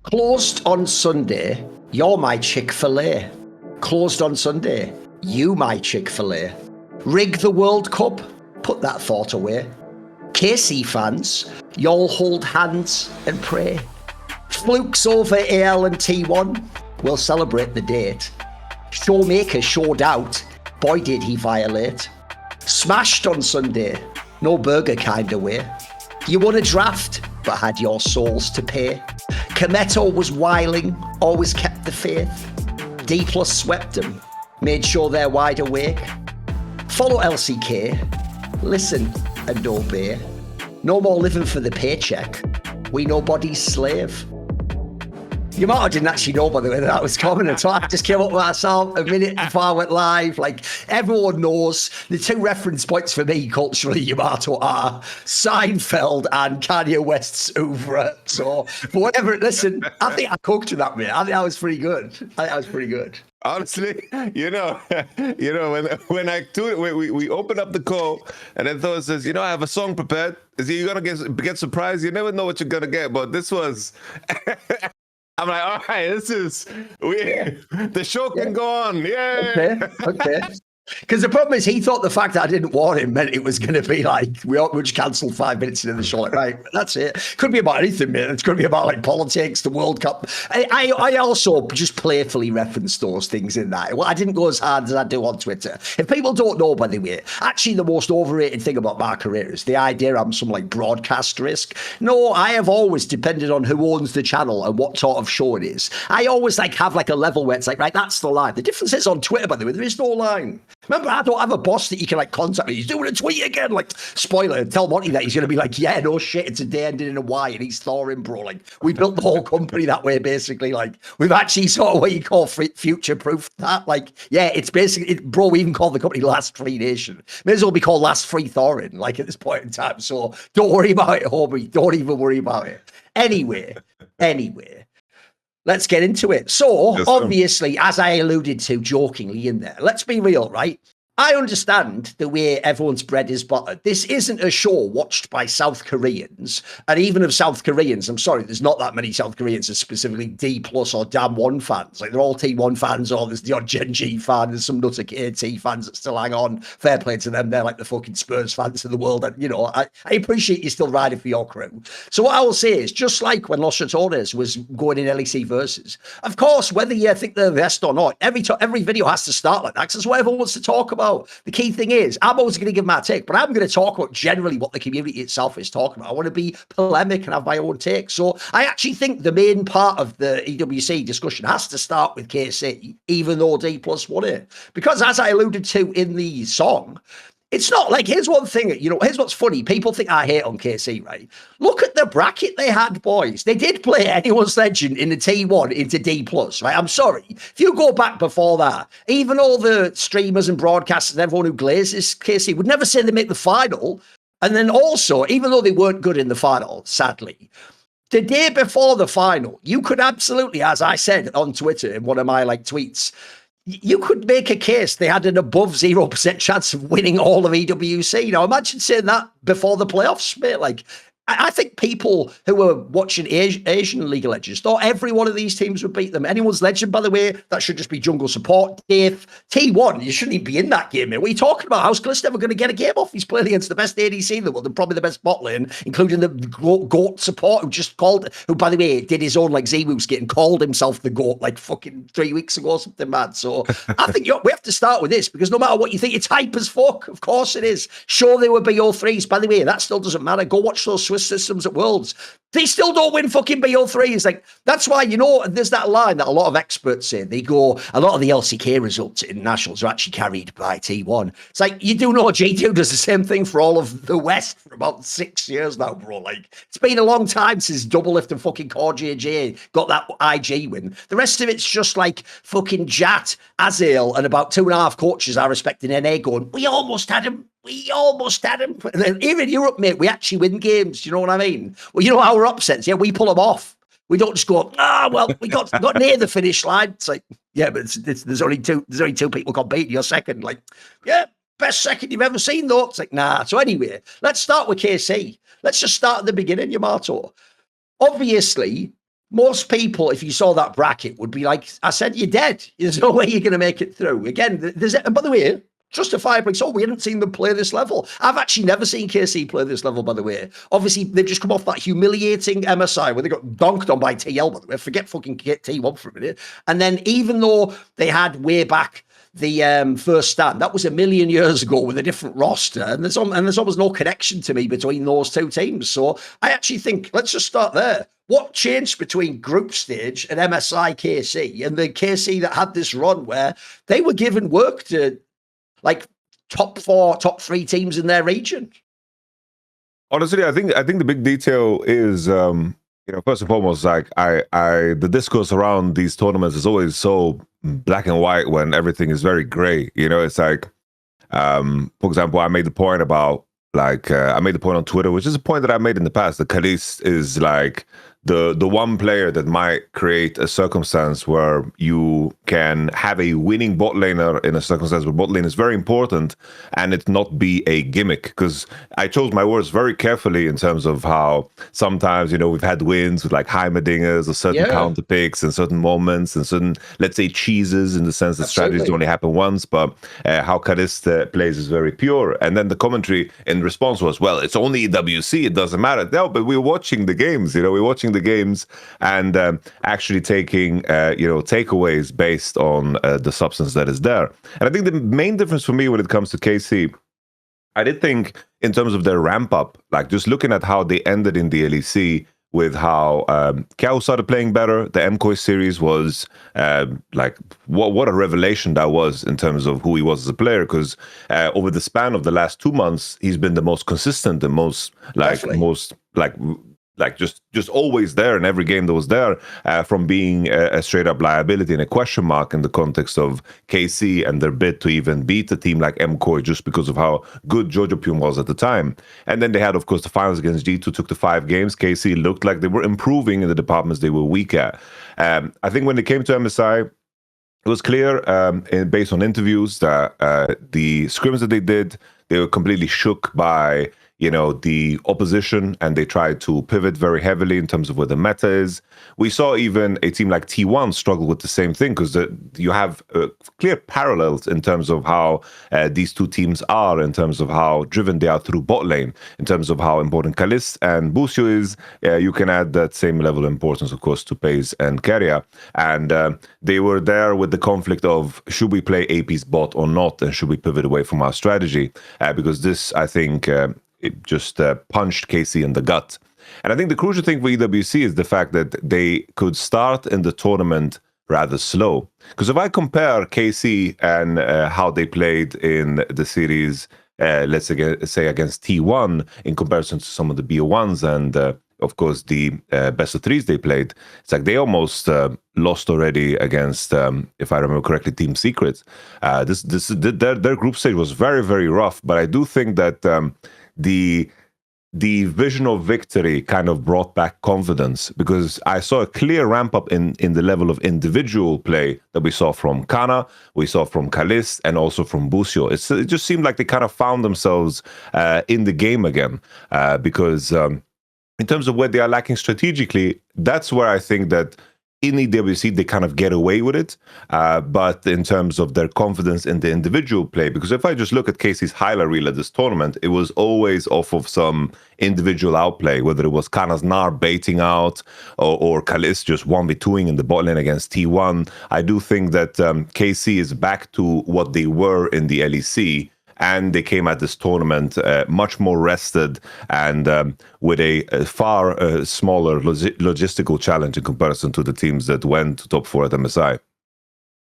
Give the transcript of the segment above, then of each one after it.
Closed on Sunday, you're my Chick-fil-A. Closed on Sunday, you my Chick-fil-A. Rig the World Cup, put that thought away. KC fans, y'all hold hands and pray. Flukes over AL and T1, we'll celebrate the date. Showmaker showed out, boy did he violate. Smashed on Sunday, no burger kind of way. You won a draft, but had your souls to pay. Kometo was wiling, always kept the faith. Dplus swept them, made sure they're wide awake. Follow LCK, listen and obey. No more living for the paycheck, we nobody's slave. Yamato didn't actually know, by the way, that was coming at all. I just came up with myself a minute before I went live. Like, everyone knows the two reference points for me culturally, Yamato, are Seinfeld and Kanye West's Oeuvre. So, for whatever, listen, I think I cooked to that, mate. I think that was pretty good. Honestly, when I do it, we open up the call and then Thor says, I have a song prepared. You're gonna get surprised. You never know what you're gonna get, but this was. I'm like, all right, the show can go on. Yeah. Okay. Because the problem is, he thought the fact that I didn't warn him meant it was going to be like, we just cancelled 5 minutes into the show. Like, right, that's it. Could be about anything, man. It's going to be about like politics, the World Cup. I also just playfully reference those things in that. Well, I didn't go as hard as I do on Twitter. If people don't know, by the way, actually the most overrated thing about my career is the idea I'm some like broadcast risk. No, I have always depended on who owns the channel and what sort of show it is. I always like have like a level where it's like, right, that's the line. The difference is on Twitter, by the way, there is no line. Remember, I don't have a boss that you can like contact me. He's doing a tweet again. Like, spoiler, tell Monty that he's going to be like, yeah, no shit, it's a day ending in a Y and he's Thorin, bro. Like, we built the whole company that way, basically. Like, we've actually sort of what you call future-proof that. Like, yeah, it's basically, bro, we even call the company Last Free Nation. May as well be called Last Free Thorin, like at this point in time. So don't worry about it, homie. Don't even worry about it. Anyway. Let's get into it. So, obviously, as I alluded to jokingly in there, let's be real, right? I understand the way everyone's bread is buttered. This isn't a show watched by South Koreans. And even of South Koreans, I'm sorry, there's not that many South Koreans as specifically D+ or Dam1 fans. Like, they're all T1 fans, or there's the odd Gen.G fan, there's some nutter KT fans that still hang on. Fair play to them. They're like the fucking Spurs fans of the world. And, I appreciate you still riding for your crew. So what I will say is, just like when Los Ratones was going in LEC Versus, of course, whether you think they're the best or not, every video has to start like that, because that's what everyone wants to talk about. The key thing is, I'm always going to give my take, but I'm going to talk about generally what the community itself is talking about. I want to be polemic and have my own take. So I actually think the main part of the EWC discussion has to start with KC, even though D+ won it. Because as I alluded to in the song, it's not like, here's one thing, here's what's funny. People think I hate on KC, right? Look at the bracket they had, boys. They did play Anyone's Legend in the T1 into D+, right? I'm sorry. If you go back before that, even all the streamers and broadcasters and everyone who glazes KC would never say they make the final. And then also, even though they weren't good in the final, sadly, the day before the final, you could absolutely, as I said on Twitter in one of my tweets, you could make a case they had an above 0% chance of winning all of EWC. Now, imagine saying that before the playoffs, mate. Like, I think people who were watching Asian League of Legends thought every one of these teams would beat them. Anyone's Legend, by the way, that should just be jungle support. Dave, T1, you shouldn't even be in that game, mate. What are you talking about? How's Caliste ever going to get a game off? He's playing against the best ADC in the world and probably the best bot lane, including the GOAT support who, by the way, did his own Z-Moves skit and called himself the GOAT like fucking 3 weeks ago or something mad. So I think we have to start with this, because no matter what you think, it's hype as fuck. Of course it is. Sure, they were BO3s. By the way, that still doesn't matter. Go watch those Swiss systems at Worlds. They still don't win fucking BO3s. Like, that's why, there's that line that a lot of experts say. They go, a lot of the LCK results in nationals are actually carried by T1. It's like, you do know G2 does the same thing for all of the West for about 6 years now, bro. Like, it's been a long time since Doublelift and fucking Core J got that IG win. The rest of it's just like fucking Jat, Azael, and about 2.5 coaches I respect in NA going, we almost had him. And then here in Europe, mate, we actually win games. You know what I mean? Well, our upsets, yeah, we pull them off. We don't just go, we got near the finish line. It's like, yeah, but there's only two people competing. You're second. Like, yeah, best second you've ever seen, though. It's like, nah. So anyway, let's start with KC. Let's just start at the beginning, Yamato. Obviously, most people, if you saw that bracket, would be like, I said, you're dead. There's no way you're going to make it through. Again, and by the way, justifiably so, we hadn't seen them play this level. I've actually never seen KC play this level, by the way. Obviously, they've just come off that humiliating MSI where they got donked on by TL, by the way. Forget fucking T1 for a minute. And then even though they had way back the first stand, that was a million years ago with a different roster, and there's almost no connection to me between those two teams. So I actually think, let's just start there. What changed between group stage and MSI KC and the KC that had this run where they were given work to like top 4, top 3 teams in their region? Honestly, I think the big detail is first and foremost, like the discourse around these tournaments is always so black and white when everything is very gray. It's like, for example, I made the point about I made the point on Twitter, which is a point that I made in the past, that Caliste is like the one player that might create a circumstance where you can have a winning bot laner in a circumstance where bot lane is very important and it not be a gimmick. Because I chose my words very carefully in terms of how sometimes, we've had wins with like Heimerdingers or certain counter picks and certain moments and certain, let's say, cheeses, in the sense that strategies only happen once, but how Caliste plays is very pure. And then the commentary in response was, well, it's only WC, it doesn't matter. No, but we're watching the games, we're watching the games and actually taking takeaways based on the substance that is there. And I think the main difference for me when it comes to KC, I did think in terms of their ramp up, like just looking at how they ended in the LEC, with how KIA started playing better. The MCOY series was what a revelation that was in terms of who he was as a player, because over the span of the last 2 months, he's been the most consistent, the most just always there in every game that was there, from being a straight up liability and a question mark in the context of KC and their bid to even beat a team like MCOY just because of how good Jojo Pyun was at the time. And then they had, of course, the finals against G2, took the 5 games. KC looked like they were improving in the departments they were weak at. I think when it came to MSI, it was clear based on interviews that the scrims that they did, they were completely shook by the opposition, and they tried to pivot very heavily in terms of where the meta is. We saw even a team like T1 struggle with the same thing, because you have clear parallels in terms of how these two teams are, in terms of how driven they are through bot lane, in terms of how important Caliste and Busio is. You can add that same level of importance, of course, to FaZe and KIA. And they were there with the conflict of, should we play AP's bot or not, and should we pivot away from our strategy? Because this, I think, it just punched KC in the gut. And I think the crucial thing for EWC is the fact that they could start in the tournament rather slow. Because if I compare KC and how they played in the series, let's say against T1, in comparison to some of the BO1s and of course the best of 3s they played, it's like they almost lost already against, if I remember correctly, Team Secret. Their group stage was very, very rough, but I do think that the vision of victory kind of brought back confidence, because I saw a clear ramp up in the level of individual play that we saw from Kana, we saw from Caliste, and also from Busio. It just seemed like they kind of found themselves in the game again, because in terms of where they are lacking strategically, that's where I think that in EWC, they kind of get away with it, but in terms of their confidence in the individual play, because if I just look at KC's highlight reel at this tournament, it was always off of some individual outplay, whether it was Kana's Nar baiting out or Caliste just 1v2ing in the bot lane against T1. I do think that KC is back to what they were in the LEC, and they came at this tournament much more rested and with a far smaller logistical challenge in comparison to the teams that went to top 4 at MSI.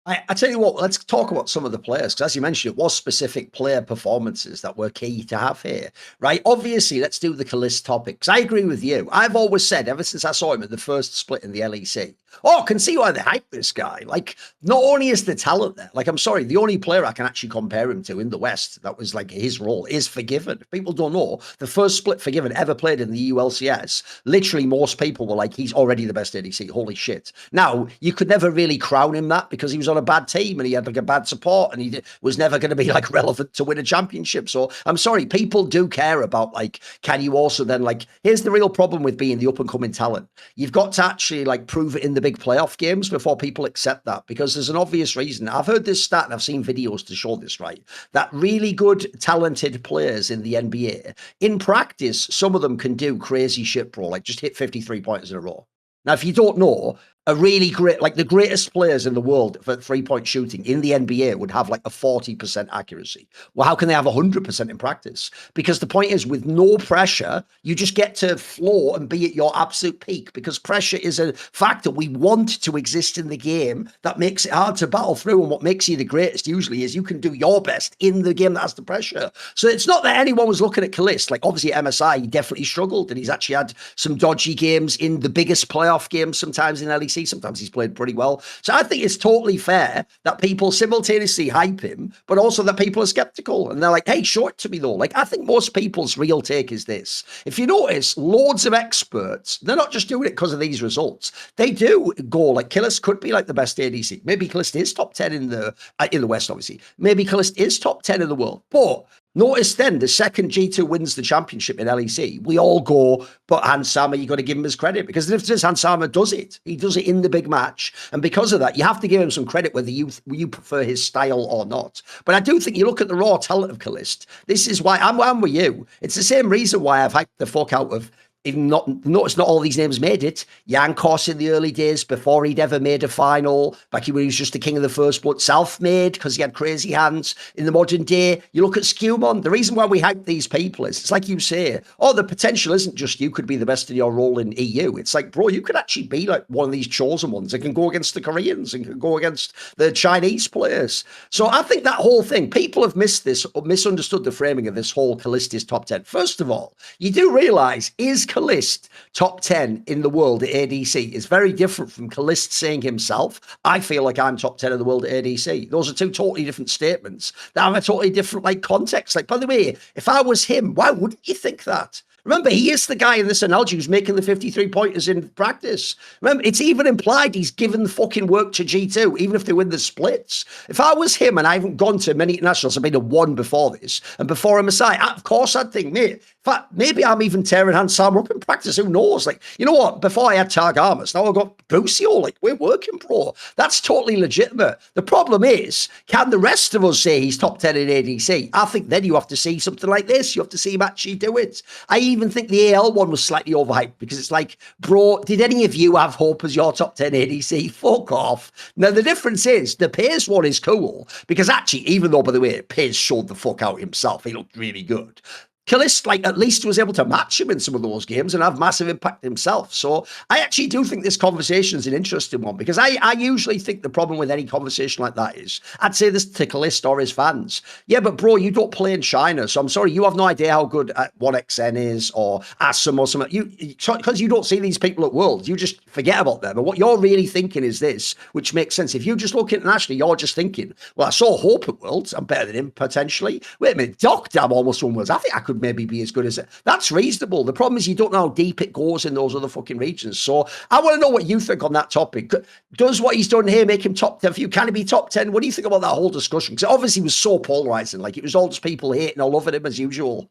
I tell you what, let's talk about some of the players, because as you mentioned, it was specific player performances that were key to have here, right? Obviously, let's do the Caliste topics. I agree with you. I've always said, ever since I saw him at the first split in the LEC, I can see why they hype this guy. Like, not only is the talent there, like, I'm sorry, the only player I can actually compare him to in the West that was like his role is Forgiven. If people don't know, the first split Forgiven ever played in the ULCS, literally most people were like, he's already the best ADC. Holy shit. Now, you could never really crown him that, because he was on a bad team and he had like a bad support and he was never going to be like relevant to win a championship. So I'm sorry, people do care about like, can you also then like, here's the real problem with being the up and coming talent. You've got to actually like prove it in the big playoff games before people accept that, because there's an obvious reason. I've heard this stat and I've seen videos to show this, right? That really good, talented players in the NBA, in practice, some of them can do crazy shit, bro, like just hit 53 pointers in a row. Now, if you don't know, a really great, like the greatest players in the world for 3-point shooting in the NBA would have like a 40% accuracy. Well, how can they have 100% in practice? Because the point is, with no pressure, you just get to floor and be at your absolute peak, because pressure is a factor we want to exist in the game that makes it hard to battle through. And what makes you the greatest usually is you can do your best in the game that has the pressure. So it's not that anyone was looking at Caliste. Like obviously at MSI, he definitely struggled and he's actually had some dodgy games in the biggest playoff games, sometimes in LEC. Sometimes he's played pretty well. So I think it's totally fair that people simultaneously hype him, but also that people are skeptical. And they're like, hey, show it to me though. Like I think most people's real take is this. If you notice, loads of experts, they're not just doing it because of these results. They do go like Caliste could be like the best ADC. Maybe Caliste is top 10 in the West, obviously. Maybe Caliste is top 10 in the world. But notice then, the second G2 wins the championship in LEC, we all go, but Hans Sama, you got to give him his credit, because if this Hans Sama does it, he does it in the big match. And because of that, you have to give him some credit, whether you prefer his style or not. But I do think you look at the raw talent of Caliste. This is why I'm with you. It's the same reason why I've hyped the fuck out of, even notice not all these names made it. Jankos in the early days, before he'd ever made a final, back when he was just the king of the first blood, self-made because he had crazy hands. In the modern day, you look at Skewmon. The reason why we hype these people is, it's like you say, oh, the potential isn't just you could be the best in your role in EU. It's like, bro, you could actually be like one of these chosen ones that can go against the Koreans and can go against the Chinese players. So I think that whole thing, people have missed this or misunderstood the framing of this whole Caliste is top 10. First of all, you do realize, is Caliste top 10 in the world at ADC is very different from Caliste saying himself, I feel like I'm top 10 in the world at ADC. Those are two totally different statements that have a totally different like context. Like, by the way, if I was him, why wouldn't you think that? Remember, he is the guy in this analogy who's making the 53 pointers in practice. Remember, it's even implied he's given the fucking work to G2, even if they win the splits. If I was him and I haven't gone to many internationals, I've been to one before this, and before MSI, of course I'd think, mate, in fact, maybe I'm even tearing Hans Sama up in practice. Who knows? Like, you know what? Before I had Tag Armas, now I've got Busio. Like, we're working, bro. That's totally legitimate. The problem is, can the rest of us say he's top 10 in ADC? I think then you have to see something like this. You have to see him actually do it. I even think the AL one was slightly overhyped, because it's like, bro, did any of you have hope as your top 10 ADC? Fuck off. Now, the difference is, the Piers one is cool, because actually, even though, by the way, Piers showed the fuck out himself, he looked really good. Caliste, like, at least was able to match him in some of those games and have massive impact himself. So I actually do think this conversation is an interesting one, because I usually think the problem with any conversation like that is, I'd say this to Caliste or his fans. Yeah, but bro, you don't play in China. So I'm sorry, you have no idea how good 1xN is or Assam or something. Because you don't see these people at Worlds, you just forget about them. And what you're really thinking is this, which makes sense. If you just look internationally, you're just thinking, well, I saw Hope at Worlds. I'm better than him potentially. Wait a minute, Docdam almost won Worlds. I think I could maybe be as good as it. That's reasonable. The problem is you don't know how deep it goes in those other fucking regions. So I want to know what you think on that topic. Does what he's done here make him top 10 for you? Can he be top 10? What do you think about that whole discussion? Because it obviously was so polarizing. Like, it was all just people hating or loving him as usual.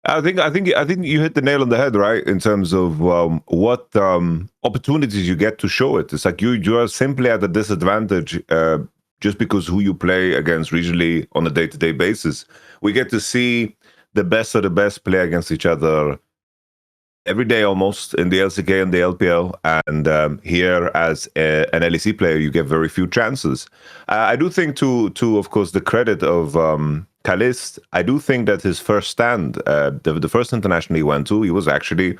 I think you hit the nail on the head, right? In terms of what opportunities you get to show it. It's like you are simply at a disadvantage just because who you play against regionally on a day-to-day basis. We get to see the best of the best play against each other every day almost in the LCK and the LPL. And here, as an LEC player, you get very few chances. I do think, to of course, the credit of Caliste, I do think that his first stand, the first international he went to, he was actually,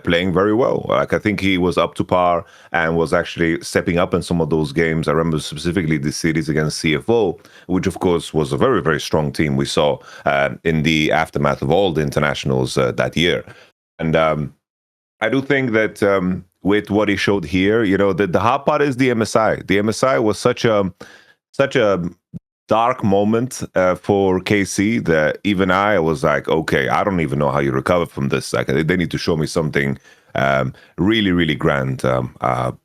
playing very well. Like, I think he was up to par and was actually stepping up in some of those games. I remember specifically the series against CFO, which of course was a very, very strong team we saw in the aftermath of all the internationals that year. And I do think that with what he showed here, the hard part is the MSI. The MSI was such a dark moment for KC that even I was like, okay, I don't even know how you recover from this. Like, they need to show me something really, really grand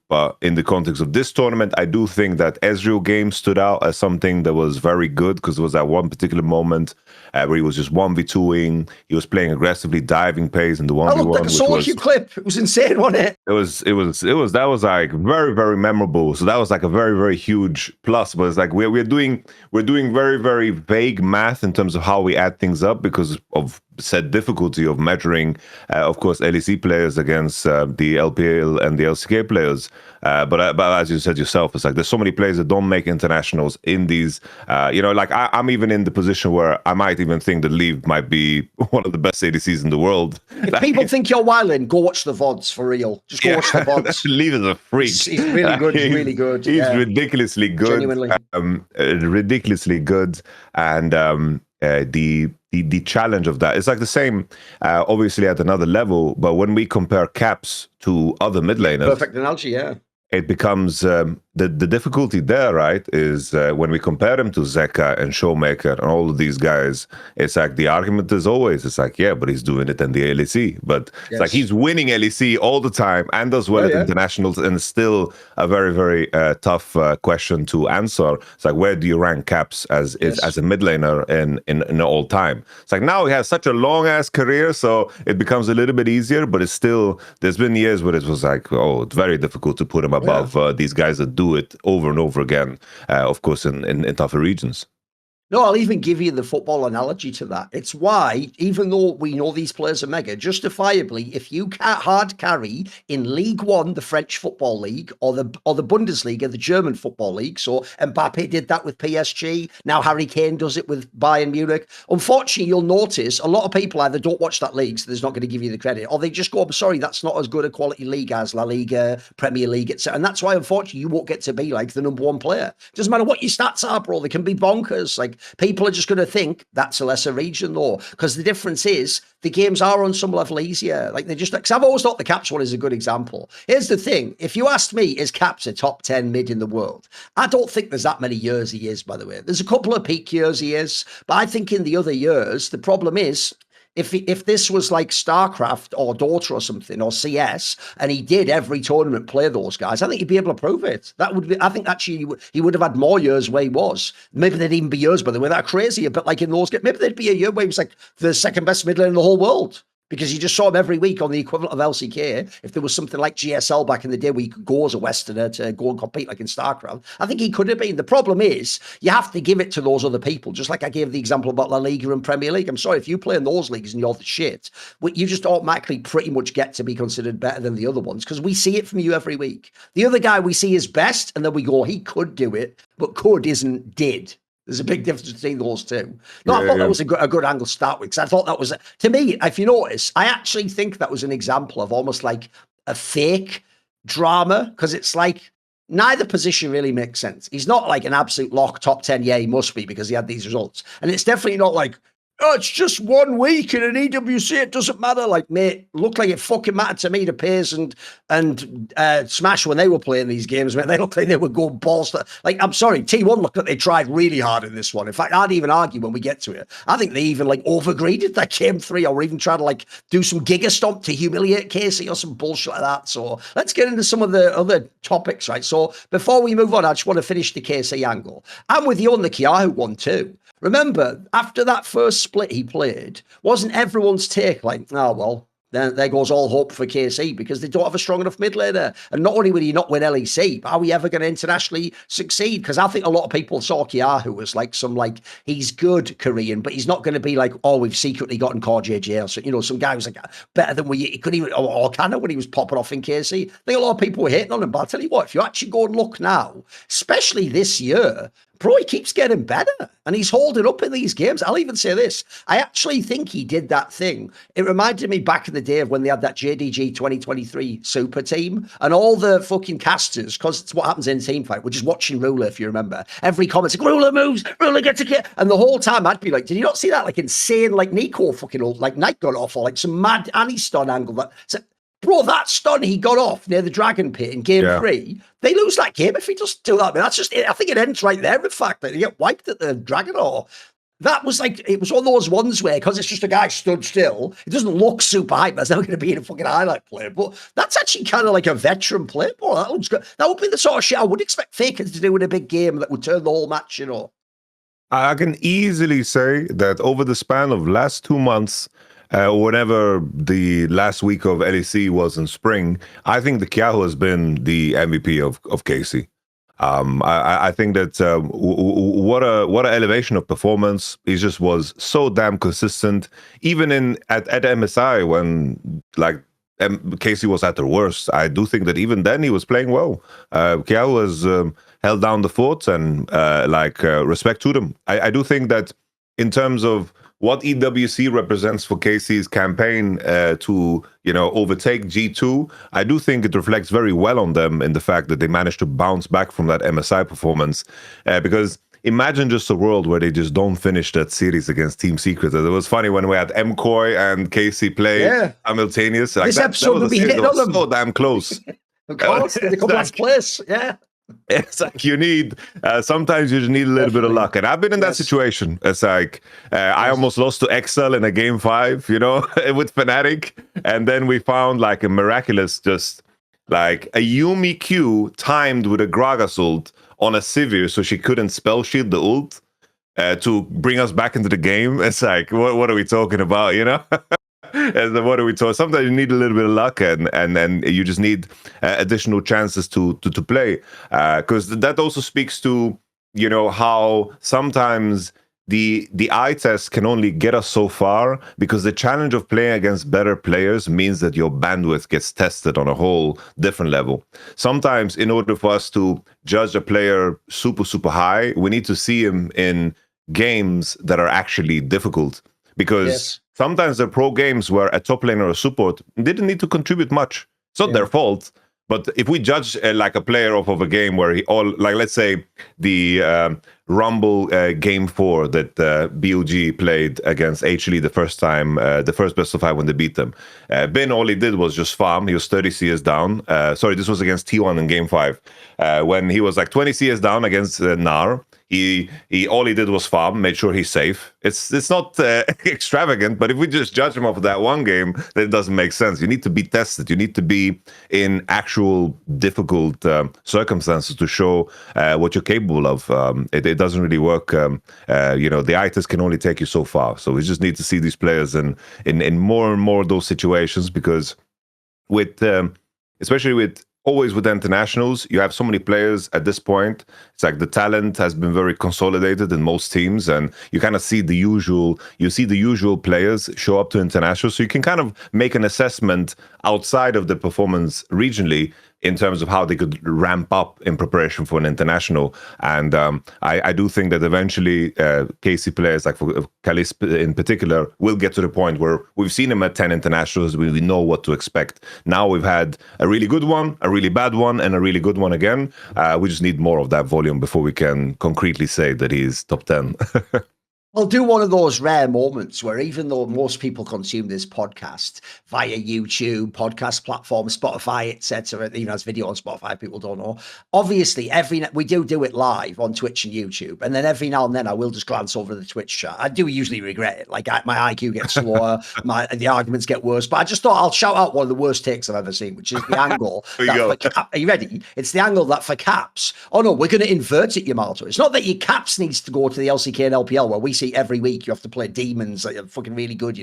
But in the context of this tournament, I do think that Ezreal game stood out as something that was very good, because it was at one particular moment where he was just 1v2ing. He was playing aggressively, diving pace in the 1v1. I looked like a solo queue clip. It was insane, wasn't it? That was like very, very memorable. So that was like a very, very huge plus. But it's like we're doing very, very vague math in terms of how we add things up, because of said difficulty of measuring, of course, LEC players against the LPL and the LCK players. But as you said yourself, it's like there's so many players that don't make internationals in these. Like I'm even in the position where I might even think that Leave might be one of the best ADCs in the world. If people think you're wilding, go watch the VODs for real. Just go watch the VODs. Leave is a freak. He's really good. He's really good. He's ridiculously good. Genuinely. Ridiculously good. And the challenge of that, it's like the same, obviously at another level, but when we compare Caps to other mid laners, perfect analogy, yeah, it becomes the difficulty there, right, is when we compare them to Zeka and Showmaker and all of these guys, it's like the argument is always, it's like, yeah, but he's doing it in the LEC. But it's like he's winning LEC all the time and does well at internationals, and it's still a very, very tough question to answer. It's like, where do you rank Caps as a mid laner in all time? It's like now he has such a long-ass career, so it becomes a little bit easier, but it's still, there's been years where it was like, oh, it's very difficult to put him above these guys that do it over and over again, of course, in tougher regions. No, I'll even give you the football analogy to that. It's why, even though we know these players are mega, justifiably, if you can't hard carry in League One, the French Football League, or the Bundesliga, the German Football League, so Mbappe did that with PSG, now Harry Kane does it with Bayern Munich. Unfortunately, you'll notice a lot of people either don't watch that league, so there's not going to give you the credit, or they just go, I'm sorry, that's not as good a quality league as La Liga, Premier League, etc. And that's why, unfortunately, you won't get to be like the number one player. Doesn't matter what your stats are, bro, they can be bonkers. Like, people are just going to think that's a lesser region, though, because the difference is the games are on some level easier. Like, they just, because I've always thought the Caps one is a good example. Here's the thing: if you asked me, is Caps a top 10 mid in the world? I don't think there's that many years he is, by the way. There's a couple of peak years he is, but I think in the other years, the problem is, if this was like StarCraft or Dota or something, or CS, and he did every tournament play those guys, I think he'd be able to prove it. That would be, I think actually he would have had more years where he was. Maybe there'd even be years, by the way, that are crazier, but like in those games, maybe there'd be a year where he was like the second best mid laner in the whole world, because you just saw him every week on the equivalent of LCK. If there was something like GSL back in the day where you could go as a Westerner to go and compete like in StarCraft, I think he could have been. The problem is you have to give it to those other people, just like I gave the example about La Liga and Premier League. I'm sorry, if you play in those leagues and you're the shit, you just automatically pretty much get to be considered better than the other ones, because we see it from you every week. The other guy we see is best, and then we go, he could do it, but could isn't did. There's a big difference between those two. No, I thought that was a good angle to start with, because I thought that was, to me, if you notice, I actually think that was an example of almost like a fake drama, because it's like neither position really makes sense. He's not like an absolute lock top 10. Yeah, he must be, because he had these results. And it's definitely not like, oh, it's just 1 week in an EWC, it doesn't matter. Like, mate, looked like it fucking mattered to me to Piers and Smash when they were playing these games, mate. They looked like they were going balls to, like, I'm sorry, T1 looked like they tried really hard in this one. In fact, I'd even argue when we get to it, I think they even like overgreeded that game 3, or even tried to like do some Giga Stomp to humiliate Casey or some bullshit like that. So let's get into some of the other topics, right? So before we move on, I just want to finish the Casey angle. I'm with you on the KIA one too. Remember, after that first split he played, wasn't everyone's take like, oh, well, then there goes all hope for KC, because they don't have a strong enough mid laner. And not only would he not win LEC, but are we ever going to internationally succeed? Because I think a lot of people saw KIA, who was like some, like, he's good Korean, but he's not going to be like, oh, we've secretly gotten Core JJ, or so, you know, some guy was like better than he could even, or Cannon when he was popping off in KC. I think a lot of people were hating on him, but I'll tell you what, if you actually go and look now, especially this year, bro, he keeps getting better, and he's holding up in these games. I'll even say this. I actually think he did that thing. It reminded me back in the day of when they had that Gen.G 2023 super team, and all the fucking casters, because it's what happens in Teamfight, we're just watching Ruler, if you remember. Every comment's like, Ruler moves, Ruler gets a kill. And the whole time I'd be like, did you not see that like insane, like Nico fucking old, like Knight got off, or like some mad Annie stun angle that... So, bro, that stun he got off near the Dragon Pit in game 3, they lose that game if he doesn't do that. I mean, that's just, I think it ends right there, in fact, that they get wiped at the Dragon, or That was like, it was one of those ones where, because it's just a guy stood still, it doesn't look super hype. That's never going to be in a fucking highlight play. But that's actually kind of like a veteran play. Boy, that looks good. That would be the sort of shit I would expect Faker to do in a big game that would turn the whole match, you know. I can easily say that over the span of last 2 months, whenever the last week of LEC was in spring, I think the KIA has been the MVP of KC. I think that what an elevation of performance. He just was so damn consistent, even at MSI when like KC was at their worst. I do think that even then he was playing well. KIA was held down the fort, and respect to them. I do think that in terms of what EWC represents for KC's campaign to overtake G2, I do think it reflects very well on them in the fact that they managed to bounce back from that MSI performance. Because imagine just a world where they just don't finish that series against Team Secret. It was funny when we had MCoy and KC play simultaneous. Like this episode would be hitting on them. So damn close. Of course, they come last place. Yeah. It's like you need, sometimes you just need a little bit of luck. And I've been in that situation. It's like, I almost lost to Excel in a game 5, with Fnatic. And then we found like a miraculous, just like a Yumi Q timed with a Gragas ult on a Sivir so she couldn't spell shield the ult to bring us back into the game. It's like, what are we talking about, And what are we talking? Sometimes you need a little bit of luck, and then you just need additional chances to play, because that also speaks to how sometimes the eye test can only get us so far, because the challenge of playing against better players means that your bandwidth gets tested on a whole different level. Sometimes, in order for us to judge a player super high, we need to see him in games that are actually difficult, because sometimes there are pro games where a top laner or support didn't need to contribute much. It's not their fault. But if we judge like a player off of a game where let's say the Rumble game 4 that BOG played against HLE the first time, the first best of 5 when they beat them. Ben, all he did was just farm. He was 30 CS down. Sorry, this was against T1 in game 5. When he was like 20 CS down against Nar, he all he did was farm, made sure he's safe. It's not extravagant, but if we just judge him off of that one game, then it doesn't make sense. You need to be tested. You need to be in actual difficult circumstances to show what you're capable of. It doesn't really work. The eye test can only take you so far. So we just need to see these players in more and more of those situations, because with especially with always with internationals, you have so many players at this point. It's like the talent has been very consolidated in most teams, and you kind of see the usual players show up to internationals, so you can kind of make an assessment outside of the performance regionally in terms of how they could ramp up in preparation for an international. And I do think that eventually KC players, like for Caliste in particular, will get to the point where we've seen him at 10 internationals, we know what to expect. Now we've had a really good one, a really bad one, and a really good one again. We just need more of that volume before we can concretely say that he's top 10. I'll do one of those rare moments where, even though most people consume this podcast via YouTube, podcast platforms, Spotify, etc., as video on Spotify, people don't know. Obviously, we do it live on Twitch and YouTube, and then every now and then I will just glance over the Twitch chat. I do usually regret it. Like my IQ gets slower, the arguments get worse. But I just thought I'll shout out one of the worst takes I've ever seen, which is the angle. Are you ready? It's the angle that for caps. Oh no, we're going to invert it, Yamato. It's not that your caps needs to go to the LCK and LPL where we see every week you have to play demons that are fucking really good,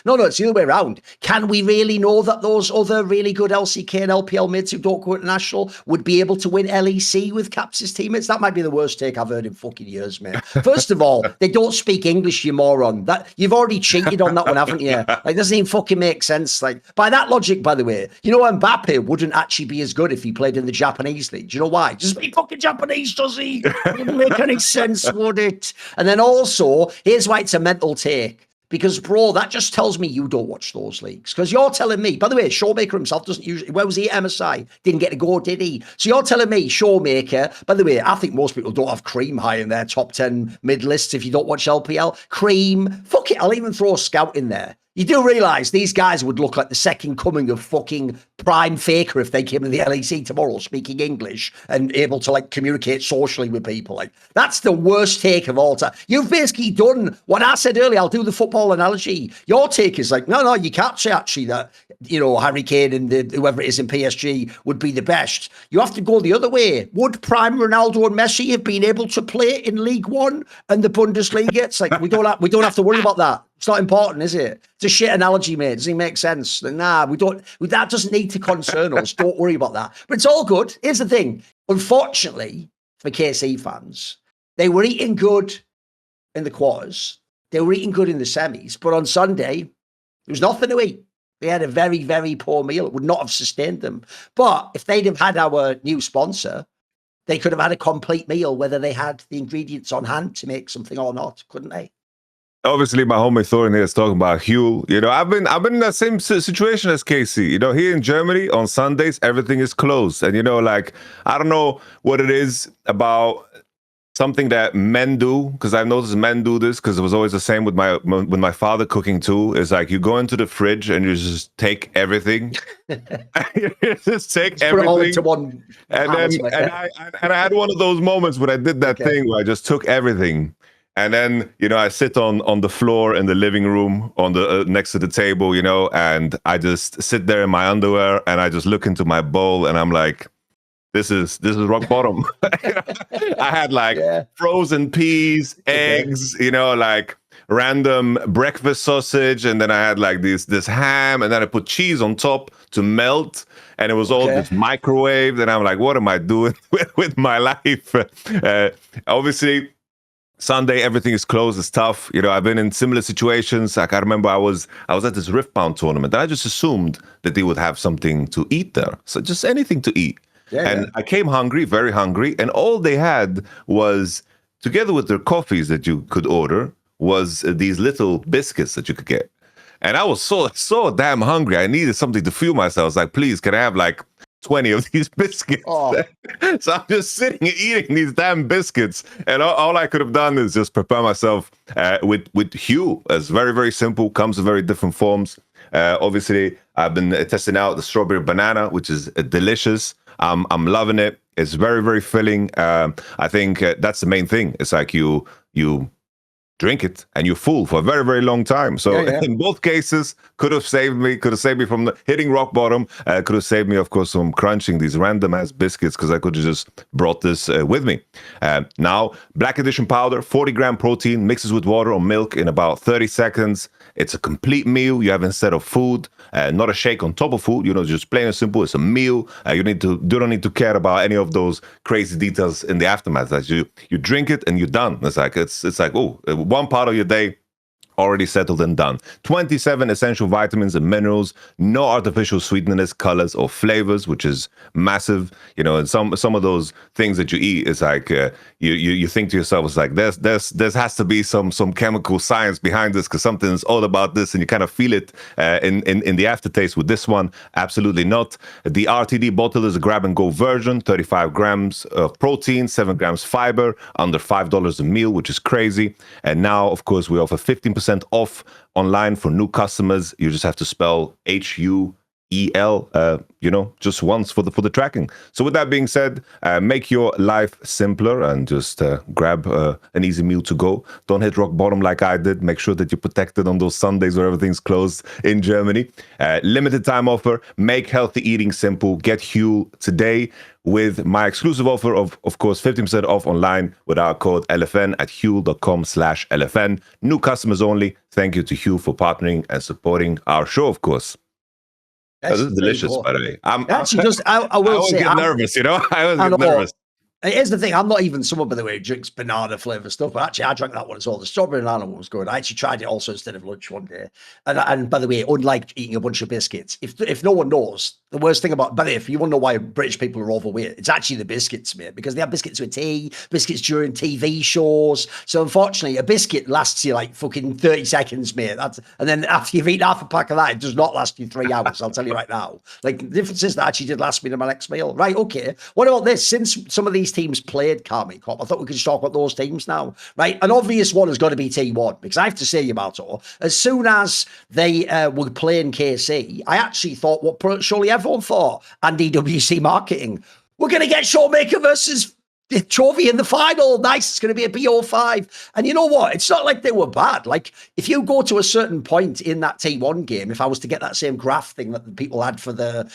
No, it's the other way around. Can we really know that those other really good LCK and LPL mids who don't go international would be able to win LEC with Caps' teammates? That might be the worst take I've heard in fucking years, mate. First of all, they don't speak English, you moron. That you've already cheated on that one, haven't you? Like, it doesn't even fucking make sense. Like, by that logic, by the way, Mbappe wouldn't actually be as good if he played in the Japanese league. Do you know why? Just be fucking Japanese, does he? It wouldn't make any sense, would it? And then also, here's why it's a mental take. Because, bro, that just tells me you don't watch those leagues. Because you're telling me, by the way, Showmaker himself doesn't usually, where was he at MSI? Didn't get a go, did he? So you're telling me Showmaker, by the way, I think most people don't have Cream high in their top 10 mid lists if you don't watch LPL. Cream, fuck it, I'll even throw a Scout in there. You do realise these guys would look like the second coming of fucking Prime Faker if they came to the LEC tomorrow speaking English and able to like communicate socially with people. Like that's the worst take of all time. You've basically done what I said earlier. I'll do the football analogy. Your take is like, no, you can't say actually that, you know, Harry Kane and whoever it is in PSG would be the best. You have to go the other way. Would Prime Ronaldo and Messi have been able to play in League One and the Bundesliga? It's like we don't have to worry about that. It's not important, is it? It's a shit analogy, mate. Doesn't it make sense? Nah, we don't. That doesn't need to concern us. Don't worry about that. But it's all good. Here's the thing. Unfortunately, for KC fans, they were eating good in the quarters. They were eating good in the semis. But on Sunday, there was nothing to eat. They had a very, very poor meal. It would not have sustained them. But if they'd have had our new sponsor, they could have had a complete meal, whether they had the ingredients on hand to make something or not, couldn't they? Obviously, my homie Thorin here is talking about Huel. You know, I've been in that same situation as KC. You know, here in Germany on Sundays, everything is closed. And, you know, like, I don't know what it is about something that men do, because I've noticed men do this, because it was always the same with my father cooking too. Is like you go into the fridge and you just take everything. You just take everything. Put it all into one. And I had one of those moments when I did that thing where I just took everything. And then, you know, I sit on the floor in the living room on the next to the table, you know, and I just sit there in my underwear and I just look into my bowl and I'm like, this is rock bottom. I had like frozen peas, eggs, you know, like random breakfast sausage, and then I had like this ham, and then I put cheese on top to melt, and it was all this microwave. And I'm like, what am I doing with my life? Obviously, Sunday, everything is closed. It's tough. You know, I've been in similar situations. Like I remember I was at this Riftbound tournament, and I just assumed that they would have something to eat there. So just anything to eat. And I came hungry, very hungry, and all they had was, together with their coffees that you could order, was these little biscuits that you could get. And I was so damn hungry. I needed something to fuel myself. I was like, please, can I have like 20 of these biscuits? So I'm just sitting and eating these damn biscuits, and all I could have done is just prepare myself with Huel. It's very, very simple, comes in very different forms. Obviously, I've been testing out the strawberry banana, which is delicious. I'm loving it. It's very, very filling. I think that's the main thing. It's like you drink it and you're full for a very, very long time. So in both cases, could have saved me from hitting rock bottom. Could have saved me, of course, from crunching these random ass biscuits, because I could have just brought this with me. Now, Black Edition powder, 40-gram protein, mixes with water or milk in about 30 seconds. It's a complete meal you have instead of food, not a shake on top of food. You know, just plain and simple. It's a meal. You don't need to care about any of those crazy details in the aftermath. As you drink it and you're done. It's like oh, one part of your day already settled and done. 27 essential vitamins and minerals, no artificial sweeteners, colors, or flavors, which is massive. You know, and some of those things that you eat is like you think to yourself, it's like there has to be some chemical science behind this, because something's all about this, and you kind of feel it in the aftertaste. With this one, absolutely not. The RTD bottle is a grab and go version, 35 grams of protein, 7 grams fiber, under $5 a meal, which is crazy. And now, of course, we offer 15% off online for new customers. You just have to spell HUEL, you know, just once for the tracking. So with that being said, make your life simpler and just grab an easy meal to go. Don't hit rock bottom like I did. Make sure that you're protected on those Sundays where everything's closed in Germany. Limited time offer. Make healthy eating simple. Get Huel today with my exclusive offer of course, 15% off online with our code LFN at huel.com/LFN. New customers only. Thank you to Huel for partnering and supporting our show, of course. This is delicious, by the way. I always get nervous, you know? I always get nervous. Here's the thing, I'm not even someone, by the way, who drinks banana flavour stuff, but actually I drank that one as well. The strawberry banana one was good. I actually tried it also instead of lunch one day. And by the way, unlike eating a bunch of biscuits, if no one knows, the worst thing about, by the way, if you want to know why British people are overweight, it's actually the biscuits, mate, because they have biscuits with tea, biscuits during TV shows. So unfortunately, a biscuit lasts you like fucking 30 seconds, mate. And then after you've eaten half a pack of that, it does not last you 3 hours, I'll tell you right now. Like, the difference is that actually did last me to my next meal. Right, okay. What about this? Since some of these teams played, Karmine Corp? I thought we could just talk about those teams now, right? An obvious one has got to be T1, because I have to say, Yamato, as soon as they were playing KC, I actually thought what surely everyone thought, and DWC marketing, we're going to get Showmaker versus Trophy in the final. Nice. It's going to be a BO5. And you know what? It's not like they were bad. Like, if you go to a certain point in that T1 game, if I was to get that same graph thing that the people had for the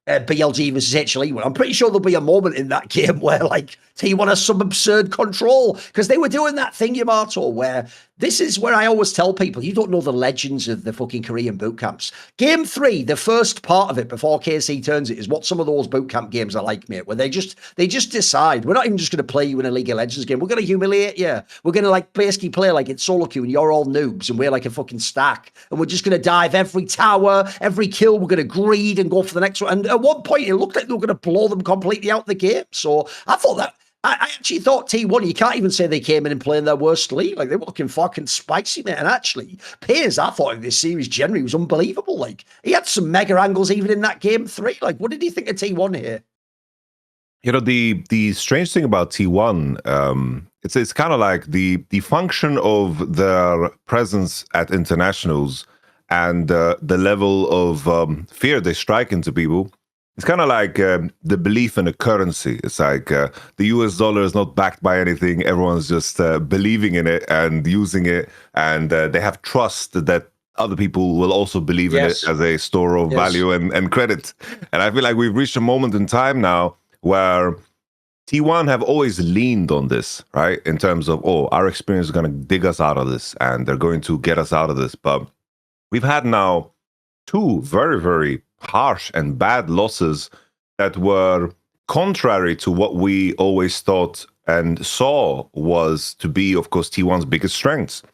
BLG versus HLE one, I'm pretty sure there'll be a moment in that game where, like, T1 has some absurd control, because they were doing that thing, Yamato, where this is where I always tell people, you don't know the legends of the fucking Korean boot camps. Game 3, the first part of it before KC turns it, is what some of those boot camp games are like, mate, where they just decide, we're not even just going to play you in a League of Legends game, we're going to humiliate you. We're going to, like, basically play like it's solo queue and you're all noobs and we're like a fucking stack, and we're just going to dive every tower, every kill, we're going to greed and go for the next one. And at one point it looked like they were going to blow them completely out the game. So I thought that, I actually thought T1, you can't even say they came in and playing their worst league. Like, they were looking fucking spicy, mate. And actually, Piers, I thought in this series generally was unbelievable. Like, he had some mega angles even in that game 3. Like, what did you think of T1 here? You know, the strange thing about T1, it's kind of like the function of their presence at internationals and the level of fear they strike into people. It's kind of like the belief in a currency. It's like the US dollar is not backed by anything. Everyone's just believing in it and using it. And they have trust that other people will also believe in it as a store of value and credit. And I feel like we've reached a moment in time now where T1 have always leaned on this, right? In terms of, oh, our experience is going to dig us out of this and they're going to get us out of this. But we've had now 2 very, very harsh and bad losses that were contrary to what we always thought and saw was to be, of course, T1's biggest strengths.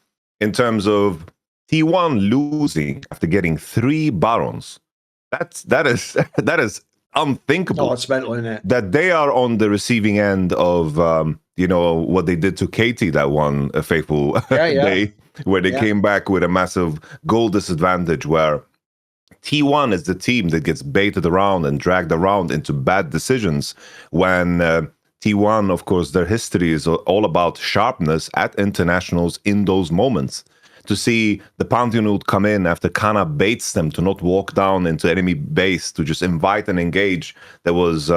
In terms of T1 losing after getting 3 Barons, that is unthinkable. Oh, it's mental, isn't it? That they are on the receiving end of what they did to Katie that one fateful day, where they came back with a massive goal disadvantage, where T1 is the team that gets baited around and dragged around into bad decisions when T1, of course, their history is all about sharpness at internationals in those moments. To see the Pantheon would come in after Kana baits them to not walk down into enemy base, to just invite and engage, that was,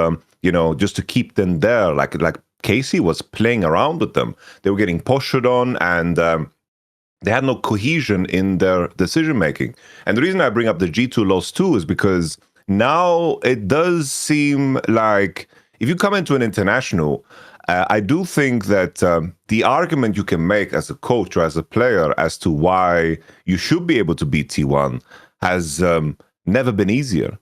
just to keep them there. Like Casey was playing around with them. They were getting postured on, and they had no cohesion in their decision-making. And the reason I bring up the G2 loss too is because now it does seem like if you come into an international, I do think that the argument you can make as a coach or as a player as to why you should be able to beat T1 has never been easier.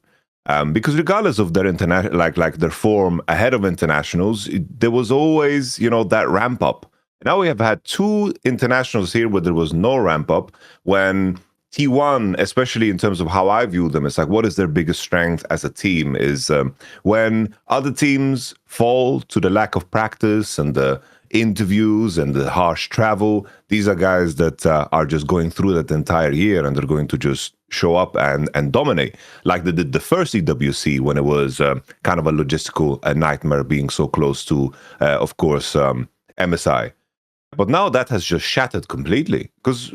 Because regardless of their like their form ahead of internationals, there was always, that ramp up. Now we have had 2 internationals here where there was no ramp up, when T1, especially in terms of how I view them, it's like, what is their biggest strength as a team is when other teams fall to the lack of practice and the interviews and the harsh travel, these are guys that are just going through that entire year and they're going to just show up and dominate, like they did the first EWC when it was kind of a logistical nightmare being so close to, of course, MSI. But now that has just shattered completely, because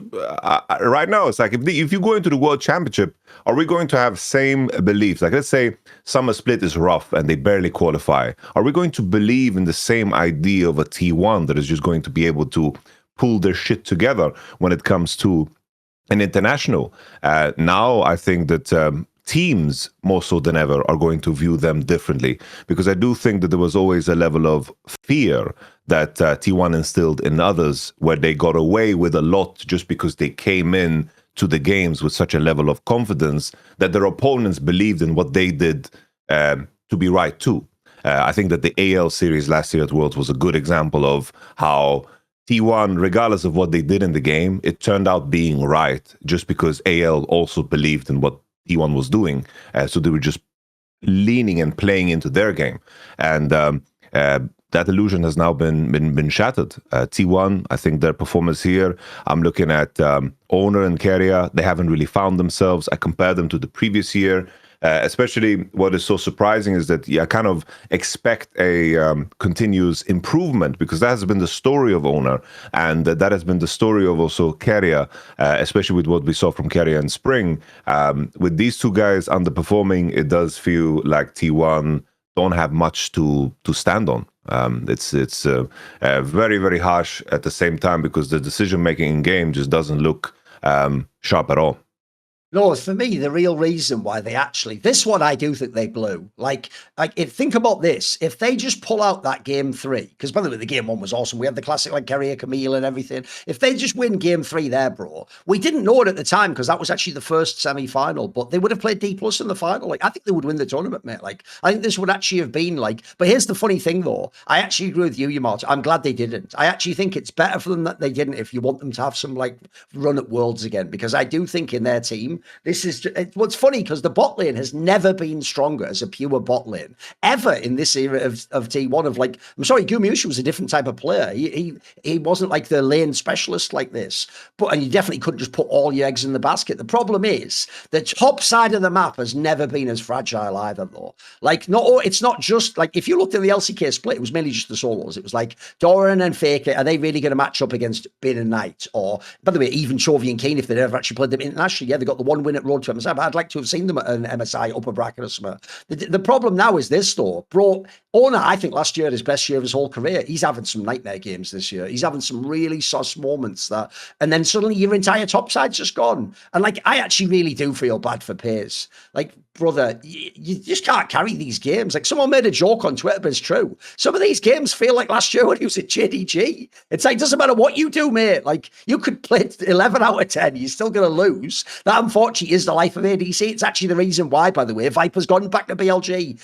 right now it's like if you go into the World Championship, are we going to have same beliefs? Like, let's say Summer Split is rough and they barely qualify. Are we going to believe in the same idea of a T1 that is just going to be able to pull their shit together when it comes to an international? Now I think that teams, more so than ever, are going to view them differently, because I do think that there was always a level of fear that T1 instilled in others, where they got away with a lot just because they came in to the games with such a level of confidence that their opponents believed in what they did to be right too. I think that the AL series last year at Worlds was a good example of how T1, regardless of what they did in the game, it turned out being right just because AL also believed in what T1 was doing. So they were just leaning and playing into their game. And that illusion has now been shattered. T1, I think their performance here, I'm looking at Owner and KIA, they haven't really found themselves. I compare them to the previous year. Especially what is so surprising is that I kind of expect a continuous improvement, because that has been the story of Owner, and that has been the story of also KIA, especially with what we saw from KIA in spring. With these two guys underperforming, it does feel like T1 don't have much to stand on. It's very, very harsh at the same time, because the decision making in game just doesn't look sharp at all. No, for me, the real reason why they actually, this one I do think they blew. Think about this. If they just pull out that game 3, because by the way, the game 1 was awesome. We had the classic like Carrier Camille and everything. If they just win game 3 there, bro, we didn't know it at the time because that was actually the first semi-final, but they would have played Dplus in the final. I think they would win the tournament, mate. I think this would actually have been but here's the funny thing though. I actually agree with you, Yamato. I'm glad they didn't. I actually think it's better for them that they didn't if you want them to have some run at Worlds again, because I do think in their team, what's funny, because the bot lane has never been stronger as a pure bot lane ever in this era of T1. I'm sorry, Gumiusha was a different type of player. He wasn't like the lane specialist like this, and you definitely couldn't just put all your eggs in the basket. The problem is the top side of the map has never been as fragile either, though. It's not just if you looked at the LCK split, it was mainly just the solos. It was Thorin and Faker, are they really going to match up against Bin and Knight? Or, by the way, even Chovy and Kane, if they'd ever actually played them internationally, yeah, they got the one win at Road to MSI, but I'd like to have seen them at an MSI upper bracket or something. The problem now is this, though. Bro, Owner, I think last year, his best year of his whole career. He's having some nightmare games this year. He's having some really sus moments and then suddenly your entire top side's just gone. And I actually really do feel bad for Piers. Brother, you just can't carry these games. Someone made a joke on Twitter, but it's true. Some of these games feel like last year when he was at Gen.G. It's doesn't matter what you do, mate. You could play 11 out of 10. You're still going to lose. That, unfortunately, is the life of ADC. It's actually the reason why, by the way, Viper's gone back to BLG.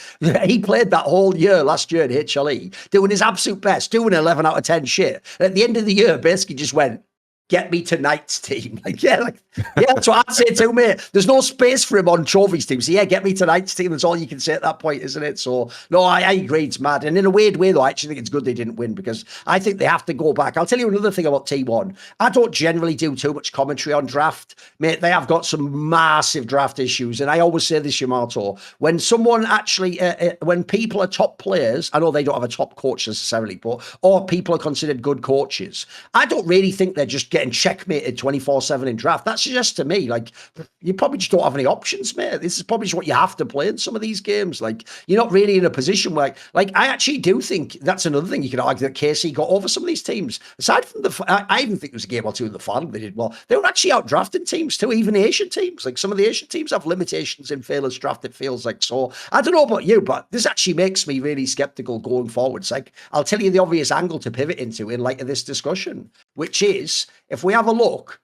He played that whole year last year at HLE, doing his absolute best, doing 11 out of 10 shit. At the end of the year, basically just went, get me to Knight's team. Yeah, that's what I'd say too, mate. There's no space for him on Chovy's team. So yeah, get me to Knight's team. That's all you can say at that point, isn't it? So no, I agree. It's mad. And in a weird way, though, I actually think it's good they didn't win, because I think they have to go back. I'll tell you another thing about T1. I don't generally do too much commentary on draft. Mate, they have got some massive draft issues. And I always say this, Yamato, when someone actually, when people are top players, I know they don't have a top coach necessarily, or people are considered good coaches, I don't really think they're just getting checkmated 24/7 in draft. That suggests to me you probably just don't have any options, mate. This is probably just what you have to play in some of these games. You're not really in a position where I actually do think that's another thing you could argue, that KC got over some of these teams. Aside from I even think there was a game or two in the final they did well. They were actually out drafting teams too, even Asian teams. Some of the Asian teams have limitations in failures draft, it feels like. So I don't know about you, but this actually makes me really skeptical going forward. It's I'll tell you the obvious angle to pivot into in light of this discussion, which is, if we have a look,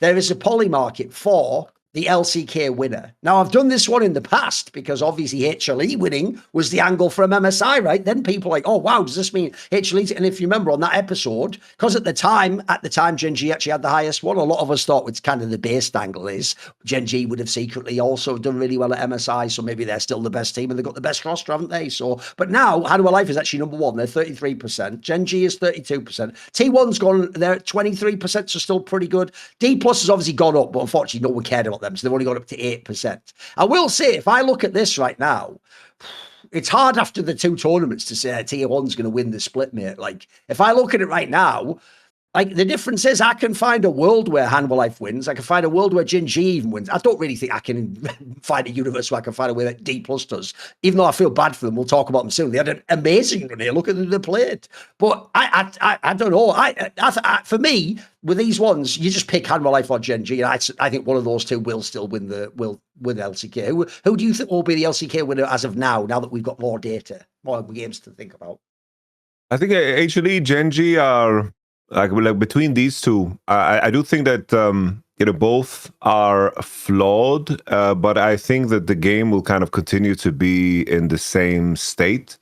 there is a poly market for the LCK winner. Now, I've done this one in the past because obviously HLE winning was the angle from MSI, right? Then people are like, oh, wow, does this mean HLE? And if you remember on that episode, because at the time, Gen.G actually had the highest one. A lot of us thought it's kind of the based angle is Gen.G would have secretly also done really well at MSI. So maybe they're still the best team and they've got the best roster, haven't they? So, but now How Do I Life is actually number 1. They're 33%. Gen.G is 32%. T1's gone, they're at 23%, so still pretty good. Dplus has obviously gone up, but unfortunately no one cared about them, so they've only got up to 8%. I will say, if I look at this right now, it's hard after the 2 tournaments to say Tier 1's going to win the split, mate. If I look at it right now, the difference is I can find a world where Handball Life wins. I can find a world where Gen.G even wins. I don't really think I can find a universe where I can find a way that Dplus does. Even though I feel bad for them, we'll talk about them soon. They had an amazing run here. Look at who they played. But I don't know. For me, with these ones, you just pick Handball Life or Gen.G, and I think one of those two will still win win LCK. Who do you think will be the LCK winner as of now that we've got more data, more games to think about? I think HLE, Gen.G are between these two. I do think that both are flawed, but I think that the game will kind of continue to be in the same state.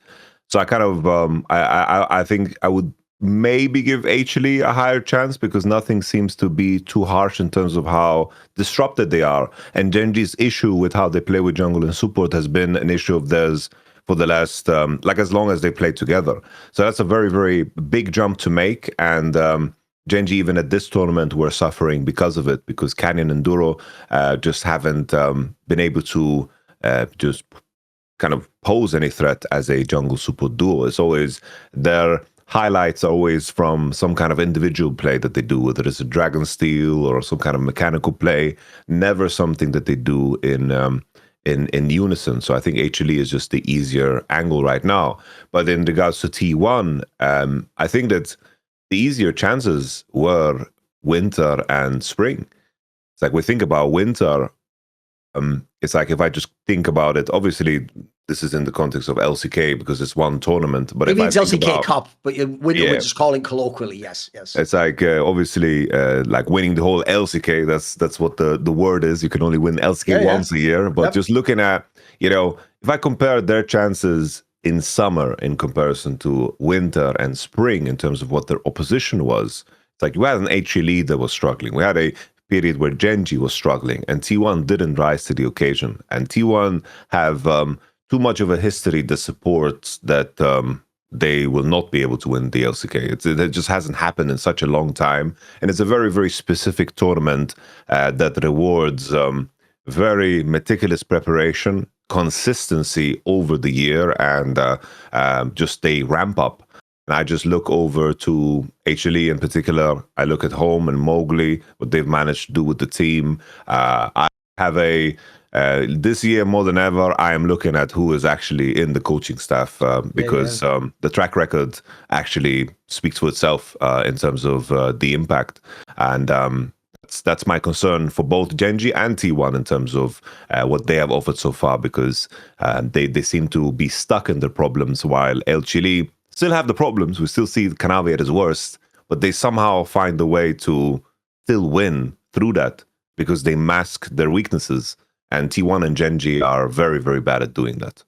So I kind of I think I would maybe give HLE a higher chance, because nothing seems to be too harsh in terms of how disrupted they are. And Gen.G's issue with how they play with jungle and support has been an issue of theirs for the last, as long as they played together. So that's a very, very big jump to make. And Gen.G, even at this tournament, were suffering because of it, because Canyon and Duro just haven't been able to just kind of pose any threat as a jungle support duo. It's always their highlights are always from some kind of individual play that they do, whether it's a dragon steal or some kind of mechanical play. Never something that they do in unison. So I think HLE is just the easier angle right now. But in regards to T1, I think that the easier chances were winter and spring. It's like we think about winter. It's like if I just think about it, obviously this is in the context of LCK because it's one tournament. But it if means LCK Cup, but we're just calling colloquially. Yes. It's like obviously like winning the whole LCK. That's what the word is. You can only win LCK once a year. But just looking at, if I compare their chances in summer in comparison to winter and spring in terms of what their opposition was, it's like we had an HLE that was struggling. We had a period where Gen.G was struggling and T1 didn't rise to the occasion. And T1 have too much of a history that supports that they will not be able to win the LCK. It just hasn't happened in such a long time. And it's a very, very specific tournament that rewards very meticulous preparation, consistency over the year, and just a ramp up. And I just look over to HLE in particular. I look at home and Mowgli, what they've managed to do with the team. I have this year more than ever, I am looking at who is actually in the coaching staff because the track record actually speaks for itself in terms of the impact. And that's my concern for both Gen.G and T1 in terms of what they have offered so far, because they seem to be stuck in their problems while LCK still have the problems. We still see Kanavi at his worst, but they somehow find a way to still win through that because they mask their weaknesses. And T1 and Gen.G are very, very bad at doing that.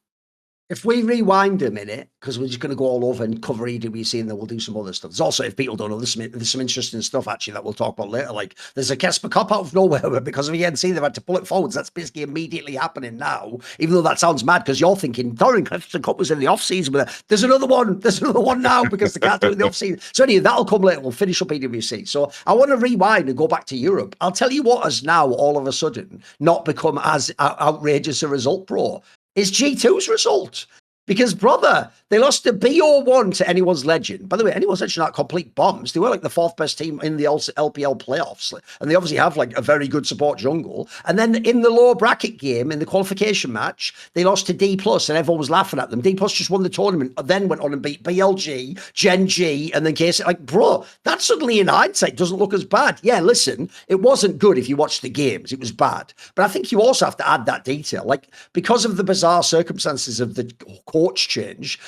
If we rewind a minute, because we're just going to go all over and cover EWC and then we'll do some other stuff. There's also, if people don't know, there's some interesting stuff actually that we'll talk about later. Like there's a Kesper Cup out of nowhere where because of ENC, they've had to pull it forwards. That's basically immediately happening now, even though that sounds mad because you're thinking Thorin Kesper Cup was in the off season, but there's another one now because they can't do it in the off season. So anyway, that'll come later. We'll finish up EWC. So I want to rewind and go back to Europe. I'll tell you what has now all of a sudden not become as outrageous a result, bro, is G2's result. Because, brother, they lost to BO1 to Anyone's Legend. By the way, Anyone's Legend are complete bombs. They were like the fourth best team in the LPL playoffs. And they obviously have like a very good support jungle. And then in the lower bracket game, in the qualification match, they lost to Dplus and everyone was laughing at them. Dplus just won the tournament, then went on and beat BLG, Gen.G, and then KC. Like, bro, that suddenly in hindsight doesn't look as bad. Yeah, listen, it wasn't good if you watched the games. It was bad. But I think you also have to add that detail. Like, because of the bizarre circumstances of the coach change,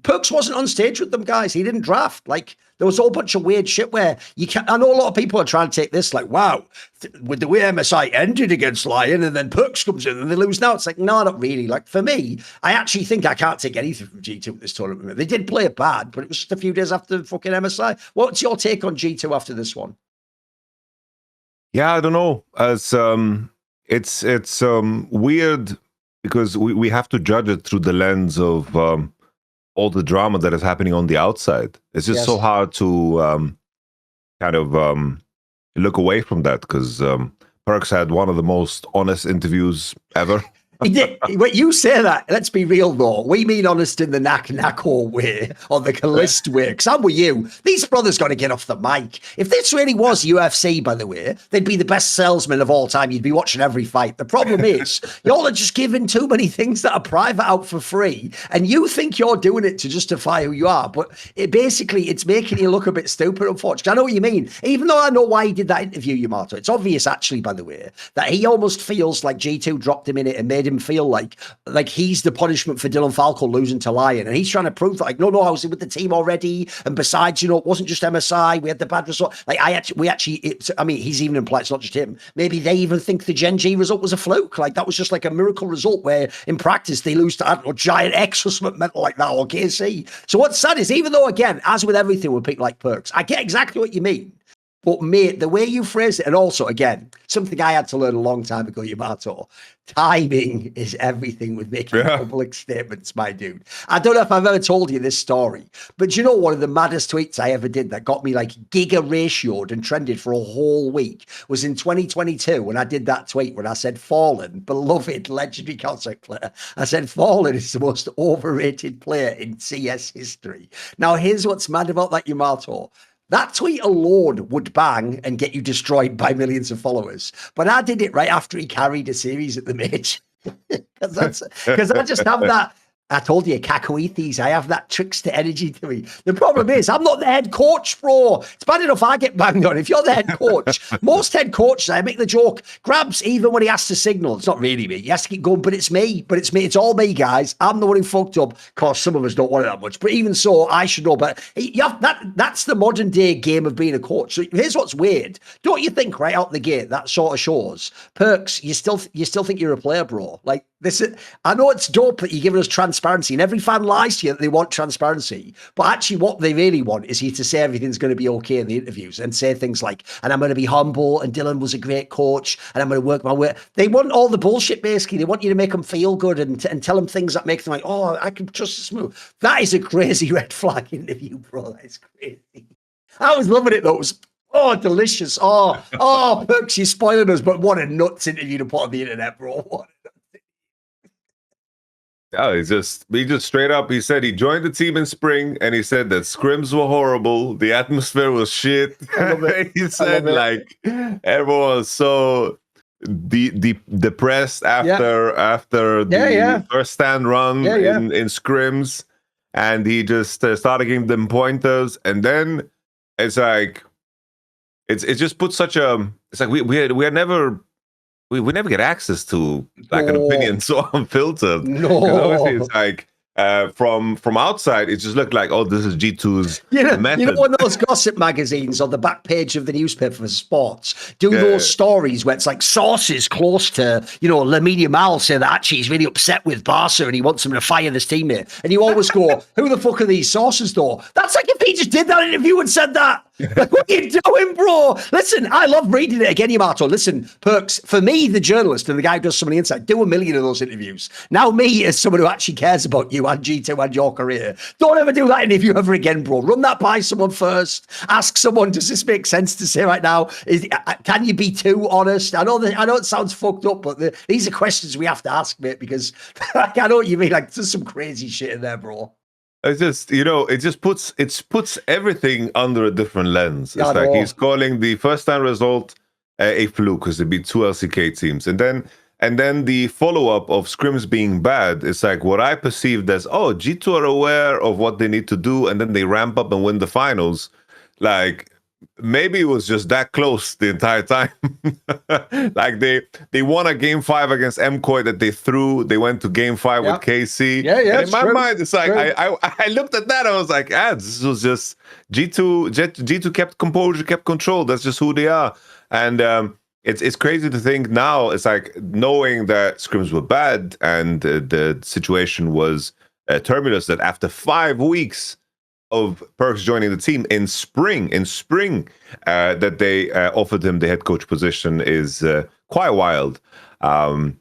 Perks wasn't on stage with them, guys. He didn't draft. Like, there was a whole bunch of weird shit where you can't. I know a lot of people are trying to take this like, wow, with the way MSI ended against Lion and then Perks comes in and they lose now. It's like, no, not really. Like, for me, I actually think I can't take anything from G2 at this tournament. They did play it bad, but it was just a few days after fucking MSI. What's your take on G2 after this one? Yeah, I don't know. As it's weird because we have to judge it through the lens of all the drama that is happening on the outside. It's just so hard to kind of look away from that because Perks had one of the most honest interviews ever. He did. When you say that, let's be real though. We mean honest in the Nako way or the Caliste way. Because I'm with you. These brothers got to get off the mic. If this really was UFC, by the way, they'd be the best salesmen of all time. You'd be watching every fight. The problem is, y'all are just giving too many things that are private out for free. And you think you're doing it to justify who you are. But it's making you look a bit stupid, unfortunately. I know what you mean. Even though I know why he did that interview, Yamato. It's obvious, actually, by the way, that he almost feels like G2 dropped him in it and made him feel like he's the punishment for Dylan Falco losing to Lion, and he's trying to prove that like no, I was with the team already, and besides, it wasn't just MSI, we had the bad result. Like he's even implied it's not just him. Maybe they even think the Gen.G result was a fluke, like that was just like a miracle result where in practice they lose to I don't know, Giant X or something mental like that or KC. So what's sad is even though again, as with everything with people like Perks, I get exactly what you mean. But mate, the way you phrase it, and also again, something I had to learn a long time ago, Yamato, timing is everything with making public statements, my dude. I don't know if I've ever told you this story, but you know one of the maddest tweets I ever did that got me like giga ratioed and trended for a whole week was in 2022 when I did that tweet when I said Fallen, beloved legendary Counter player. I said Fallen is the most overrated player in CS history. Now here's what's mad about that, Yamato. That tweet alone would bang and get you destroyed by millions of followers. But I did it right after he carried a series at the Mage. Because I just have that. I told you, cacoethes. I have that trickster energy to me. The problem is, I'm not the head coach, bro. It's bad enough I get banged on. If you're the head coach, most head coaches, I make the joke, grabs even when he has to signal. It's not really me. He has to keep going, but it's me. But it's me. It's all me, guys. I'm the one who fucked up. Of course, some of us don't want it that much. But even so, I should know. But that's the modern day game of being a coach. So here's what's weird. Don't you think right out the gate, that sort of shows? Perks, you still think you're a player, bro. Like, I know it's dope that you're giving us transparency, and every fan lies to you that they want transparency, but actually what they really want is you to say everything's going to be okay in the interviews and say things like, and I'm going to be humble, and Dylan was a great coach, and I'm going to work my way. They want all the bullshit, basically. They want you to make them feel good and tell them things that make them like, oh, I can trust this move. That is a crazy red flag interview, bro. That is crazy. I was loving it, though. It was, oh, delicious. Oh, Perks, you're spoiling us, but what a nuts interview to put on the internet, bro. What Yeah, he just straight up, he said he joined the team in spring and he said that scrims were horrible, the atmosphere was shit. He said like everyone was so depressed after the first stand run in scrims, and he just started giving them pointers, and then it's like it just puts such a, it's like we never get access to like an opinion so unfiltered. No, obviously it's like from outside, it just looked like, oh, this is G2's method. You know, one of those gossip magazines on the back page of the newspaper for sports do those stories where it's like sources close to, Lamine Yamal say that actually he's really upset with Barca and he wants him to fire this teammate. And you always go, who the fuck are these sources though? That's like if he just did that interview and said that. Like, what are you doing, bro? Listen, I love reading it again, Yamato. Listen, Perks, for me, the journalist and the guy who does some of the insight, do 1 million of those interviews. Now me, as someone who actually cares about you and G2 and your career, don't ever do that interview ever again, bro. Run that by someone first. Ask someone, does this make sense to say right now? Can you be too honest? I know it sounds fucked up, but these are questions we have to ask, mate, because I know what you mean. Like, there's some crazy shit in there, bro. It's just, it puts everything under a different lens. It's like he's calling the first time result a fluke because it beat 2 LCK teams, and then the follow-up of scrims being bad. It's like what I perceived as, oh, G2 are aware of what they need to do, and then they ramp up and win the finals. Like, maybe it was just that close the entire time. Like they won a game 5 against MCoy that they threw. They went to game 5 with KC. Yeah. And in my mind, it's like I looked at that. I was like, this was just G2 kept composure, kept control. That's just who they are. And it's crazy to think now. It's like knowing that scrims were bad and the situation was turbulent. That after 5 weeks of Perks joining the team in spring, that they offered him the head coach position is quite wild. Doesn't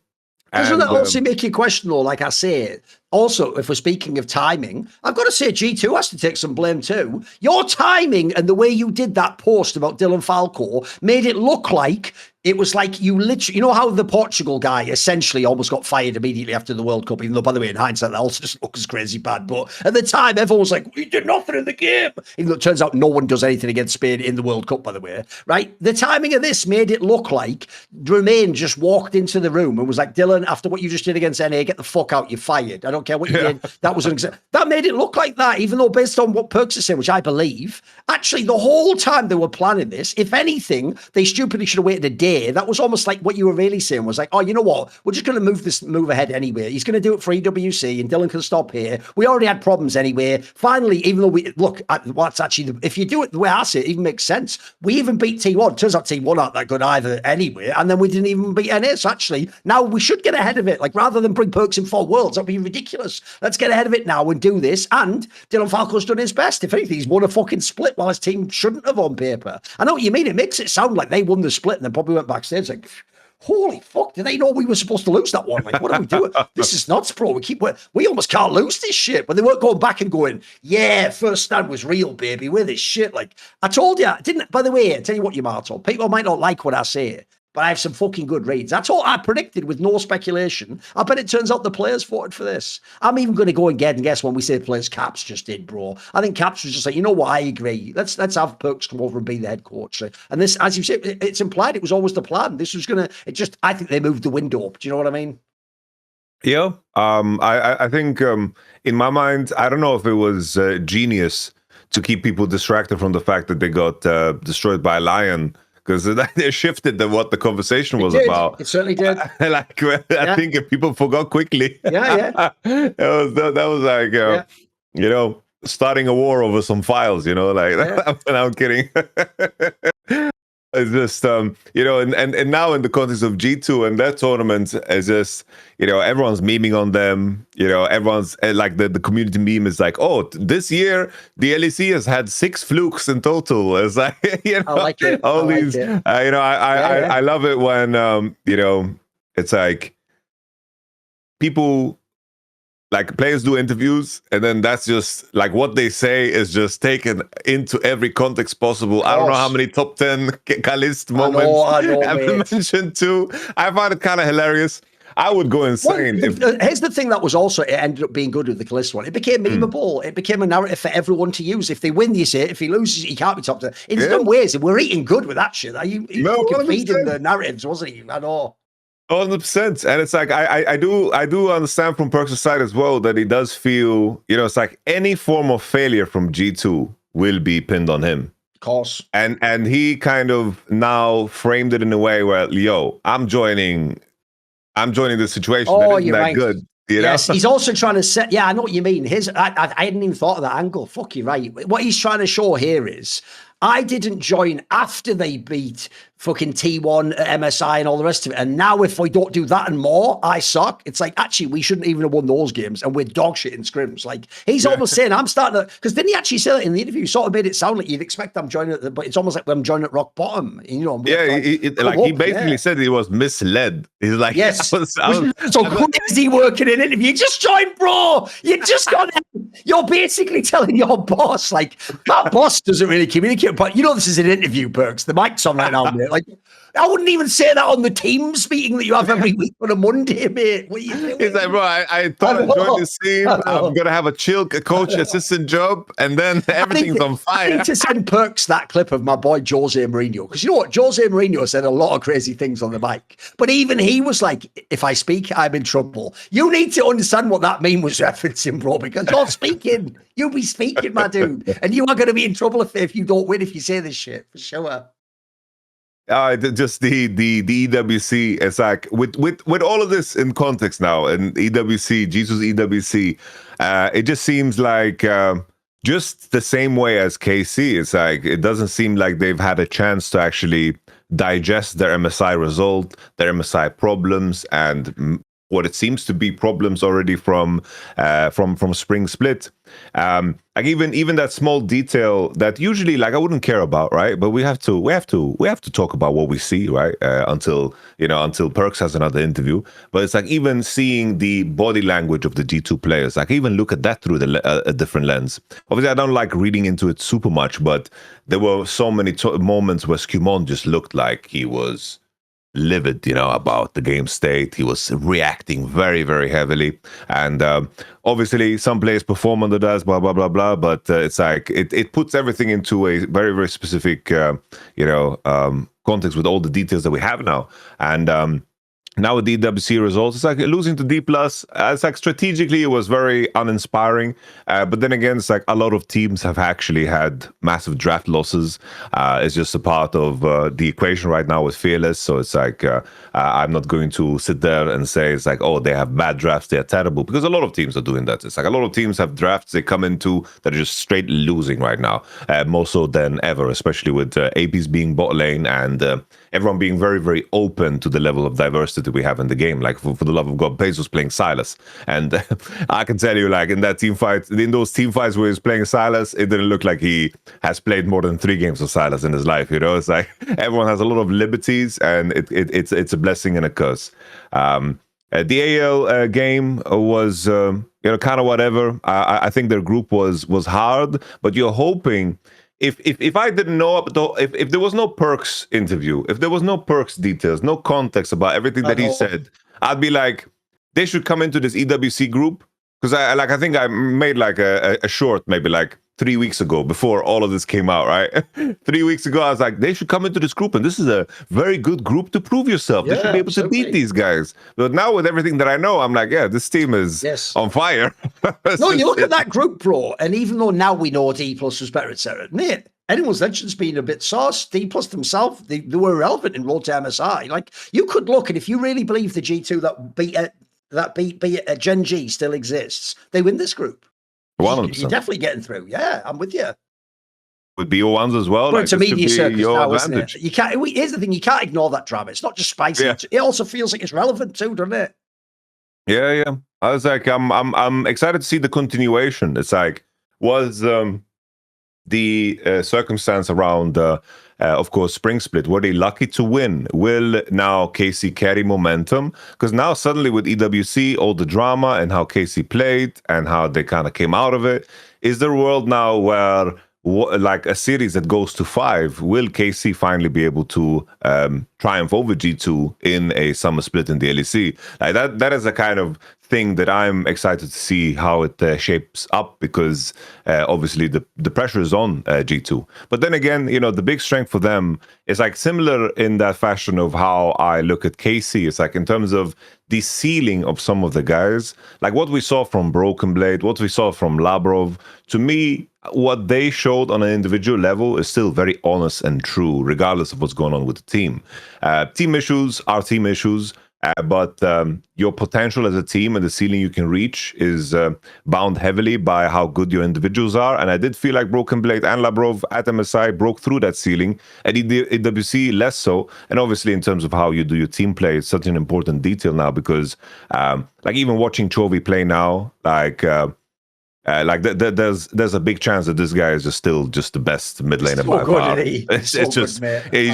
that also make you question, though, like I say, also, if we're speaking of timing, I've got to say G2 has to take some blame too. Your timing and the way you did that post about Dylan Falco made it look like it was like you literally, you know how the Portugal guy essentially almost got fired immediately after the World Cup, even though, by the way, in hindsight, that also just looks crazy bad. But at the time, everyone was like, we did nothing in the game. Even though it turns out no one does anything against Spain in the World Cup, by the way, right? The timing of this made it look like Romain just walked into the room and was like, Dylan, after what you just did against NA, get the fuck out, you're fired. I don't care what you did. That was that made it look like that, even though based on what Perks is saying, which I believe, actually the whole time they were planning this, if anything, they stupidly should have waited a day day, that was almost like what you were really saying was like, oh, you know what? We're just going to move ahead anyway. He's going to do it for EWC, and Dylan can stop here. We already had problems anyway. Finally, even though we look at what's actually, if you do it the way I say it, even makes sense. We even beat T1. Turns out T1 aren't that good either anyway, and then we didn't even beat NS. Actually, now we should get ahead of it. Like rather than bring Perks in 4 Worlds, that'd be ridiculous. Let's get ahead of it now and do this. And Dylan Falco's done his best. If anything, he's won a fucking split while his team shouldn't have on paper. I know what you mean. It makes it sound like they won the split and then probably went backstage like, holy fuck, did they know we were supposed to lose that one? Like, what are we doing? This is nuts, bro. We almost can't lose this shit. But they weren't going back and going, yeah, first stand was real, baby. We're this shit. Like, I told you, didn't, by the way, I tell you what, Yamato, people might not like what I say, but I have some fucking good reads. That's all I predicted with no speculation. I bet it turns out the players voted for this. I'm even going to go and guess when we say the players Caps just did, bro. I think Caps was just like, you know what, I agree. Let's have Perks come over and be the head coach. And this, as you say, it's implied it was always the plan. This was going to, I think they moved the window up. Do you know what I mean? Yeah. I think in my mind, I don't know if it was genius to keep people distracted from the fact that they got destroyed by a lion, because they shifted what the conversation was about. It certainly did. Like, I think if people forgot quickly. Yeah. that was like, you know, starting a war over some files, you know, like, I'm kidding. It's just, you know, and now in the context of G2 and that tournament, it's just, you know, everyone's memeing on them. You know, everyone's like the community meme is like, oh, this year the LEC has had 6 flukes in total. It's like, you know, I like it. all these, you know, I love it when, you know, it's like people, like players do interviews, and then that's just like what they say is just taken into every context possible. I don't know how many top 10 Caliste moments I've mentioned too. I find it kind of hilarious. I would go insane. Here's the thing that was also, it ended up being good with the Caliste one. It became memeable. It became a narrative for everyone to use. If they win, you say it. If he loses, he can't be top 10. In some ways, we're eating good with that shit. You fucking feeding the narratives, wasn't he? I know. 100%. And it's like I do understand from Perks' side as well that he does feel, you know, it's like any form of failure from G2 will be pinned on him. Of course. And he kind of now framed it in a way where, yo, I'm joining the situation. That isn't that good. You know? Yes, he's also trying to set. Yeah, I know what you mean. I hadn't even thought of that angle. Fuck, you're right. What he's trying to show here is, I didn't join after they beat fucking T1, MSI, and all the rest of it. And now, if we don't do that and more, I suck. It's like, actually, we shouldn't even have won those games, and we're dog shit in scrims. Like, he's almost saying, I'm starting to, because didn't he actually say that in the interview? Sort of made it sound like you'd expect I'm joining at but it's almost like I'm joining at rock bottom. You know? He basically said he was misled. He's like, yes, I was so crazy working in an interview. Just join, bro. You just got it. You're basically telling your boss, like, that boss doesn't really communicate, but you know, this is an interview, Perks. The mic's on right now, mate. Like, I wouldn't even say that on the Teams meeting that you have every week on a Monday, mate. What are you doing? He's like, bro, I thought I joined this team. I'm going to have a chill coach assistant job, and then everything's on fire. I need to send Perks that clip of my boy Jose Mourinho, because you know what? Jose Mourinho said a lot of crazy things on the mic, but even he was like, if I speak, I'm in trouble. You need to understand what that meme was referencing, bro, because you're speaking. You'll be speaking, my dude, and you are going to be in trouble if you don't win, if you say this shit, for sure. Just the EWC. It's like with all of this in context now, and EWC, Jesus EWC, it just seems like just the same way as KC. It's like it doesn't seem like they've had a chance to actually digest their MSI result, their MSI problems, and what it seems to be problems already from Spring Split. Like even that small detail that usually, like, I wouldn't care about, right? But we have to talk about what we see, right? Until Perks has another interview. But it's like even seeing the body language of the G2 players, like even look at that through a different lens. Obviously, I don't like reading into it super much, but there were so many moments where Skumon just looked like he was livid, you know, about the game state. He was reacting very, very heavily, and obviously some players perform under that, blah blah blah blah. But it's like it puts everything into a very, very specific, context with all the details that we have now, and now with the EWC results, it's like losing to Dplus. It's like strategically, it was very uninspiring. But then again, it's like a lot of teams have actually had massive draft losses. It's just a part of the equation right now with Fearless. So it's like I'm not going to sit there and say it's like, oh, they have bad drafts, they're terrible, because a lot of teams are doing that. It's like a lot of teams have drafts they come into that are just straight losing right now, more so than ever, especially with APs being bot lane and everyone being very, very open to the level of diversity we have in the game. Like for the love of God, Pace was playing Silas, and I can tell you, like in those team fights where he's playing Silas, it didn't look like he has played more than 3 games of Silas in his life. You know, it's like everyone has a lot of liberties, and it's a blessing and a curse. The AL game was kind of whatever. I think their group was hard, but you're hoping. If I didn't know, if there was no Perks interview, if there was no Perks details, no context about everything that he said, I'd be like, they should come into this EWC group, because I think I made like a short maybe like 3 weeks ago before all of this came out, right? 3 weeks ago, I was like, they should come into this group, and this is a very good group to prove yourself. They should be able to beat these guys. But now with everything that I know, I'm like, yeah, this team is on fire. No, you look at that group, bro, and even though now we know Dplus was better, etc., mate, anyone's legends being a bit sauce. Dplus themselves, they were irrelevant in Road to MSI. Like, you could look, and if you really believe the G2 that beat Gen.G still exists, they win this group. 100%. You're definitely getting through. Yeah, I'm with you. With BO1s as well. Well, it's a media circus now, isn't it? You can't. Here's the thing: you can't ignore that drama. It's not just spicy. Yeah. It also feels like it's relevant too, doesn't it? Yeah. I was like, I'm excited to see the continuation. It's like, was the circumstance around, of course, Spring Split, were they lucky to win? Will now KC carry momentum? Because now suddenly with EWC, all the drama and how KC played and how they kind of came out of it, is there a world now where like a series that goes to 5, will KC finally be able to triumph over G2 in a summer split in the LEC? Like that is a kind of thing that I'm excited to see how it shapes up, because obviously the pressure is on G2. But then again, the big strength for them is like similar in that fashion of how I look at KC. It's like in terms of the ceiling of some of the guys, like what we saw from Broken Blade, what we saw from Labrov. To me, what they showed on an individual level is still very honest and true, regardless of what's going on with the team. Team issues are team issues. But your potential as a team and the ceiling you can reach is bound heavily by how good your individuals are. And I did feel like Broken Blade and Labrov at MSI broke through that ceiling. At EWC, less so. And obviously, in terms of how you do your team play, it's such an important detail now, because like even watching Chovy play now, there's a big chance that this guy is still the best mid laner by far. He's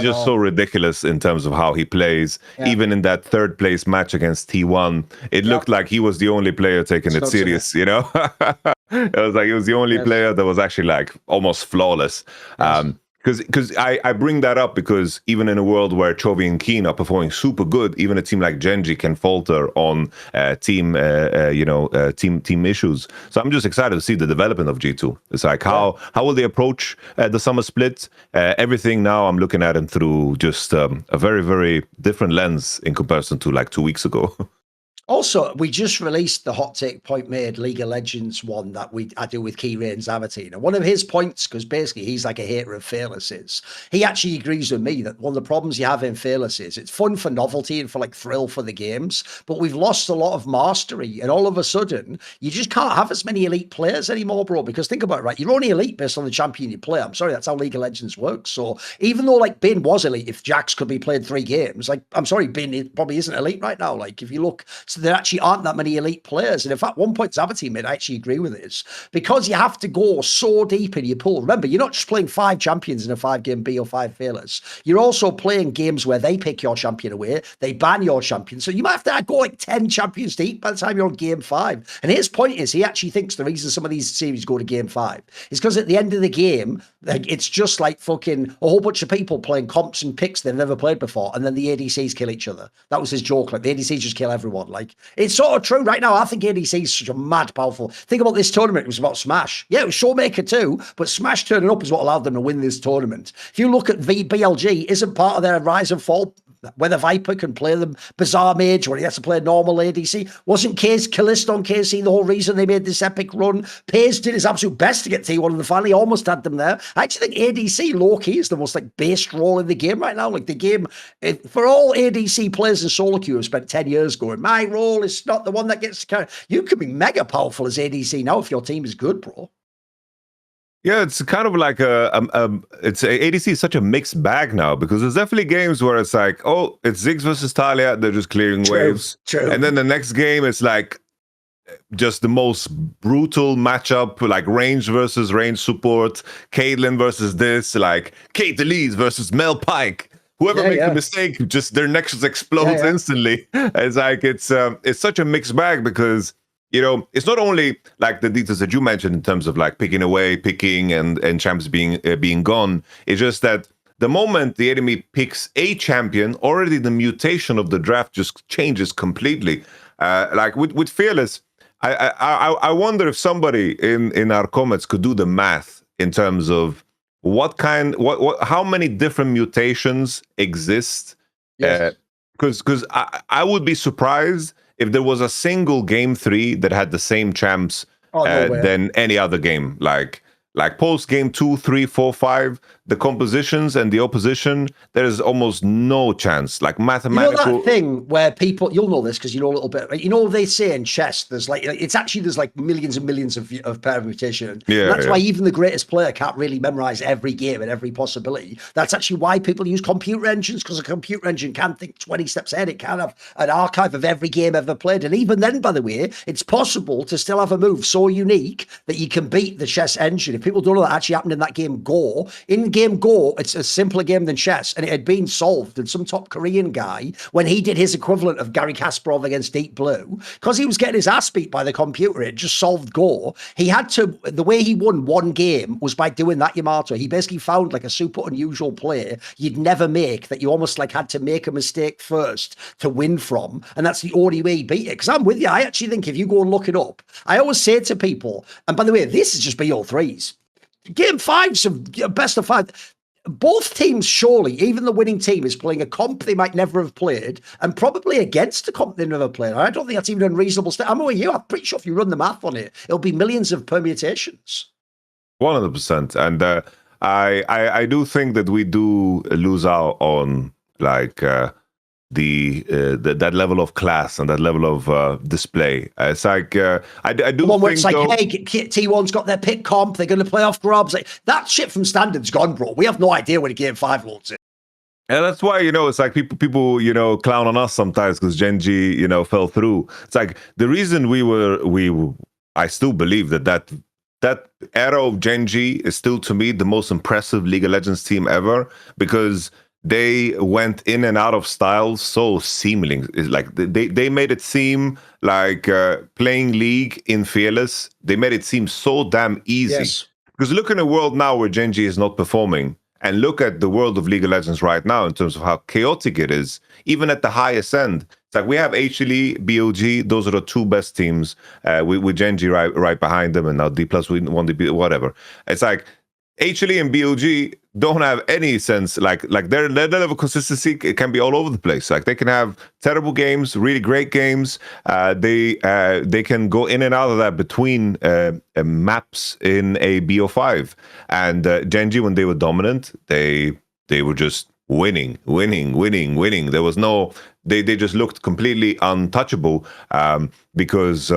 just so ridiculous in terms of how he plays. Yeah. Even in that 3rd place match against T1, it looked like he was the only player taking it serious. It was like he was the only player that was actually like almost flawless. Yes. Because I bring that up because even in a world where Chovy and Keen are performing super good, even a team like Gen.G can falter on team issues. So I'm just excited to see the development of G2. It's like how will they approach the summer split? Everything now I'm looking at them through just a very, very different lens in comparison to like 2 weeks ago. Also, we just released the Hot Take Point Made League of Legends one that I do with Key Reigns Avatar. And one of his points, because basically he's like a hater of Fearless, is he actually agrees with me that one of the problems you have in Fearless is it's fun for novelty and for like thrill for the games, but we've lost a lot of mastery. And all of a sudden, you just can't have as many elite players anymore, bro, because think about it, right? You're only elite based on the champion you play. I'm sorry, that's how League of Legends works. So even though like Bin was elite, if Jax could be played 3 games, like I'm sorry, Bin probably isn't elite right now. Like if you look, so there actually aren't that many elite players. And in fact, one point Zabateam made, I actually agree with this, because you have to go so deep in your pool. Remember, you're not just playing 5 champions in a 5-game BO5 Fearless. You're also playing games where they pick your champion away, they ban your champion. So you might have to go like 10 champions deep by the time you're on game 5. And his point is, he actually thinks the reason some of these series go to game 5 is because at the end of the game, like, it's just like fucking a whole bunch of people playing comps and picks they've never played before, and then the ADCs kill each other. That was his joke. Like, the ADCs just kill everyone. Like, it's sort of true right now. I think ADC is such a mad powerful. Think about this tournament. It was about Smash. Yeah, it was Showmaker too, but Smash turning up is what allowed them to win this tournament. If you look at BLG, isn't part of their rise and fall Whether Viper can play them Bizarre Mage or he has to play normal ADC. Wasn't Caliste on KC the whole reason they made this epic run? Paze did his absolute best to get T1 in the final. He almost had them there. I actually think ADC low-key is the most like based role in the game right now. Like the game, for all ADC players in solo queue have spent 10 years going, my role is not the one that gets carried. You can be mega powerful as ADC now if your team is good, bro. Yeah, it's kind of like ADC is such a mixed bag now, because there's definitely games where it's like, oh, it's Ziggs versus Talia, they're just clearing waves. True. And then the next game it's like just the most brutal matchup, like range versus range support, Caitlyn versus this, like Kate Elise versus Mel Pike. Whoever makes a mistake, just their nexus explodes instantly. It's like it's such a mixed bag, because you know, it's not only like the details that you mentioned in terms of like picking and champs being gone. It's just that the moment the enemy picks a champion, already the mutation of the draft just changes completely. Like with Fearless, I wonder if somebody in our comments could do the math in terms of how many different mutations exist. Because I would be surprised if there was a single game 3 that had the same champs than any other game. Like post game 2, 3, 4, 5, the compositions and the opposition, there is almost no chance. Like mathematical. You know that thing where people, you'll know this because you know a little bit, right? You know, they say in chess, there's like, there's like millions and millions of permutation. Yeah, that's why even the greatest player can't really memorize every game and every possibility. That's actually why people use computer engines, because a computer engine can think 20 steps ahead. It can have an archive of every game ever played. And even then, by the way, it's possible to still have a move so unique that you can beat the chess engine. If people don't know that actually happened in that game Go, in game Go, it's a simpler game than chess, and it had been solved. And some top Korean guy, when he did his equivalent of Gary Kasparov against Deep Blue, because he was getting his ass beat by the computer, it just solved Go. He had to, the way he won one game was by doing that, Yamato. He basically found like a super unusual play you'd never make, that you almost like had to make a mistake first to win from, and that's the only way he beat it. Because I'm with you, I actually think if you go and look it up, I always say to people, and by the way, this is just BO3s. Game 5's a best of 5. Both teams, surely, even the winning team is playing a comp they might never have played, and probably against a comp they never played. I don't think that's even unreasonable. I'm with you. I'm pretty sure if you run the math on it, it'll be millions of permutations. 100%. And I do think that we do lose out on like that level of class and that level of display. It's like I do one where think it's like, though, hey, T1's got their pick comp, they're going to play off grubs. Like that shit from standard's gone, bro. We have no idea when a game 5 loads in. And that's why, you know, it's like people, you know, clown on us sometimes because Gen.G, you know, fell through. It's like the reason I still believe that era of Gen.G is still, to me, the most impressive League of Legends team ever, because they went in and out of styles so seamlessly. It's like they made it seem like playing League in Fearless. They made it seem so damn easy. Yes. Because look in a world now where Gen.G is not performing, and look at the world of League of Legends right now in terms of how chaotic it is, even at the highest end. It's like we have HLE, BOG, those are the 2 best teams, with Gen.G right behind them, and now Dplus won the whatever. It's like HLE and BOG don't have any sense, like their level of consistency, it can be all over the place. Like they can have terrible games, really great games. They can go in and out of that between maps in a BO5. And Gen.G, when they were dominant, they were just winning. There was no, they just looked completely untouchable because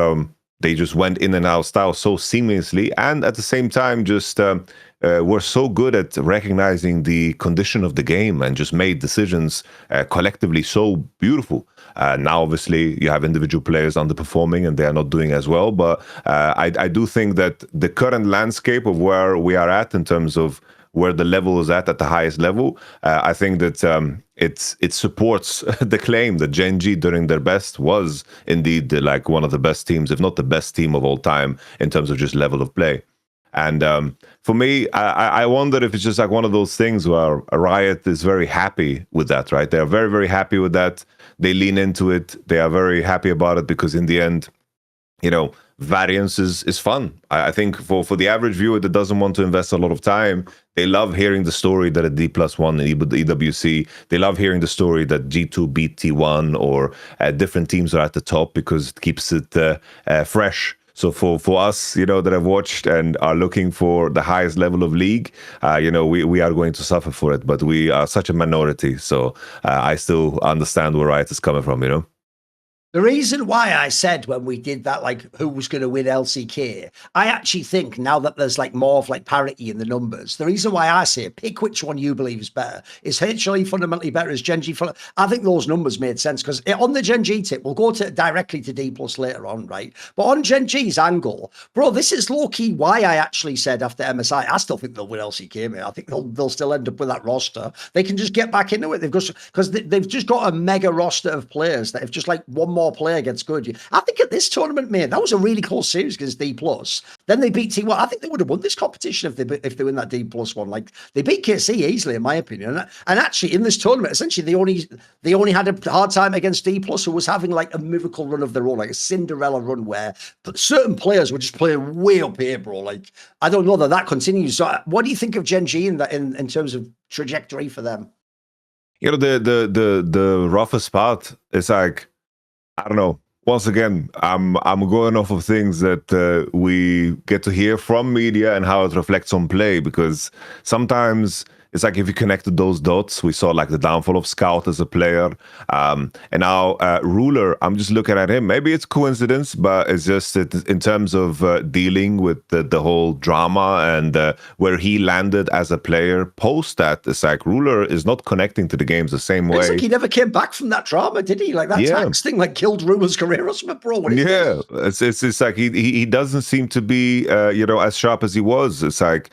they just went in and out of style so seamlessly, and at the same time just were so good at recognizing the condition of the game and just made decisions collectively so beautiful. Now, obviously, you have individual players underperforming and they are not doing as well. But I do think that the current landscape of where we are at in terms of where the level is at the highest level, I think that it supports the claim that Gen.G during their best was indeed like one of the best teams, if not the best team of all time in terms of just level of play. And for me, I wonder if it's just like one of those things where Riot is very happy with that, right? They are very, very happy with that. They lean into it. They are very happy about it because in the end, you know, variance is fun. I think for the average viewer that doesn't want to invest a lot of time, they love hearing the story that a D+ won in EWC. They love hearing the story that G2 beat T1, or different teams are at the top, because it keeps it fresh. So for us, that have watched and are looking for the highest level of league, we are going to suffer for it. But we are such a minority, so I still understand where Riot is coming from. The reason why I said when we did that, like, who was going to win LCK, I actually think now that there's like more of like parity in the numbers, the reason why I say pick which one you believe is better. Is HLE fundamentally better? Is Gen.G I think those numbers made sense, because on the Gen.G tip, we'll go directly to Dplus later on, right? But on Gen.G's angle, bro, this is low-key why I actually said after MSI, I still think they'll win LCK, mate. I think they'll still end up with that roster. They can just get back into it. They've just got a mega roster of players that have just like one more player gets good. I think at this tournament, mate, that was a really close series against D+. Then they beat T1. I think they would have won this competition if they win that D+ one. Like, they beat KC easily, in my opinion. And actually, in this tournament, essentially, they only had a hard time against D+, who was having like a miracle run of their own, like a Cinderella run, where certain players were just playing way up here, bro. Like, I don't know that continues. So, what do you think of Gen.G in terms of trajectory for them? The roughest part is like, I don't know. Once again, I'm going off of things that we get to hear from media and how it reflects on play, because sometimes it's like if you connected those dots, we saw like the downfall of Scout as a player. And now Ruler, I'm just looking at him. Maybe it's coincidence, but it's just in terms of dealing with the whole drama and where he landed as a player post that, it's like Ruler is not connecting to the games the same way. It's like he never came back from that drama, did he? Like that tax thing like killed Ruler's career or something, bro. It's like he doesn't seem to be as sharp as he was. It's like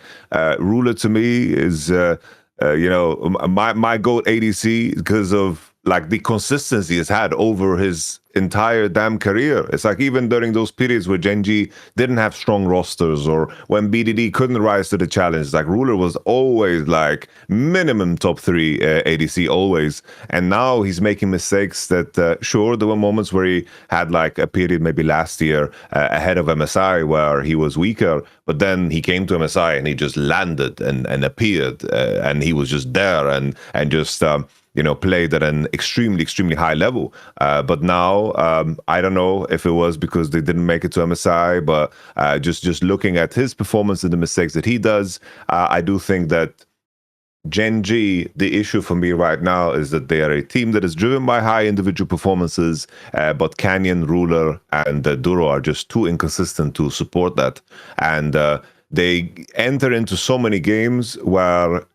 Ruler to me is my GOAT ADC because of like the consistency he's had over his entire damn career. It's like even during those periods where Gen.G didn't have strong rosters, or when BDD couldn't rise to the challenge, like Ruler was always like minimum top 3 ADC always. And now he's making mistakes that sure, there were moments where he had like a period maybe last year ahead of MSI where he was weaker, but then he came to MSI and he just landed and appeared and he was just there and just played at an extremely, extremely high level. But now, I don't know if it was because they didn't make it to MSI, but just looking at his performance and the mistakes that he does, I do think that Gen.G, the issue for me right now is that they are a team that is driven by high individual performances, but Canyon, Ruler, and Duro are just too inconsistent to support that. And they enter into so many games where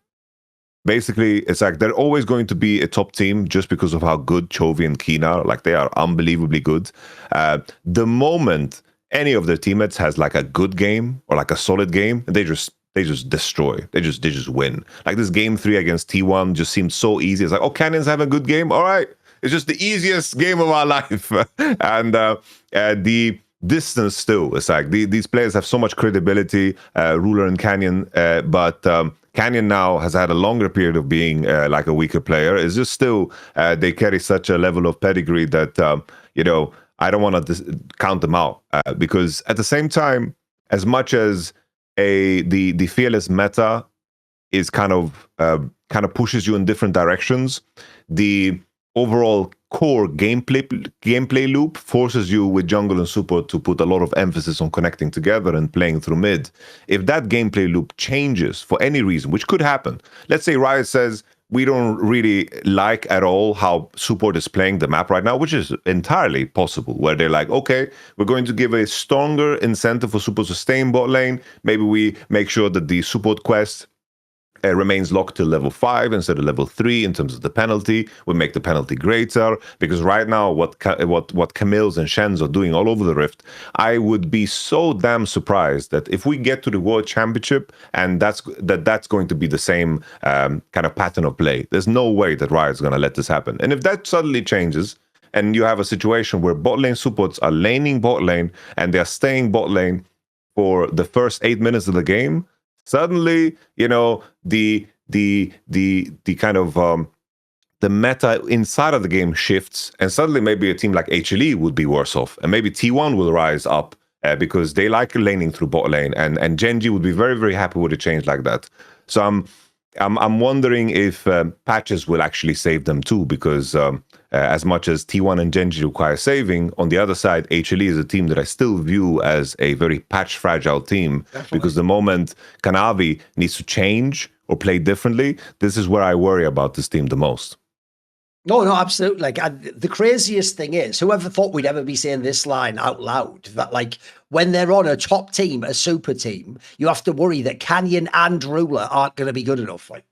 basically, it's like they're always going to be a top team just because of how good Chovy and Keen are. Like, they are unbelievably good. The moment any of their teammates has like a good game or like a solid game, they just destroy. They just win. Like this game 3 against T1 just seemed so easy. It's like, oh, Canyon's having a good game. All right, it's just the easiest game of our life. And the distance too. It's like these players have so much credibility. Ruler and Canyon, but Canyon now has had a longer period of being like a weaker player. It's just still they carry such a level of pedigree that I don't want to count them out because at the same time, as much as the fearless meta is kind of pushes you in different directions, the overall core gameplay loop forces you with jungle and support to put a lot of emphasis on connecting together and playing through mid. If that gameplay loop changes for any reason, which could happen, let's say Riot says we don't really like at all how support is playing the map right now, which is entirely possible, where they're like, okay, we're going to give a stronger incentive for support to stay in bot lane. Maybe we make sure that the support quest remains locked to level 5 instead of level 3 in terms of the penalty. We make the penalty greater, because right now what Camille's and Shen's are doing all over the Rift, I would be so damn surprised that if we get to the World Championship and that's going to be the same kind of pattern of play. There's no way that Riot's going to let this happen. And if that suddenly changes, and you have a situation where bot lane supports are laning bot lane and they're staying bot lane for the first 8 minutes of the game, suddenly, the kind of the meta inside of the game shifts, and suddenly maybe a team like HLE would be worse off, and maybe T1 will rise up because they like laning through bot lane, and Gen.G would be very, very happy with a change like that. So I'm wondering if patches will actually save them too, because as much as T1 and Gen.G require saving, on the other side, HLE is a team that I still view as a very patch fragile team. Definitely. Because the moment Kanavi needs to change or play differently, this is where I worry about this team the most. No, absolutely. Like, the craziest thing is, whoever thought we'd ever be saying this line out loud, that like when they're on a top team, a super team, you have to worry that Canyon and Ruler aren't going to be good enough. Like,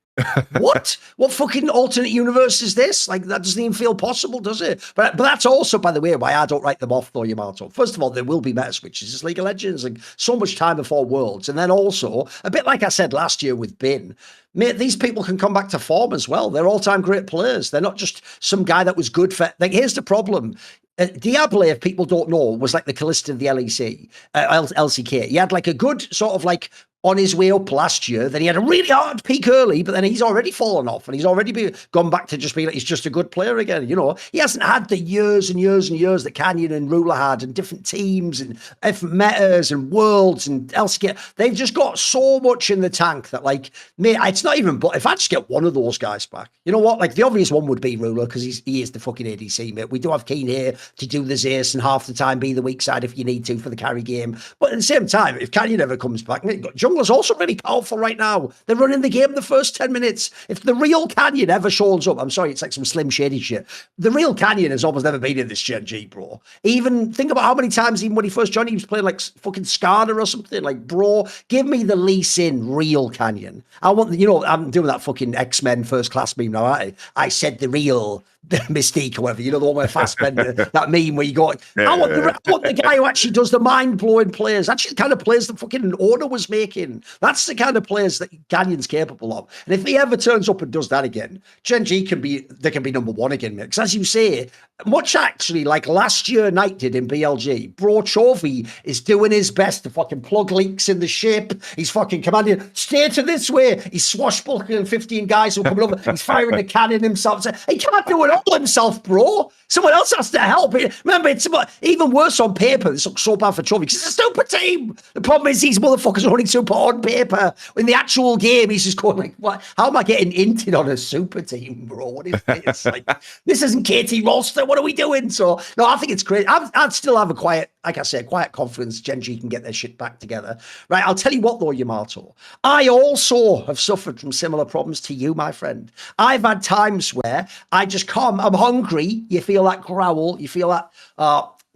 what fucking alternate universe is this? Like, that doesn't even feel possible, does it? But that's also, by the way, why I don't write them off, though, Yamato. First of all, there will be meta switches. It's League of Legends, like so much time before Worlds. And then also, a bit like I said last year with Bin, mate, these people can come back to form as well. They're all-time great players. They're not just some guy that was good for... Like, here's the problem. Diable, if people don't know, was like the Caliste of the LEC, LCK. He had like a good sort of like on his way up last year. Then he had a really hard peak early, but then he's already fallen off and he's already gone back to just being like he's just a good player again. You know, he hasn't had the years and years and years that Canyon and Ruler had, and different teams and different metas and worlds and LCK. They've just got so much in the tank that, like, mate, it's not even. But if I just get one of those guys back, you know what? Like, the obvious one would be Ruler, because he is the fucking ADC, mate. We do have Keen here to do the Zeus and half the time be the weak side if you need to for the carry game. But at the same time, if Canyon ever comes back, Jungler's also really powerful right now. They're running the game the first 10 minutes. If the real Canyon ever shows up, I'm sorry, it's like some Slim Shady shit. The real Canyon has almost never been in this Gen.G, bro. Even think about how many times, even when he first joined, he was playing like fucking Skada or something. Like, bro, give me the Lee Sin real Canyon. I want, you know, I'm doing that fucking X-Men first class meme now, aren't I said the real Mystique or whatever, you know, the one where Fassbender, that meme where you go, I want the guy who actually does the mind-blowing players, actually the kind of players that fucking Order was making. That's the kind of players that Canyon's capable of. And if he ever turns up and does that again, Gen.G can be number one again, mate. Because as you say, much actually like last year Knight did in BLG, bro, Chovy is doing his best to fucking plug leaks in the ship. He's fucking commanding, stay to this way. He's swashbuckling 15 guys who are coming over. He's firing a cannon himself. He can't do it all himself, bro. Someone else has to help. Remember, it's even worse on paper. This looks so bad for Chovy because it's a super team. The problem is these motherfuckers are running super on paper. In the actual game, he's just going like, "What? How am I getting inted on a super team, bro? What is this? Like, this isn't KT roster. What are we doing?" So, no, I think it's great. I'd still have a quiet, like I said, quiet confidence Gen.G can get their shit back together. Right, I'll tell you what, though, Yamato. I also have suffered from similar problems to you, my friend. I've had times where I just come, I'm hungry, you feel that growl, you feel that,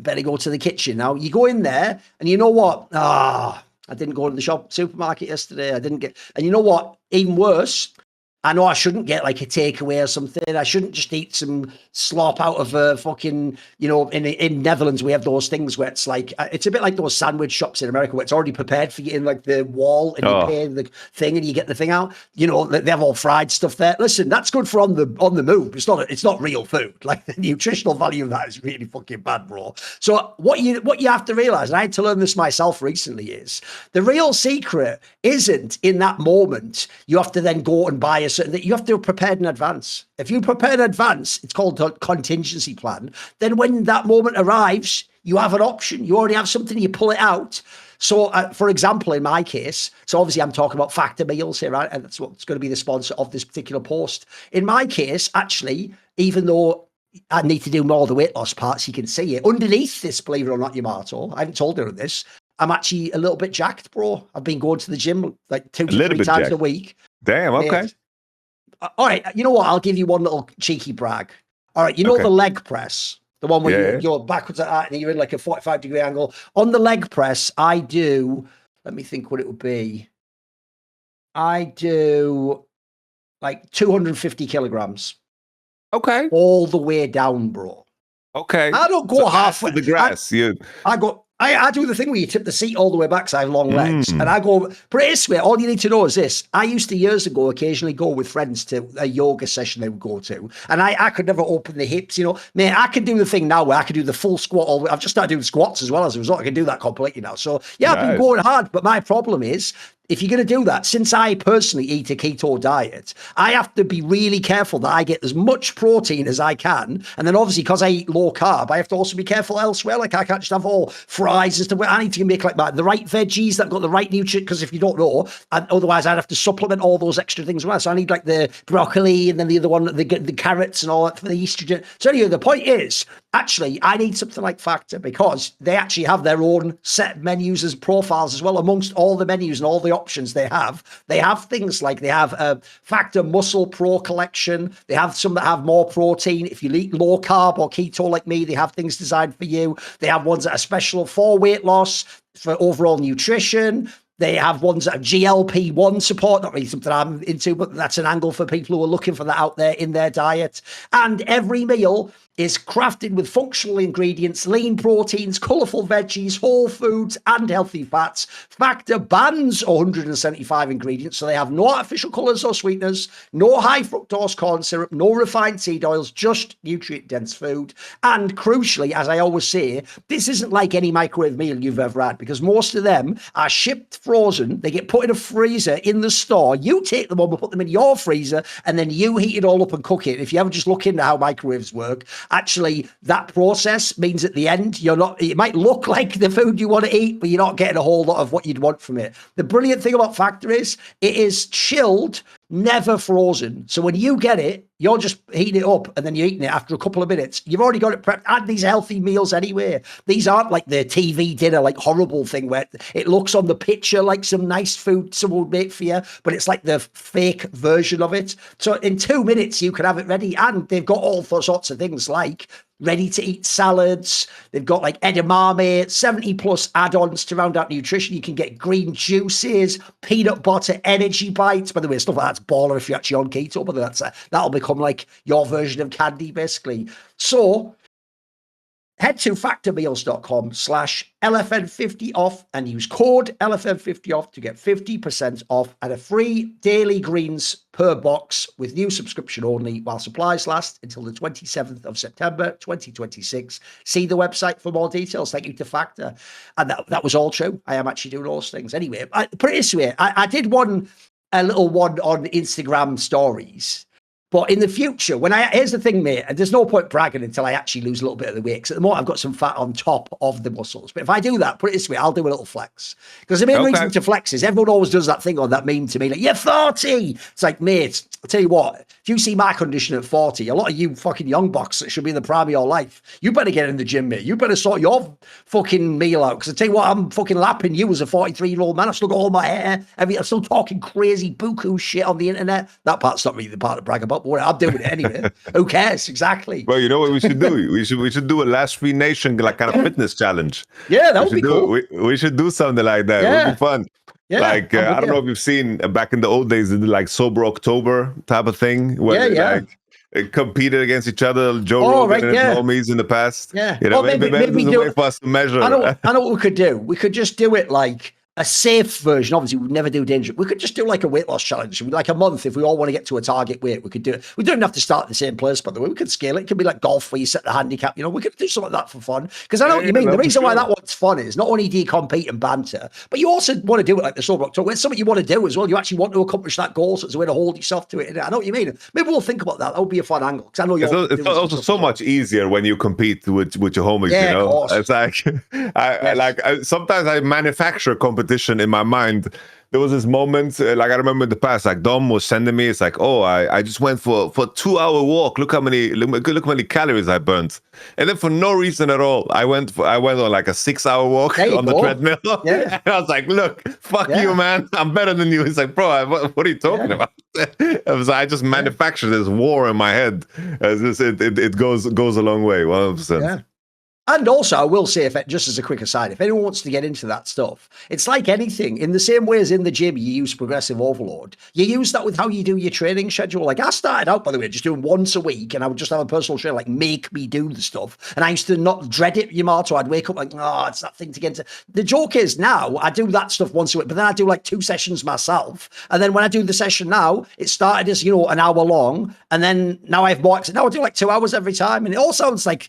better go to the kitchen now. You go in there, and you know what? I didn't go to the supermarket yesterday. I didn't get, and you know what? Even worse, I know I shouldn't get like a takeaway or something. I shouldn't just eat some slop out of a fucking, you know, in Netherlands, we have those things where it's like, it's a bit like those sandwich shops in America where it's already prepared for you in like the wall and you pay the thing and you get the thing out. You know, they have all fried stuff there. Listen, that's good for on the move. It's not real food. Like, the nutritional value of that is really fucking bad, bro. So what you have to realize, and I had to learn this myself recently, is the real secret isn't in that moment. You have to then go and buy that you have to prepare in advance. If you prepare in advance, it's called a contingency plan. Then when that moment arrives, you have an option. You already have something, you pull it out. So, for example, in my case, so obviously I'm talking about Factor Meals here, right? And that's what's going to be the sponsor of this particular post. In my case, actually, even though I need to do more of the weight loss parts, you can see it. Underneath this, believe it or not, Yamato, I haven't told her this, I'm actually a little bit jacked, bro. I've been going to the gym like 2 to 3 times a week. Damn, okay. All right, you know what? I'll give you one little cheeky brag. All right, you know the leg press? The one where you're backwards at that and you're in like a 45-degree angle. On the leg press, I do, let me think what it would be. I do like 250 kilograms. Okay. All the way down, bro. Okay. I don't go halfway. The grass. I do the thing where you tip the seat all the way back because I have long legs. And I go, but this way, all you need to know is this. I used to years ago occasionally go with friends to a yoga session they would go to. And I could never open the hips, you know. Man, I can do the thing now where I can do the full squat all the way. I've just started doing squats as well as a result. I can do that completely now. So, yeah, I've been going hard. But my problem is if you're going to do that, since I personally eat a keto diet, I have to be really careful that I get as much protein as I can. And then obviously, because I eat low carb, I have to also be careful elsewhere. Like I can't just have all fries and stuff. I need to make like the right veggies that got the right nutrient, because if you don't know, otherwise I'd have to supplement all those extra things as well. So I need like the broccoli and then the other one, the carrots and all that for the estrogen. So anyway, the point is, actually, I need something like Factor, because they actually have their own set menus as profiles as well. Amongst all the menus and all the options they have things like they have a Factor Muscle Pro collection. They have some that have more protein. If you eat low carb or keto like me, they have things designed for you. They have ones that are special for weight loss, for overall nutrition. They have ones that have GLP-1 support, not really something I'm into, but that's an angle for people who are looking for that out there in their diet. And every meal is crafted with functional ingredients, lean proteins, colourful veggies, whole foods, and healthy fats. Factor bans 175 ingredients, so they have no artificial colours or sweeteners, no high fructose corn syrup, no refined seed oils, just nutrient-dense food. And crucially, as I always say, this isn't like any microwave meal you've ever had, because most of them are shipped frozen. They get put in a freezer in the store. You take them home and put them in your freezer, and then you heat it all up and cook it. If you ever just look into how microwaves work, actually, that process means at the end, it might look like the food you want to eat, but you're not getting a whole lot of what you'd want from it. The brilliant thing about Factor is it is chilled, never frozen. So when you get it, you're just heating it up and then you're eating it after a couple of minutes. You've already got it prepped. And these healthy meals anyway. These aren't like the TV dinner, like horrible thing where it looks on the picture like some nice food someone would make for you, but it's like the fake version of it. So in 2 minutes, you can have it ready. And they've got all sorts of things like ready-to-eat salads. They've got like edamame, 70+ add-ons to round out nutrition. You can get green juices, peanut butter, energy bites. By the way, stuff like that's baller if you're actually on keto, but that'll become like your version of candy, basically. So head to factormeals.com/LFN50 off and use code LFN50 off to get 50% off and a free daily greens per box with new subscription only while supplies last until the 27th of September 2026. See the website for more details. Thank you to Factor. And that was all true. I am actually doing all those things. Anyway, put it this way. I did a little one on Instagram stories. But in the future, here's the thing, mate, and there's no point bragging until I actually lose a little bit of the weight. Because at the moment, I've got some fat on top of the muscles. But if I do that, put it this way, I'll do a little flex. Because the main reason to flex is everyone always does that thing on that meme to me, like, you're 40. It's like, mate, I'll tell you what, if you see my condition at 40, a lot of you fucking young bucks that should be in the prime of your life, you better get in the gym, mate. You better sort your fucking meal out. Because I tell you what, I'm fucking lapping you as a 43-year-old man. I've still got all my hair. I'm still talking crazy buku shit on the internet. That part's not really the part to brag about, but I'm doing it anyway. Who cares? Exactly. Well, you know what we should do? We should do a Last Free Nation like kind of fitness challenge. Yeah, that would be cool. We should do something like that. Yeah. It would be fun. Yeah, like I don't know if you've seen back in the old days, they did like Sober October type of thing where they competed against each other. Joe Rogan and his homies in the past. Yeah, you know, maybe there's a way for us to measure. I know what we could do. We could just do it like a safe version. Obviously, we'd never do dangerous. We could just do like a weight loss challenge. Like a month, if we all want to get to a target weight, we could do it. We don't have to start at the same place, by the way. We could scale it. It could be like golf where you set the handicap. You know, we could do something like that for fun. Because I know what you mean. The reason why that one's fun is not only do you compete and banter, but you also want to do it like the Sober October. It's something you want to do as well. You actually want to accomplish that goal, so it's a way to hold yourself to it. I know what you mean. Maybe we'll think about that. That would be a fun angle. Because I know it's also so much easier when you compete with your homies. Yeah, you know, it's like sometimes I manufacture competition in my mind. There was this moment, like I remember in the past, like Dom was sending me, it's like, oh, I just went for a 2-hour walk. Look how many calories I burnt. And then for no reason at all, I went on like a 6-hour walk on the treadmill. Yeah. And I was like, look, fuck you, man. I'm better than you. He's like, bro, what are you talking about? I just manufactured this war in my head. It goes a long way, 100%. Yeah. And also, I will say, just as a quick aside, if anyone wants to get into that stuff, it's like anything. In the same way as in the gym, you use progressive overload. You use that with how you do your training schedule. Like I started out, by the way, just doing once a week, and I would just have a personal trainer like make me do the stuff. And I used to not dread it, Yamato. I'd wake up like, oh, it's that thing to get into. The joke is now I do that stuff once a week, but then I do like 2 sessions myself. And then when I do the session now, it started as, an hour long. And then now I have more. Now I do like 2 hours every time. And it all sounds like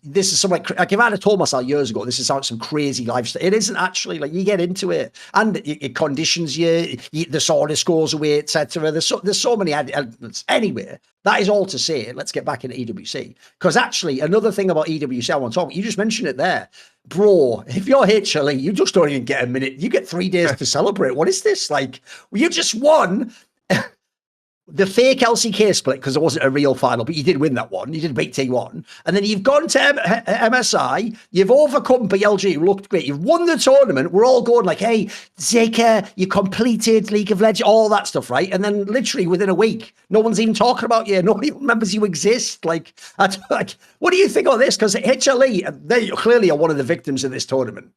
this is some like like if I'd have told myself years ago, this is some crazy lifestyle. It isn't actually. Like, you get into it, and it conditions you. The soreness goes away, etc. There's so many elements. Anyway, that is all to say. Let's get back into EWC, because actually another thing about EWC I want to talk about. You just mentioned it there, bro. If you're HLE, you just don't even get a minute. You get 3 days to celebrate. What is this like? You just won. The fake LCK split, because it wasn't a real final, but you did win that one. You did beat T1. And then you've gone to MSI. You've overcome BLG, who looked great. You've won the tournament. We're all going like, hey, Zeka, you completed League of Legends, all that stuff, right? And then literally within a week, no one's even talking about you. Nobody even remembers you exist. Like, what do you think of this? Because HLE, they clearly are one of the victims of this tournament.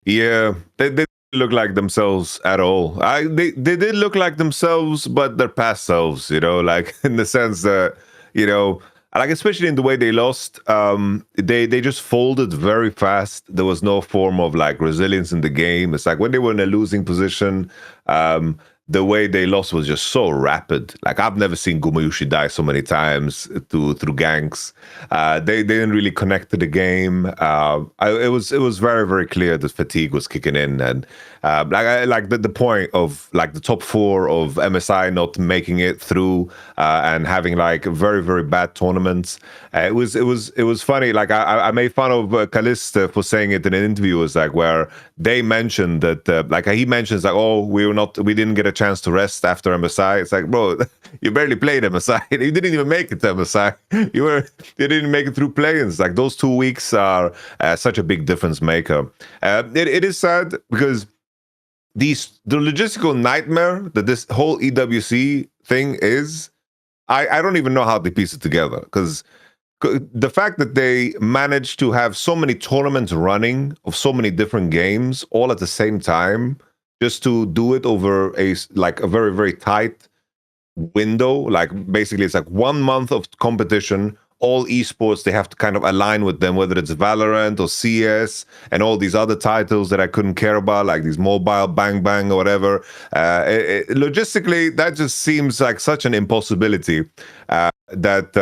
Yeah, they look like themselves at all. They did look like themselves, but their past selves, like in the sense that, like especially in the way they lost, they just folded very fast. There was no form of like resilience in the game. It's like when they were in a losing position, the way they lost was just so rapid. Like I've never seen Gumayushi die so many times through ganks. They didn't really connect to the game. It was very, very clear that fatigue was kicking in, and like the point of like the top 4 of MSI not making it through and having like very, very bad tournaments. It was funny. Like I made fun of Caliste for saying it in an interview. It was like where they mentioned that like he mentions like, oh, we didn't get a chance to rest after MSI. It's like, bro, you barely played MSI. You didn't even make it to MSI. You didn't make it through play-ins. Like those 2 weeks are such a big difference maker. It is sad because the logistical nightmare that this whole EWC thing is, I don't even know how they piece it together, because the fact that they managed to have so many tournaments running of so many different games all at the same time, just to do it over a very, very tight window. Like basically it's like 1 month of competition, all esports, they have to kind of align with them, whether it's Valorant or CS and all these other titles that I couldn't care about, like these mobile bang bang or whatever. Logistically, that just seems like such an impossibility that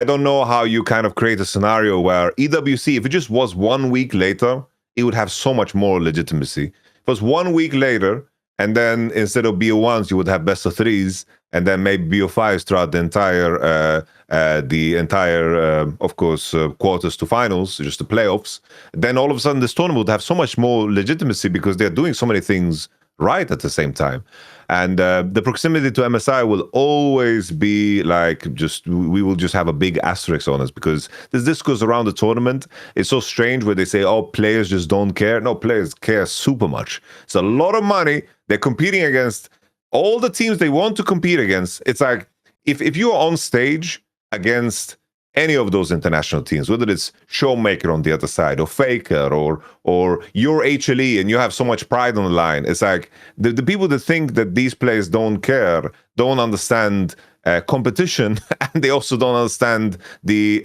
I don't know how you kind of create a scenario where EWC, if it just was 1 week later, it would have so much more legitimacy. If it was 1 week later, and then instead of BO1s, you would have best of 3s, and then maybe BO5s throughout the entire, of course, quarters to finals, just the playoffs. Then all of a sudden, this tournament would have so much more legitimacy because they're doing so many things right at the same time. And the proximity to MSI will always be like, we will just have a big asterisk on us, because this discourse around the tournament is so strange where they say, oh, players just don't care. No, players care super much. It's a lot of money. They're competing against all the teams they want to compete against. It's like, if you're on stage against any of those international teams, whether it's Showmaker on the other side, or Faker, or your HLE, and you have so much pride on the line, it's like the people that think that these players don't care don't understand competition, and they also don't understand the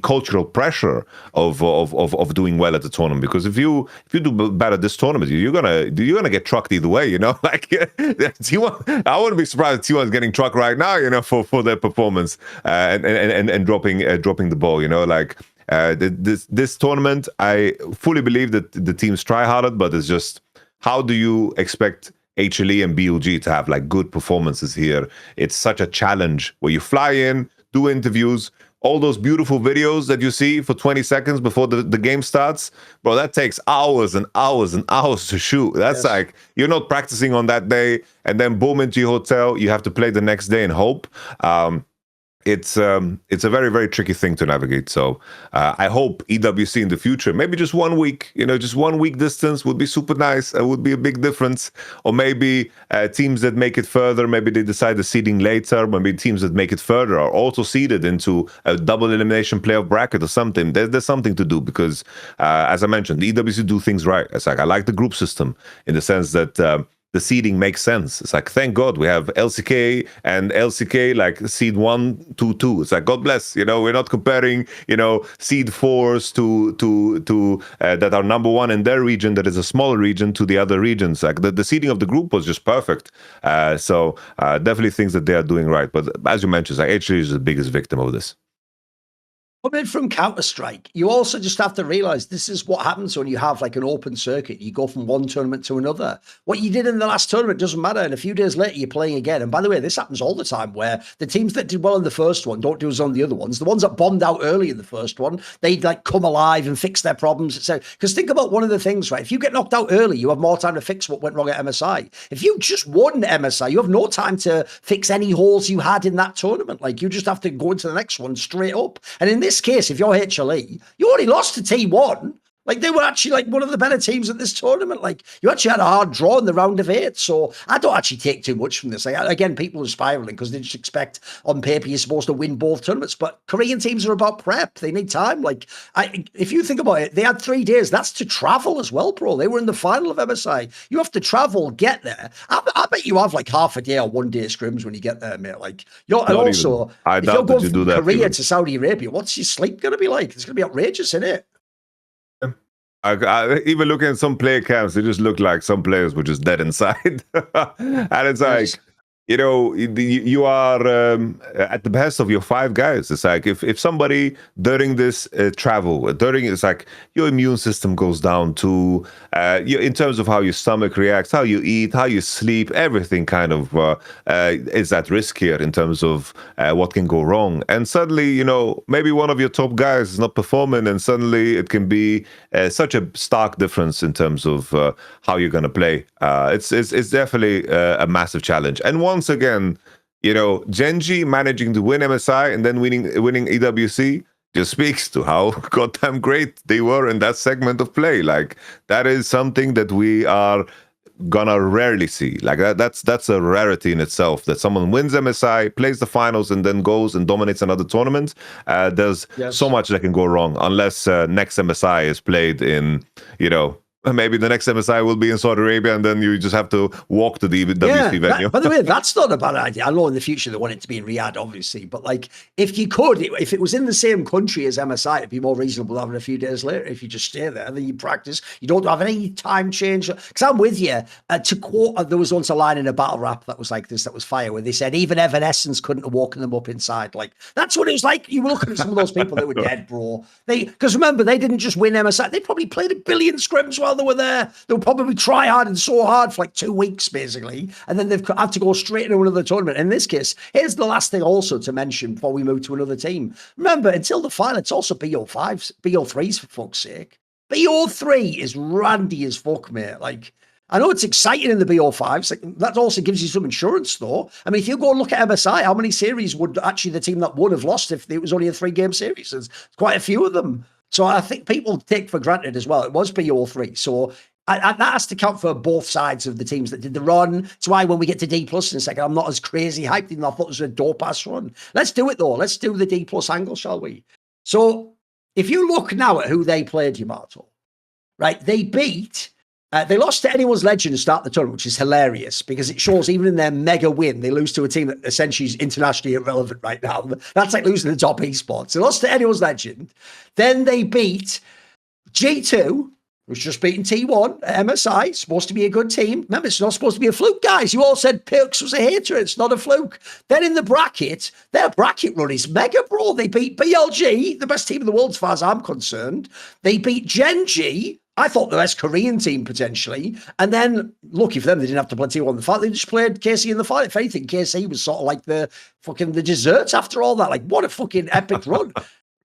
cultural pressure of doing well at the tournament. Because if you do bad at this tournament, you're gonna get trucked either way, Like T1, I wouldn't be surprised if T1 is getting trucked right now, for their performance and dropping the ball, Like this tournament, I fully believe that the teams try harder, but it's just, how do you expect HLE and BLG to have like good performances here? It's such a challenge where you fly in, do interviews, all those beautiful videos that you see for 20 seconds before the game starts, bro, that takes hours and hours and hours to shoot. That's like, you're not practicing on that day, and then boom, into your hotel, you have to play the next day and hope. It's a very, very tricky thing to navigate. So I hope EWC in the future, maybe just 1 week, just 1 week distance would be super nice. It would be a big difference. Or maybe teams that make it further, maybe they decide the seeding later. Maybe teams that make it further are also seeded into a double elimination playoff bracket or something. There's something to do, because as I mentioned, the EWC do things right. It's like, I like the group system in the sense that the seeding makes sense. It's like, thank God we have LCK and LCK, like seed 1, 2, 2. It's like, God bless, we're not comparing, seed 4s to that are number 1 in their region, that is a smaller region, to the other regions. Like the seeding of the group was just perfect. So definitely things that they are doing right. But as you mentioned, like, HG is the biggest victim of this. Coming from Counter-Strike, you also just have to realize this is what happens when you have like an open circuit. You go from one tournament to another. What you did in the last tournament doesn't matter. And a few days later, you're playing again. And by the way, this happens all the time where the teams that did well in the first one don't do as on the other ones. The ones that bombed out early in the first one, they like come alive and fix their problems. So, because think about one of the things, right? If you get knocked out early, you have more time to fix what went wrong at MSI. If you just won MSI, you have no time to fix any holes you had in that tournament. Like you just have to go into the next one straight up. And in this case, if you're HLE, you already lost to T1. Like they were actually like one of the better teams at this tournament. Like you actually had a hard draw in the round of 8. So I don't actually take too much from this. Like, again, people are spiraling because they just expect on paper you're supposed to win both tournaments. But Korean teams are about prep. They need time. Like if you think about it, they had 3 days. That's to travel as well, bro. They were in the final of MSI. You have to travel, get there. I bet you have like half a day or 1 day scrims when you get there, mate. Like you're, and also, if you're going from Korea to Saudi Arabia, what's your sleep going to be like? It's going to be outrageous, isn't it? I even looking at some player camps, they just look like some players were just dead inside. And it's like, you know, you are at the best of your 5 guys. It's like if somebody during this travel, it's like your immune system goes down to, in terms of how your stomach reacts, how you eat, how you sleep, everything kind of is at risk here in terms of what can go wrong. And suddenly, you know, maybe one of your top guys is not performing, and suddenly it can be such a stark difference in terms of how you're going to play. It's definitely a massive challenge. And once again, you know, Gen.G managing to win MSI and then winning EWC just speaks to how goddamn great they were in that segment of play. Like that is something that we are gonna rarely see. Like that's a rarity in itself, that someone wins MSI, plays the finals, and then goes and dominates another tournament. There's so much that can go wrong unless next MSI is played in, you know, maybe the next MSI will be in Saudi Arabia, and then you just have to walk to the WC venue. By the way, that's not a bad idea. I know in the future they want it to be in Riyadh, obviously, but like if you could, if it was in the same country as MSI, it'd be more reasonable having a few days later. If you just stay there, then you practice. You don't have any time change. Because I'm with you. To quote, there was once a line in a battle rap that was like this, that was fire, where they said even Evanescence couldn't have woken them up inside. Like that's what it was like. You were looking at some of those people that were dead, bro. Because remember, they didn't just win MSI. They probably played a billion scrims while they were there. They would probably try hard and so hard for like 2 weeks, basically. And then they've had to go straight into another tournament. In this case, here's the last thing also to mention before we move to another team. Remember, until the final, it's also BO5s, BO3s for fuck's sake. BO3 is randy as fuck, mate. Like, I know it's exciting in the BO5s. Like, that also gives you some insurance, though. I mean, if you go and look at MSI, how many series would actually the team that would have lost if it was only a 3-game series? There's quite a few of them. So I think people take for granted as well. It was BO3. So that has to count for both sides of the teams that did the run. It's why when we get to Dplus in a second, I'm not as crazy hyped, even though I thought it was a dope-ass run. Let's do it, though. Let's do the Dplus angle, shall we? So if you look now at who they played, Yamato, right, they beat... they lost to anyone's legend to start the tournament, which is hilarious because it shows even in their mega win, they lose to a team that essentially is internationally irrelevant right now. That's like losing the top esports. They lost to anyone's legend. Then they beat G2, who's just beaten T1 at MSI. Supposed to be a good team. Remember, it's not supposed to be a fluke, guys. You all said Perks was a hater. It's not a fluke. Then in the bracket, their bracket run is mega, bro. They beat BLG, the best team in the world as far as I'm concerned. They beat Gen.G, I thought the best Korean team potentially. And then, lucky for them, they didn't have to play T1 in the fight. They just played KC in the fight. If anything, KC was sort of like the desserts after all that. Like, what a fucking epic run.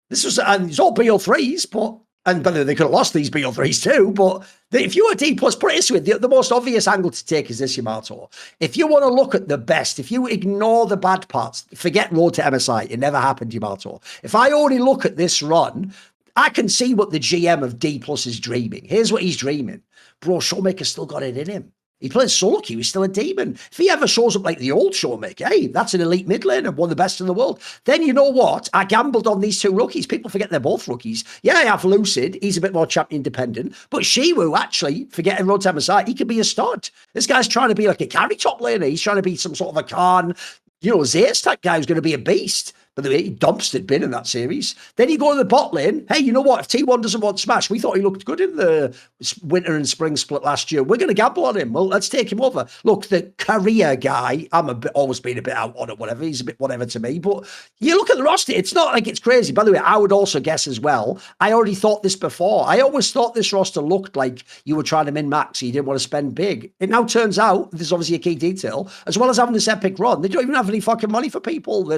This was, and it's all BO3s, but they could have lost these BO3s too. But if you were Dplus, put it this way, the most obvious angle to take is this, Yamato. If you want to look at the best, if you ignore the bad parts, forget Road to MSI. It never happened, Yamato. If I only look at this run, I can see what the GM of Dplus is dreaming. Here's what he's dreaming. Bro, Showmaker's still got it in him. He plays so lucky, he was still a demon. If he ever shows up like the old Showmaker, hey, that's an elite mid laner, one of the best in the world. Then you know what? I gambled on these 2 rookies. People forget they're both rookies. Yeah, I have Lucid. He's a bit more champion dependent. But Shiwu, actually, forgetting Road to MSI, he could be a stud. This guy's trying to be like a carry top laner. He's trying to be some sort of a Khan, you know, Zeus type guy who's going to be a beast. By the way, he dumpstered bin in that series. Then you go to the bot lane. Hey, you know what? If T1 doesn't want Smash, we thought he looked good in the winter and spring split last year. We're going to gamble on him. Well, let's take him over. Look, the KIA guy, always been a bit out on it, whatever. He's a bit whatever to me. But you look at the roster, it's not like it's crazy. By the way, I would also guess as well, I already thought this before. I always thought this roster looked like you were trying to min-max, so you didn't want to spend big. It now turns out, this is obviously a key detail, as well as having this epic run, they don't even have any fucking money for people.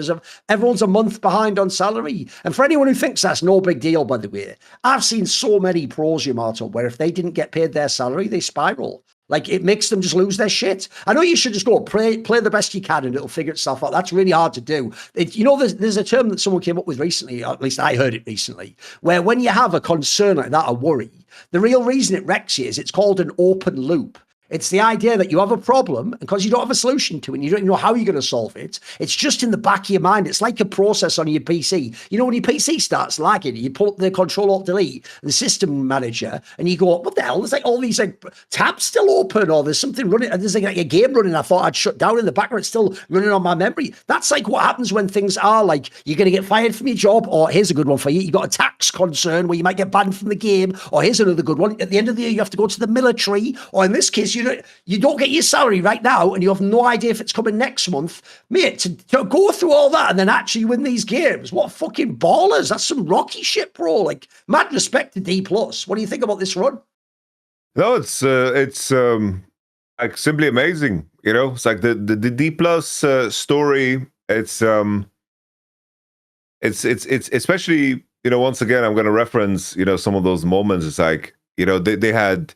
Everyone's a month behind on salary. And for anyone who thinks that's no big deal, by the way, I've seen so many pros, Yamato, where if they didn't get paid their salary, they spiral. Like, it makes them just lose their shit. I know you should just go play the best you can and it'll figure itself out. That's really hard to do. There's a term that someone came up with recently, or at least I heard it recently, where when you have a concern like that, a worry, the real reason it wrecks you is it's called an open loop. It's the idea that you have a problem because you don't have a solution to it and you don't even know how you're going to solve it. It's just in the back of your mind. It's like a process on your PC. You know, when your PC starts lagging, you pull up the Control-Alt-Delete, the system manager, and you go, what the hell? There's like all these like tabs still open, or there's something running, and there's like a game running I thought I'd shut down in the background. It's still running on my memory. That's like what happens when things are like, you're going to get fired from your job, or here's a good one for you. You've got a tax concern where you might get banned from the game, or here's another good one. At the end of the year, you have to go to the military, or in this case, you don't get your salary right now and you have no idea if it's coming next month. Mate, to go through all that and then actually win these games, what fucking ballers. That's some Rocky shit, bro. Like, mad respect to Dplus. What do you think about this run? No, it's like simply amazing. You know, it's like the Dplus story. It's especially, you know, once again, I'm going to reference, you know, some of those moments. It's like, you know, they had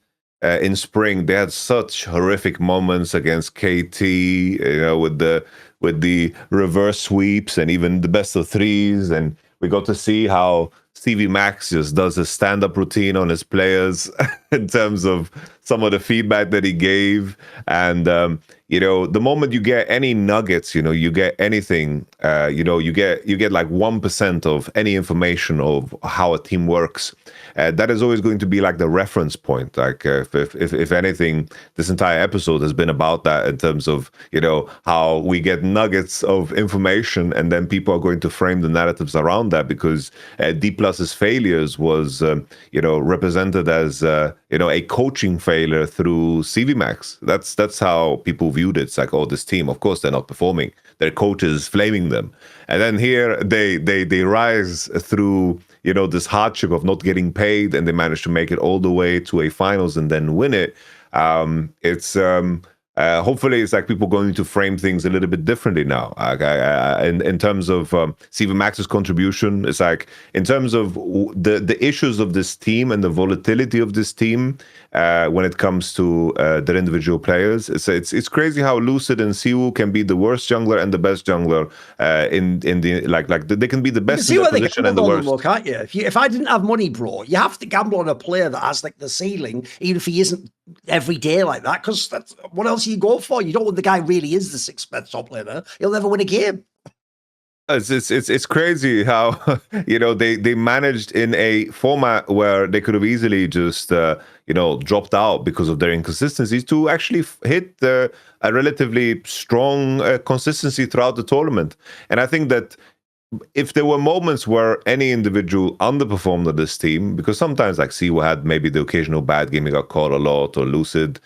in spring, they had such horrific moments against KT, you know, with the reverse sweeps and even the best of threes. And we got to see how Stevie Max just does a stand-up routine on his players in terms of some of the feedback that he gave. And, you know, the moment you get any nuggets, you know, you get anything, you know, you get like 1% of any information of how a team works. That is always going to be like the reference point. Like if anything, this entire episode has been about that in terms of, you know, how we get nuggets of information and then people are going to frame the narratives around that, because Dplus's failures was, you know, represented as, you know, a coaching failure through CV Max. That's how people viewed it. It's like, oh, this team, of course, they're not performing. Their coaches flaming them. And then here they rise through, you know, this hardship of not getting paid, and they manage to make it all the way to a finals and then win it. Hopefully it's like people going to frame things a little bit differently now. In terms of CV Max's contribution, it's like in terms of the issues of this team and the volatility of this team when it comes to their individual players. It's crazy how Lucid and Siwoo can be the worst jungler and the best jungler in the like they can be the best in their position and the worst. More, can't you? If I didn't have money, bro, you have to gamble on a player that has like the ceiling, even if he isn't every day like that, because that's what else you go for. You don't want the guy really is the sixth best top laner. He'll never win a game. It's crazy how you know they managed in a format where they could have easily just you know dropped out because of their inconsistencies to actually hit a relatively strong consistency throughout the tournament. And I think that if there were moments where any individual underperformed at this team, because sometimes like Siwa had maybe the occasional bad game, he got caught a lot, or Lucid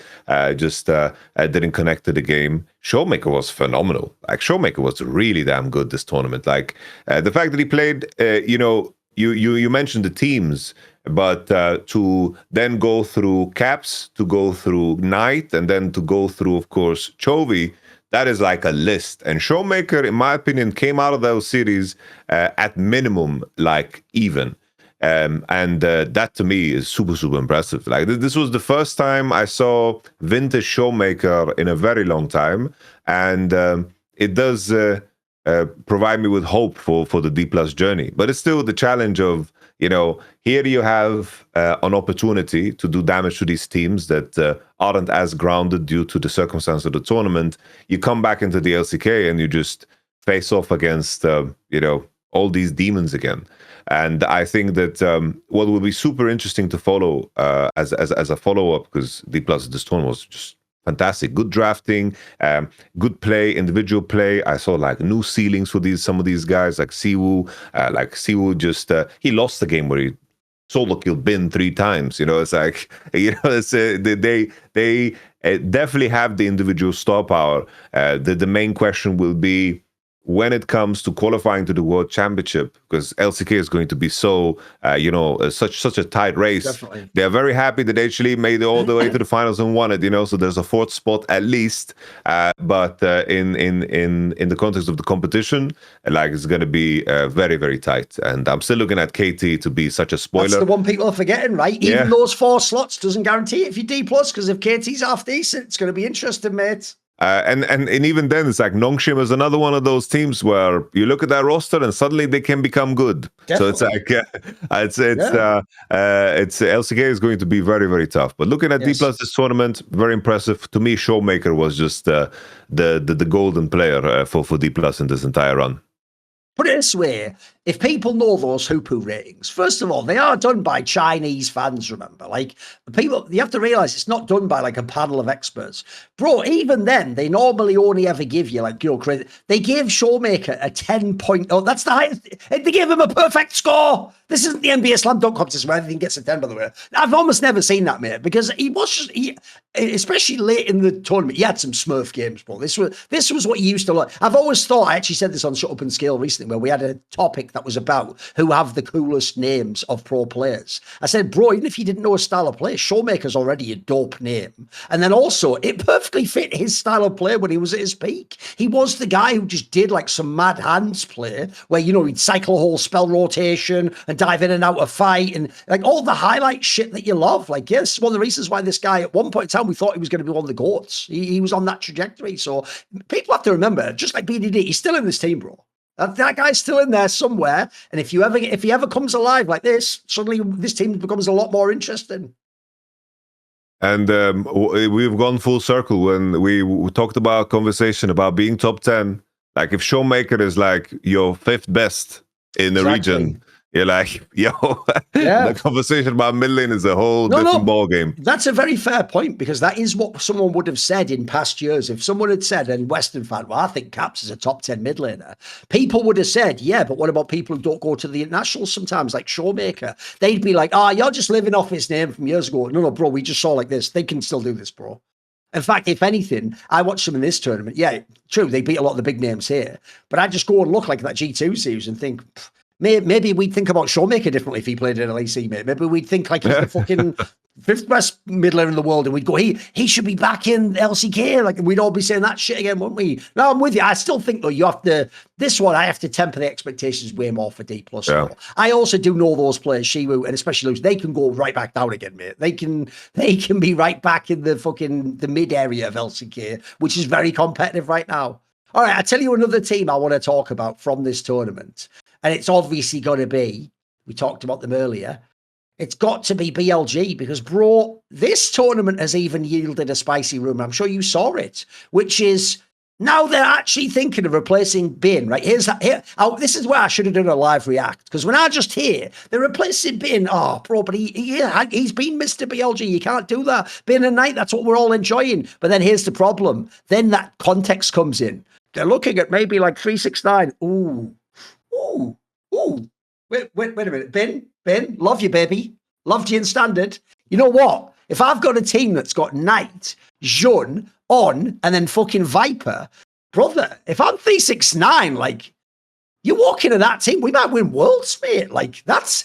just didn't connect to the game. Showmaker was phenomenal. Like Showmaker was really damn good this tournament. Like the fact that he played, you know, you mentioned the teams, but to then go through Caps, to go through Knight, and then to go through, of course, Chovy. That is like a list. And Showmaker, in my opinion, came out of those series at minimum like even. And that to me is super, super impressive. Like this was the first time I saw vintage Showmaker in a very long time. And it does provide me with hope for the Dplus journey. But it's still the challenge of, you know, here you have an opportunity to do damage to these teams that aren't as grounded due to the circumstance of the tournament. You come back into the LCK and you just face off against, you know, all these demons again. And I think that what will be super interesting to follow as a follow-up, because Dplus this tournament was just fantastic. Good drafting, good play, individual play. I saw like new ceilings for some of these guys, like Siwoo. Just he lost the game where he solo killed Bin 3 times. It's like it's they definitely have the individual star power. The main question will be when it comes to qualifying to the World Championship, because LCK is going to be so, such a tight race. Definitely. They're very happy that they actually made it all the way to the finals and won it. So there's a 4th spot at least. But in the context of the competition, like it's going to be very, very tight. And I'm still looking at KT to be such a spoiler. That's the one people are forgetting, right? Even those 4 slots doesn't guarantee it if you're D+, because if KT's half decent, it's going to be interesting, mate. And even then, it's like Nongshim is another one of those teams where you look at that roster and suddenly they can become good. Definitely. So it's like it's LCK is going to be very, very tough. But looking at Dplus this tournament, very impressive to me. Showmaker was just the golden player for Dplus in this entire run. Put it this way, if people know those Hoopu ratings, first of all, they are done by Chinese fans, remember? Like, people, you have to realize it's not done by like a panel of experts. Bro, even then, they normally only ever give you like, credit. They gave Showmaker a 10.0. That's the highest. They gave him a perfect score. This isn't the NBA Slam Dunk competition where everything gets a 10, by the way. I've almost never seen that, mate, because especially late in the tournament, he had some Smurf games, bro. This was what he used to like. I've always thought, I actually said this on Shut Up and Scale recently, where we had a topic that was about who have the coolest names of pro players. I said, bro, even if you didn't know a style of play, Showmaker's already a dope name. And then also, it perfectly fit his style of play when he was at his peak. He was the guy who just did like some mad hands play, where, he'd cycle a whole spell rotation and dive in and out of fight, and like all the highlight shit that you love. Like, yes, one of the reasons why this guy, at one point in time, we thought he was going to be one of the GOATs. He was on that trajectory. So people have to remember, just like BDD, he's still in this team, bro. That guy's still in there somewhere. And if he ever comes alive like this, suddenly this team becomes a lot more interesting. And we've gone full circle when we talked about conversation about being top 10. Like if Showmaker is like your 5th best in the region, you're like, the conversation about mid lane is a whole different ball game. That's a very fair point, because that is what someone would have said in past years. If someone had said, and Western fan, well, I think Caps is a top 10 mid laner, people would have said, yeah, but what about people who don't go to the internationals sometimes, like Showmaker? They'd be like, you're just living off his name from years ago. No, bro, we just saw like this. They can still do this, bro. In fact, if anything, I watched them in this tournament. Yeah, true, they beat a lot of the big names here. But I just go and look like that G2 series and think, maybe we'd think about Showmaker differently if he played in LEC, mate. Maybe we'd think like he's the fucking 5th best mid laner in the world, and we'd go, he should be back in LCK. Like, we'd all be saying that shit again, wouldn't we? No, I'm with you. I still think, though, I have to temper the expectations way more for D+. Yeah. I also do know those players, Shiwu, and especially Luz, they can go right back down again, mate. They can be right back in the mid area of LCK, which is very competitive right now. All right, I tell you another team I want to talk about from this tournament. And it's obviously got to be, we talked about them earlier, it's got to be BLG, because, bro, this tournament has even yielded a spicy rumor. I'm sure you saw it, which is now they're actually thinking of replacing Bin, right? This is where I should have done a live react, because when I just hear they're replacing Bin, bro, but he's been Mr. BLG. You can't do that. Bin and Knight, that's what we're all enjoying. But then here's the problem. Then that context comes in. They're looking at maybe like 369. Ooh. Wait a minute. Ben, love you, baby. Loved you in standard. You know what? If I've got a team that's got Knight, Jun, On, and then fucking Viper, brother, if I'm 369, like, you walk into that team, we might win worlds, mate. Like, that's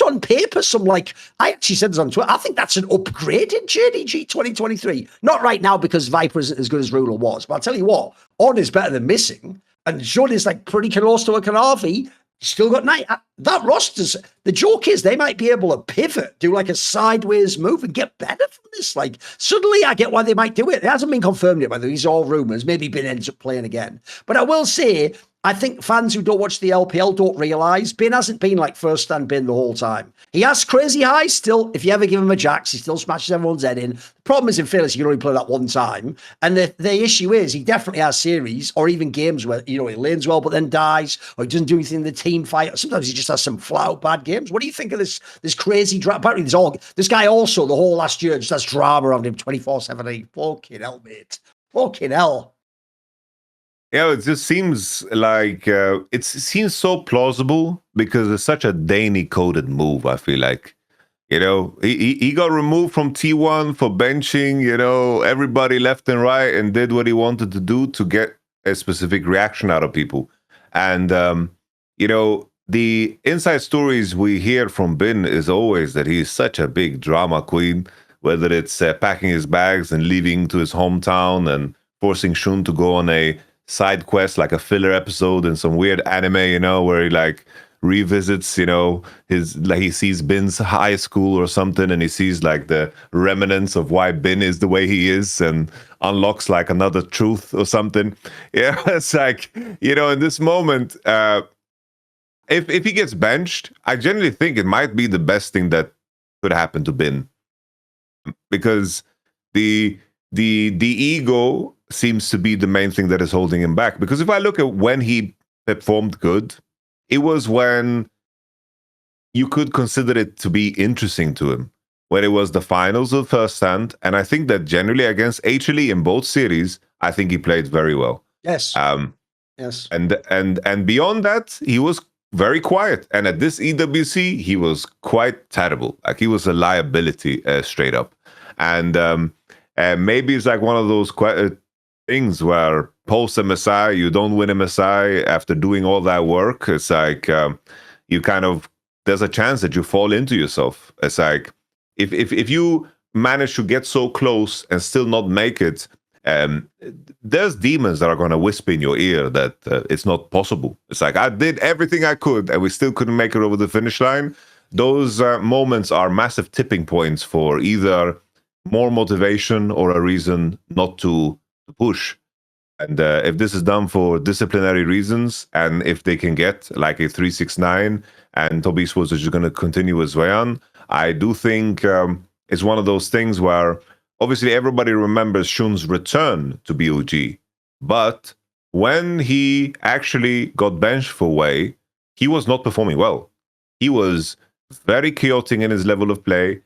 on paper some, like, I actually said this on Twitter, I think that's an upgraded Gen.G 2023. Not right now, because Viper isn't as good as Ruler was, but I'll tell you what, On is better than Missing, and Jun is like pretty close to a Kanavi. Still got Knight. That roster's, the joke is they might be able to pivot, do like a sideways move and get better from this. Like, suddenly I get why they might do it. It hasn't been confirmed yet, whether these are all rumors. Maybe Ben ends up playing again. But I will say, I think fans who don't watch the LPL don't realise Bin hasn't been like first stand Bin the whole time. He has crazy highs still. If you ever give him a Jax, he still smashes everyone's head in. The problem is in Fearless, you can only play that one time. And the issue is he definitely has series or even games where, he lanes well but then dies, or he doesn't do anything in the team fight. Sometimes he just has some flat out bad games. What do you think of this crazy drama? Apparently this guy also the whole last year just has drama around him 24/7. Fucking hell, mate. Fucking hell. Yeah, it just seems like it seems so plausible because it's such a Danny coded move. I feel like, he got removed from T1 for benching, everybody left and right, and did what he wanted to do to get a specific reaction out of people. And the inside stories we hear from Bin is always that he's such a big drama queen, whether it's packing his bags and leaving to his hometown and forcing Shun to go on a side quest, like a filler episode in some weird anime, where he like revisits, he sees Bin's high school or something, and he sees like the remnants of why Bin is the way he is and unlocks like another truth or something. Yeah, it's like, in this moment, if he gets benched, I generally think it might be the best thing that could happen to Bin, because the ego seems to be the main thing that is holding him back. Because if I look at when he performed good, it was when you could consider it to be interesting to him, when it was the finals of first stand. And I think that generally against HLE in both series, I think he played very well. Yes. Yes. And beyond that, he was very quiet. And at this EWC, he was quite terrible. Like, he was a liability straight up. And maybe it's like one of those things where post MSI, you don't win MSI after doing all that work. It's like you kind of, there's a chance that you fall into yourself. It's like if you manage to get so close and still not make it, there's demons that are going to whisper in your ear that it's not possible. It's like, I did everything I could and we still couldn't make it over the finish line. Those moments are massive tipping points for either more motivation or a reason not to push. And if this is done for disciplinary reasons, and if they can get like a 369 and Toby Esports is just going to continue his way on, I do think it's one of those things where obviously everybody remembers Shun's return to BOG, but when he actually got benched for Wei, he was not performing well. He was very chaotic in his level of play,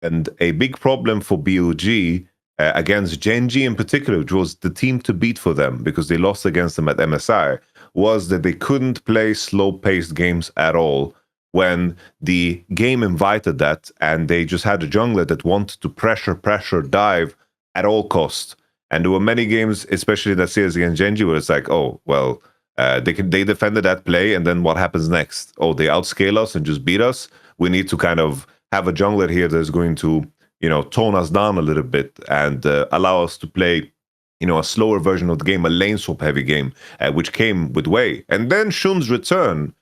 and a big problem for BOG against Gen.G in particular, which was the team to beat for them because they lost against them at MSI, was that they couldn't play slow-paced games at all when the game invited that, and they just had a jungler that wanted to pressure, dive at all costs. And there were many games, especially that series against Gen.G, where it's like, oh, well, they defended that play, and then what happens next? Oh, they outscale us and just beat us? We need to kind of have a jungler here that's going to tone us down a little bit and allow us to play, a slower version of the game, a lane swap heavy game, which came with Wei. And then Shun's return,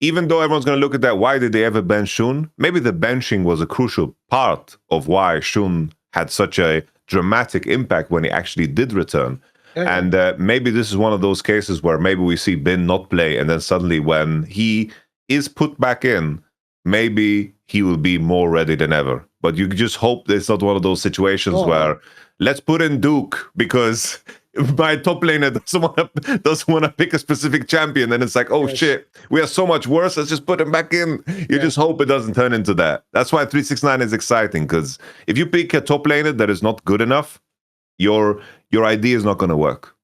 even though everyone's going to look at that, why did they ever bench Shun? Maybe the benching was a crucial part of why Shun had such a dramatic impact when he actually did return. Yeah. And maybe this is one of those cases where maybe we see Bin not play, and then suddenly when he is put back in, maybe he will be more ready than ever. But you just hope it's not one of those situations where let's put in Duke because my top laner doesn't want to pick a specific champion, and it's like, oh shit, we are so much worse. Let's just put him back in. You just hope it doesn't turn into that. That's why 369 is exciting, because if you pick a top laner that is not good enough, your idea is not going to work.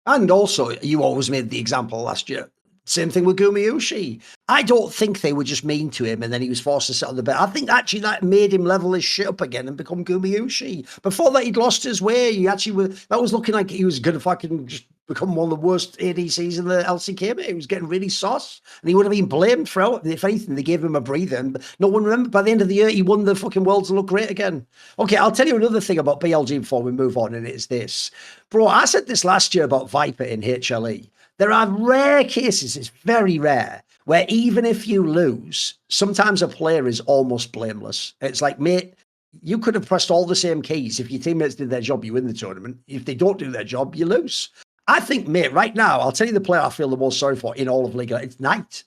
And also, you always made the example last year. Same thing with Gumayushi. I don't think they were just mean to him and then he was forced to sit on the bed. I think actually that made him level his shit up again and become Gumayushi. Before that, he'd lost his way. That was looking like he was going to fucking just become one of the worst ADCs in the LCK. He was getting really sauce and he would have been blamed for it. If anything, they gave him a breather. And no one remembered. By the end of the year, he won the fucking Worlds and looked great again. Okay, I'll tell you another thing about BLG before we move on, and it's this. Bro, I said this last year about Viper in HLE. There are rare cases, it's very rare, where even if you lose, sometimes a player is almost blameless. It's like, mate, you could have pressed all the same keys. If your teammates did their job, you win the tournament. If they don't do their job, you lose. I think, mate, right now, I'll tell you the player I feel the most sorry for in all of Liga. It's Knight.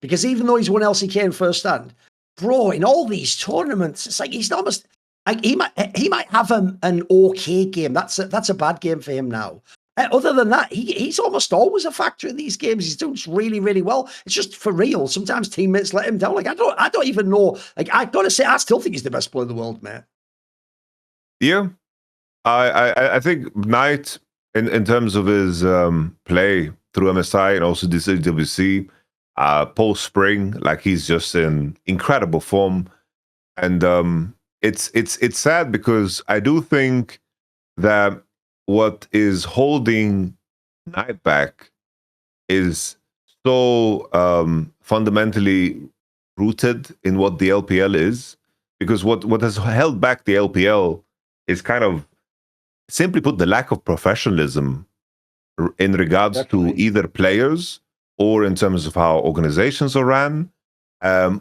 Because even though he's won LCK in first stand, bro, in all these tournaments, it's like he's almost like he might have an okay game. That's a bad game for him now. Other than that, he's almost always a factor in these games. He's doing really, really well. It's just for real. Sometimes teammates let him down. Like I don't even know. Like I gotta say, I still think he's the best player in the world, mate. Yeah, I think Knight in terms of his play through MSI and also this AWC post spring, like he's just in incredible form, and it's sad because I do think that what is holding Knight back is so fundamentally rooted in what the LPL is, because what has held back the LPL is kind of, simply put, the lack of professionalism in regards to either players or in terms of how organizations are ran,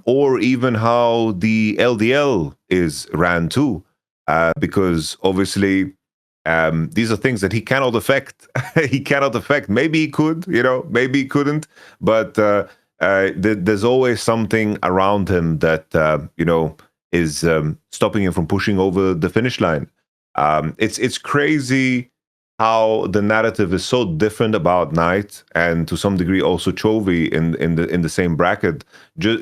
or even how the LDL is ran too, because obviously these are things that he cannot affect. He cannot affect. Maybe he could, maybe he couldn't, but there's always something around him that is stopping him from pushing over the finish line. It's crazy how the narrative is so different about Knight, and to some degree also Chovy in the same bracket,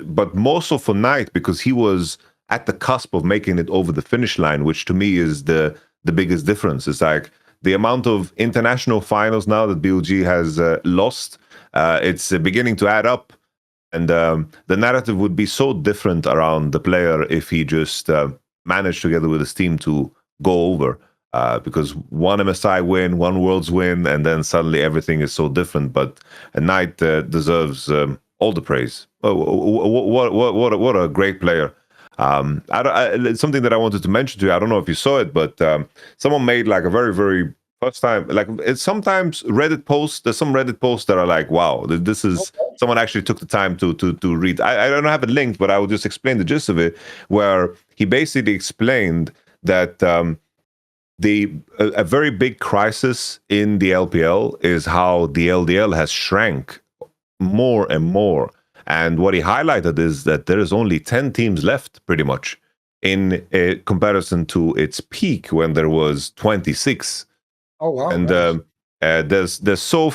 but more so for Knight because he was at the cusp of making it over the finish line, which to me is the biggest difference. It's like the amount of international finals now that BLG has lost, it's beginning to add up, and the narrative would be so different around the player if he just managed together with his team to go over, because one MSI win, one Worlds win, and then suddenly everything is so different. But a Knight deserves all the praise. What a great player. It's something that I wanted to mention to you. I don't know if you saw it, but someone made like a very, very first time, like it's sometimes Reddit posts, there's some Reddit posts that are like, wow, this is, someone actually took the time to read. I don't have it linked, but I will just explain the gist of it, where he basically explained that a very big crisis in the LPL is how the LDL has shrank more and more. And what he highlighted is that there is only 10 teams left, pretty much, in a comparison to its peak when there was 26. Oh wow! And nice. there's so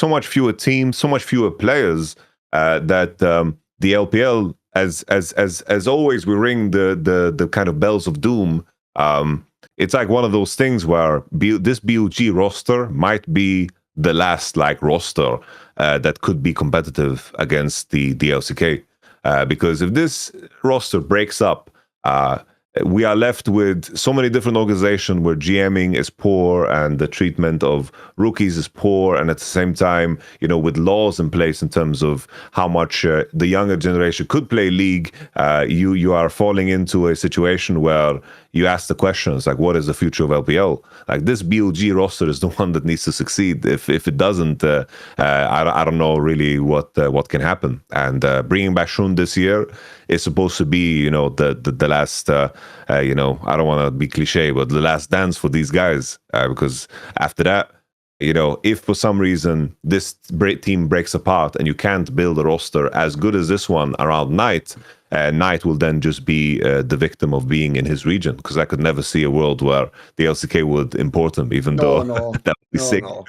much fewer teams, so much fewer players that the LPL, as always, we ring the kind of bells of doom. It's like one of those things where this BLG roster might be the last roster that could be competitive against the LCK, because if this roster breaks up, we are left with so many different organizations where GMing is poor and the treatment of rookies is poor, and at the same time, with laws in place in terms of how much the younger generation could play League, you are falling into a situation where you ask the questions like, what is the future of LPL? Like, this BLG roster is the one that needs to succeed. If it doesn't, I don't know really what can happen. And bringing back Shun this year is supposed to be, the last, I don't want to be cliche, but the last dance for these guys, because after that, if for some reason this team breaks apart and you can't build a roster as good as this one around Knight, Knight will then just be the victim of being in his region, because I could never see a world where the LCK would import him, even though that would be sick. No.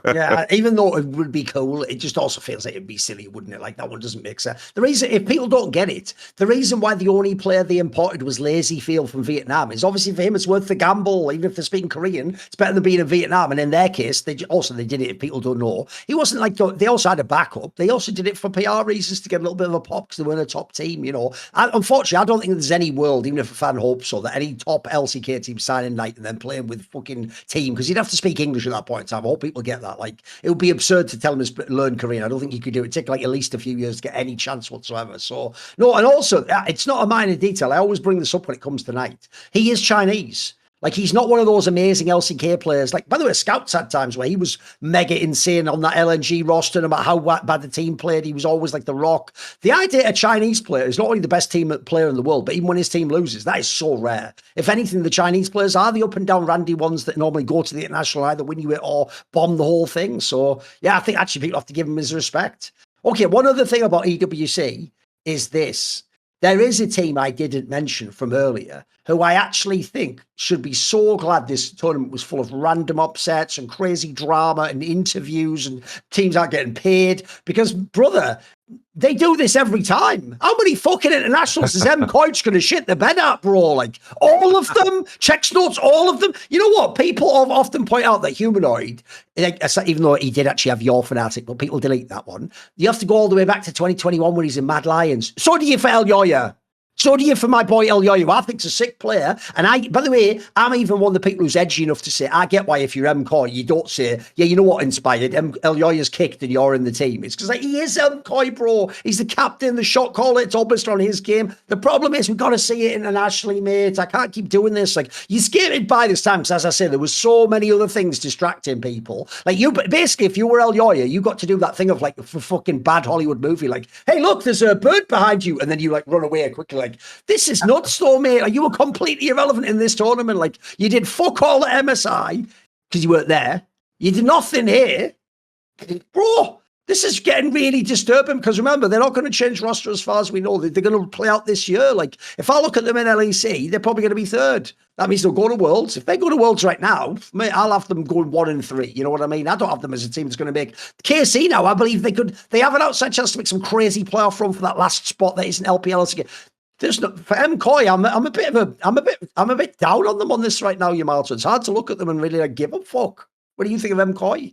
Yeah, even though it would be cool, it just also feels like it'd be silly, wouldn't it? Like, that one doesn't make sense. The reason, if people don't get it, the reason why the only player they imported was Lazy Field from Vietnam is obviously for him it's worth the gamble. Even if they're speaking Korean, it's better than being in Vietnam. And in their case, they did it, if people don't know. He wasn't like, they also had a backup. They also did it for PR reasons, to get a little bit of a pop, because they weren't a top team, Unfortunately, I don't think there's any world, even if a fan hopes so, that any top LCK team signing Knight and then playing with fucking team, because you'd have to speak English at that point in time. I hope people get that. Like, it would be absurd to tell him to learn Korean. I don't think you could do it. It'd take at least a few years to get any chance whatsoever. So, no, and also, it's not a minor detail. I always bring this up when it comes to Knight. He is Chinese. Like, he's not one of those amazing LCK players. Like, by the way, Scouts had times where he was mega insane on that LNG roster, no matter how bad the team played. He was always like the rock. The idea a Chinese player is not only the best team player in the world, but even when his team loses, that is so rare. If anything, the Chinese players are the up and down randy ones that normally go to the international, either win you it or bomb the whole thing. So, yeah, I think actually people have to give him his respect. Okay, one other thing about EWC is this. There is a team I didn't mention from earlier who I actually think should be so glad this tournament was full of random upsets and crazy drama and interviews and teams aren't getting paid because, brother, they do this every time. How many fucking internationals is MKoich going to shit the bed at, bro? Like, all of them? Checks notes, all of them? You know what? People often point out that Humanoid, even though he did actually have your fanatic, but people delete that one. You have to go all the way back to 2021 when he's in Mad Lions. So do you for El Yoya. So do you for my boy El Yoyo, who I think's a sick player. And by the way, I'm even one of the people who's edgy enough to say, I get why if you're MKoy, you don't say, yeah, you know what, Inspired, El Yoyo's kicked and you're in the team. It's because like, he is MKoy, bro. He's the captain, the shot caller. It's obvious on his game. The problem is we've got to see it internationally, mate. I can't keep doing this. Like, you skated by this time because, as I said, there was so many other things distracting people. Like, you basically, if you were El Yoyo, you got to do that thing of like for fucking bad Hollywood movie. Like, hey, look, there's a bird behind you. And then you like run away quickly. Like, this is nuts though, mate. Like, you were completely irrelevant in this tournament. Like, you did fuck all at MSI because you weren't there. You did nothing here. Bro, this is getting really disturbing because remember, they're not going to change roster as far as we know. They're going to play out this year. Like, if I look at them in LEC, they're probably going to be third. That means they'll go to Worlds. If they go to Worlds right now, mate, I'll have them going 1 and 3. You know what I mean? I don't have them as a team that's going to make KC now. I believe they have an outside chance to make some crazy playoff run for that last spot that isn't LPL. There's no, for MKoy, I'm a bit down on them on this right now, Yamato. It's hard to look at them and really like give a fuck. What do you think of MKoy?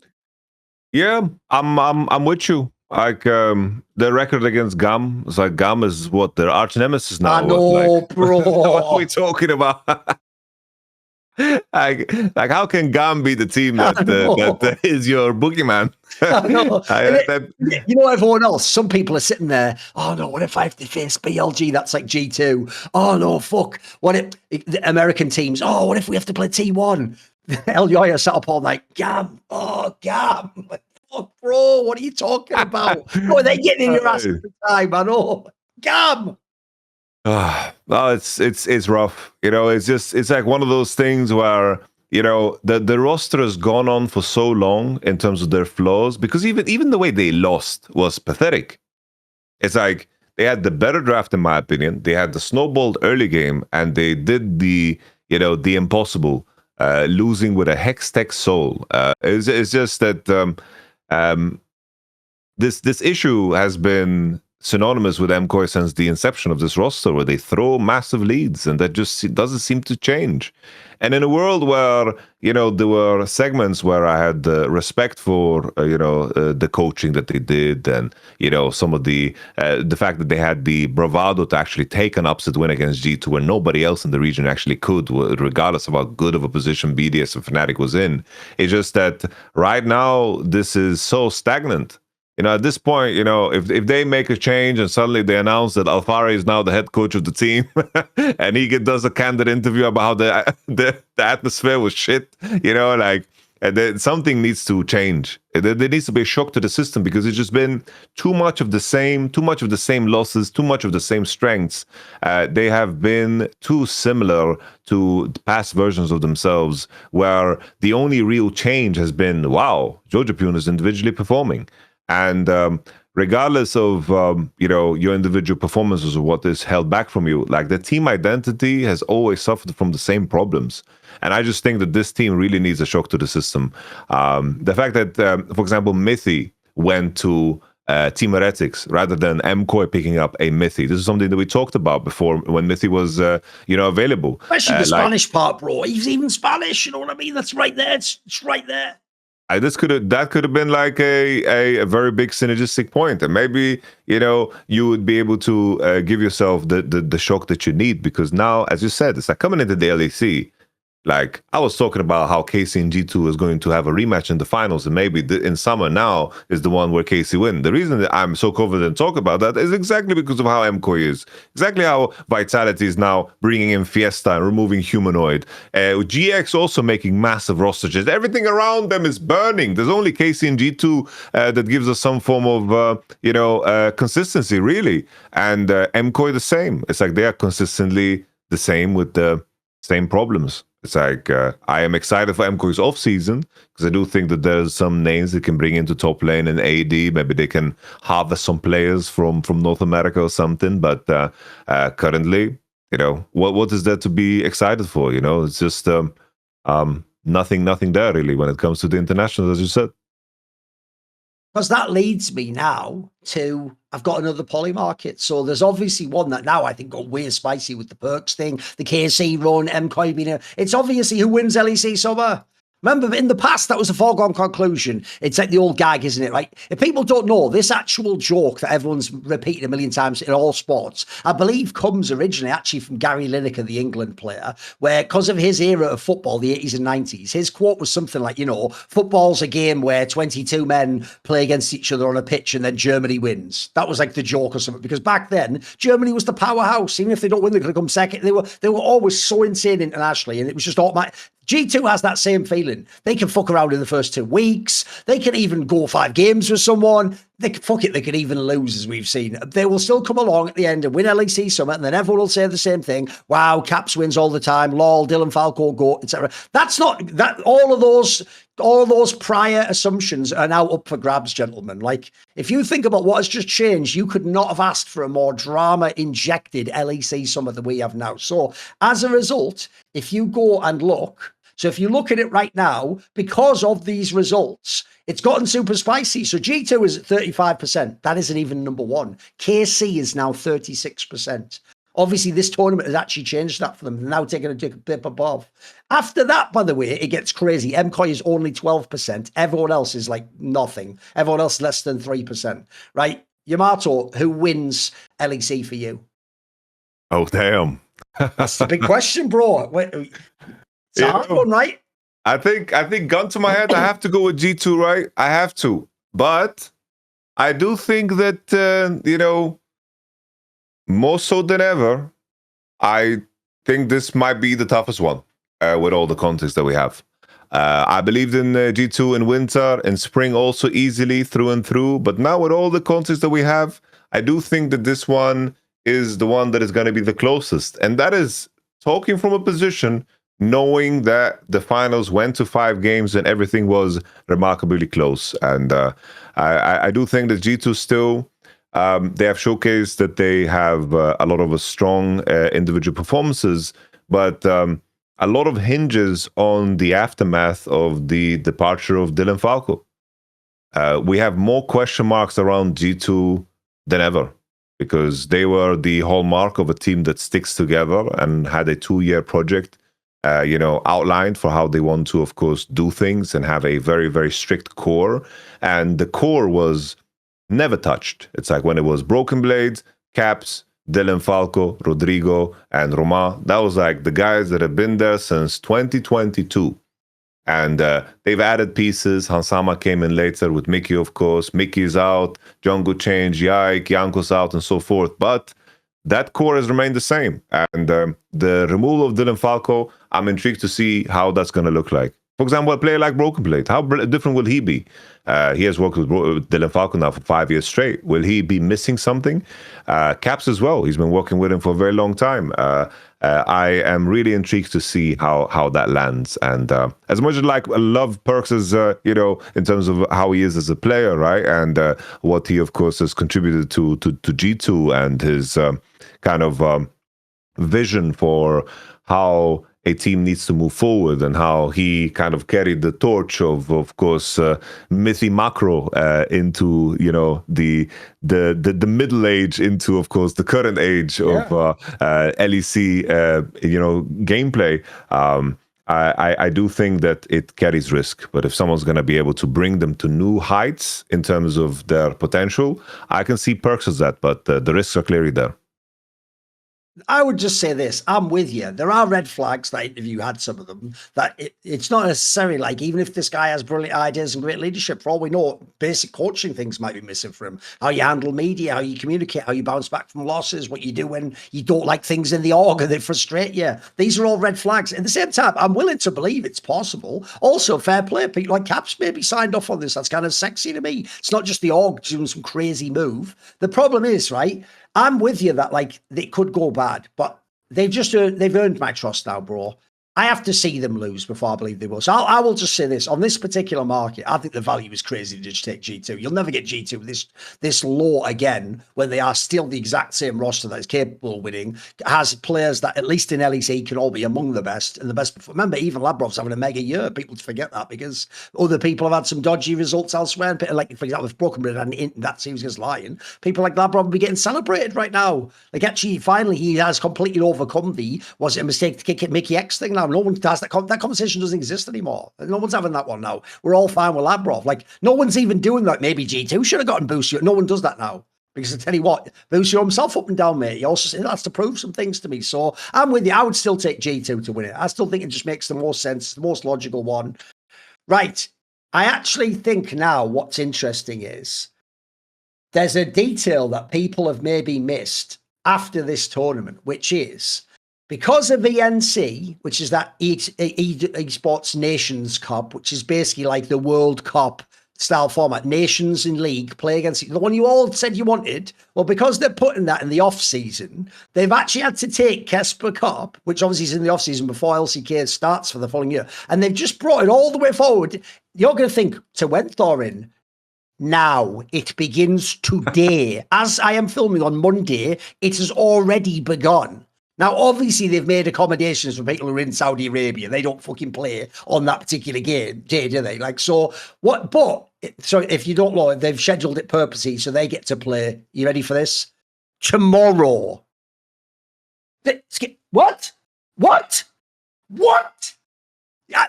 Yeah, I'm with you. Like the record against GAM, it's like GAM is what their arch nemesis now. I know, like, bro. What are we talking about? like how can GAM be the team that is your boogeyman? You know, everyone else, some people are sitting there, oh no, what if I have to face BLG? That's like G2. Oh no, fuck. What if the American teams? Oh, what if we have to play T1? El Yoya sat up all night, GAM, oh, GAM. Like, fuck, bro, what are you talking about? Oh, they're getting in your ass every time, I know. GAM. No, it's rough. You know, it's like one of those things where, you know, the roster has gone on for so long in terms of their flaws, because even the way they lost was pathetic. It's like they had the better draft, in my opinion. They had the snowballed early game, and they did the impossible, losing with a hex tech soul. It's just that this issue has been synonymous with MKoy since the inception of this roster, where they throw massive leads and that just doesn't seem to change. And in a world where, you know, there were segments where I had respect for, the coaching that they did, and, you know, some of the fact that they had the bravado to actually take an upset win against G2 where nobody else in the region actually could, regardless of how good of a position BDS and Fnatic was in. It's just that right now, this is so stagnant. You know, at this point, you know, if they make a change and suddenly they announce that Alfari is now the head coach of the team, and he does a candid interview about how the atmosphere was shit, you know, like, something needs to change. There needs to be a shock to the system, because it's just been too much of the same losses, too much of the same strengths. They have been too similar to past versions of themselves, where the only real change has been, wow, Jojapune is individually performing. And regardless of, your individual performances or what is held back from you, like, the team identity has always suffered from the same problems. And I just think that this team really needs a shock to the system. The fact that, for example, Mythy went to Team Heretics rather than MKoy picking up a Mythy. This is something that we talked about before when Mythy was, available. Especially the Spanish part, bro. He's even Spanish, you know what I mean? That's right there. It's right there. That could have been like a very big synergistic point, and maybe, you know, you would be able to give yourself the shock that you need, because now, as you said, it's like coming into the LEC. Like, I was talking about how KC and G2 is going to have a rematch in the finals, and maybe in summer now is the one where KC win. The reason that I'm so confident to talk about that is exactly because of how MCOY is. Exactly how Vitality is now bringing in Fiesta and removing Humanoid. GX also making massive roster changes. Everything around them is burning. There's only KC and G2 that gives us some form of, consistency, really. And MCOY the same. It's like they are consistently the same with the same problems. It's like, I am excited for MCOY's off-season because I do think that there's some names they can bring into top lane and AD. Maybe they can harvest some players from North America or something. But currently, what is there to be excited for? It's just nothing there really when it comes to the internationals, as you said. Because that leads me now to, I've got another poly market. So there's obviously one that now I think got way spicy with the perks thing, the KC run, MCOY being it's obviously who wins LEC Summer. Remember, in the past, that was a foregone conclusion. It's like the old gag, isn't it? Like, if people don't know, this actual joke that everyone's repeated a million times in all sports, I believe comes originally actually from Gary Lineker, the England player, where because of his era of football, the 80s and 90s, his quote was something like, football's a game where 22 men play against each other on a pitch and then Germany wins. That was like the joke or something. Because back then, Germany was the powerhouse. Even if they don't win, they're going to come second. They were always so insane internationally, and it was just automatic. G2 has that same feeling. They can fuck around in the first 2 weeks. They can even go 5 games with someone. They can even lose, as we've seen. They will still come along at the end and win LEC Summit, and then everyone will say the same thing. Wow, Caps wins all the time. Lol, Dylan Falco, GOAT, etc. That's not that. All of those prior assumptions are now up for grabs, gentlemen. Like, if you think about what has just changed, you could not have asked for a more drama-injected LEC Summer than we have now. So, as a result, if you go and look. So if you look at it right now, because of these results, it's gotten super spicy. So G2 is at 35%. That isn't even number 1. KC is now 36%. Obviously, this tournament has actually changed that for them. They're now taking a dip above. After that, by the way, it gets crazy. MCOY is only 12%. Everyone else is like nothing. Everyone else less than 3%. Right? Yamato, who wins LEC for you? Oh, damn. That's the big question, bro. Wait, it's a hard one, right? I think gun to my head, I have to go with G2, right? I have to. But I do think that, more so than ever, I think this might be the toughest one with all the context that we have. I believed in G2 in winter and spring also easily through and through. But now with all the context that we have, I do think that this one is the one that is going to be the closest. And that is talking from a position knowing that the finals went to 5 games and everything was remarkably close. And I do think that G2 still, they have showcased that they have a lot of strong individual performances, but a lot of hinges on the aftermath of the departure of Dylan Falco. We have more question marks around G2 than ever, because they were the hallmark of a team that sticks together and had a 2-year project outlined for how they want to, of course, do things and have a very, very strict core. And the core was never touched. It's like when it was Broken Blades, Caps, Dylan Falco, Rodrigo, and Roma. That was like the guys that have been there since 2022. And they've added pieces. Hansama came in later with Mickey, of course. Mickey's out. Django changed. Yike, Yanko's out, and so forth. But that core has remained the same. And the removal of Dylan Falco, I'm intrigued to see how that's going to look like. For example, a player like Broken Blade, how different will he be? He has worked with Dylan Falco now for 5 years straight. Will he be missing something? Caps as well. He's been working with him for a very long time. I am really intrigued to see how that lands. And as much as I love Perks as, in terms of how he is as a player, right? And what he, of course, has contributed to G2 and his kind of vision for how a team needs to move forward and how he kind of carried the torch of course, Mythy Macro into, the middle age into, of course, the current age of LEC, gameplay. I do think that it carries risk, but if someone's going to be able to bring them to new heights in terms of their potential, I can see Perks as that, but the risks are clearly there. I would just say this. I'm with you. There are red flags. That interview had some of them. That it's not necessarily like, even if this guy has brilliant ideas and great leadership, for all we know, basic coaching things might be missing for him. How you handle media, how you communicate, how you bounce back from losses, what you do when you don't like things in the org and they frustrate you. These are all red flags. At the same time, I'm willing to believe it's possible. Also, fair play. People like Caps maybe signed off on this. That's kind of sexy to me. It's not just the org doing some crazy move. The problem is, right, I'm with you that like it could go bad, but they've earned my trust now, bro. I have to see them lose before I believe they will. So I will just say this. On this particular market, I think the value is crazy to just take G2. You'll never get G2 this low again when they are still the exact same roster that is capable of winning, has players that, at least in LEC, can all be among the best and the best. Remember, even Labrov's having a mega year. People forget that because other people have had some dodgy results elsewhere. Like, for example, if Broken Bread had in that series against Lion, people like Labrov will be getting celebrated right now. Like, actually, finally, he has completely overcome was it a mistake to kick it Mickey X thing now? No one does that. That conversation doesn't exist anymore. No one's having that one now. We're all fine with Labrov. Like, no one's even doing that. Maybe G2 should have gotten Busio. No one does that now. Because I tell you what, Busio himself up and down, mate. He also has to prove some things to me. So I'm with you. I would still take G2 to win it. I still think it just makes the most sense, the most logical one. Right. I actually think now what's interesting is there's a detail that people have maybe missed after this tournament, which is because of ENC, which is that Esports Nations Cup, which is basically like the World Cup style format, nations in league play against the one you all said you wanted. Well, because they're putting that in the off season, they've actually had to take Kesper Cup, which obviously is in the off season before LCK starts for the following year, and they've just brought it all the way forward. You're going to think, to when, Thorin? Now, it begins today. As I am filming on Monday, it has already begun. Now, obviously, they've made accommodations for people who are in Saudi Arabia. They don't fucking play on that particular day, do they? Like, so what? But so if you don't know, they've scheduled it purposely so they get to play. You ready for this? Tomorrow. What? What? What?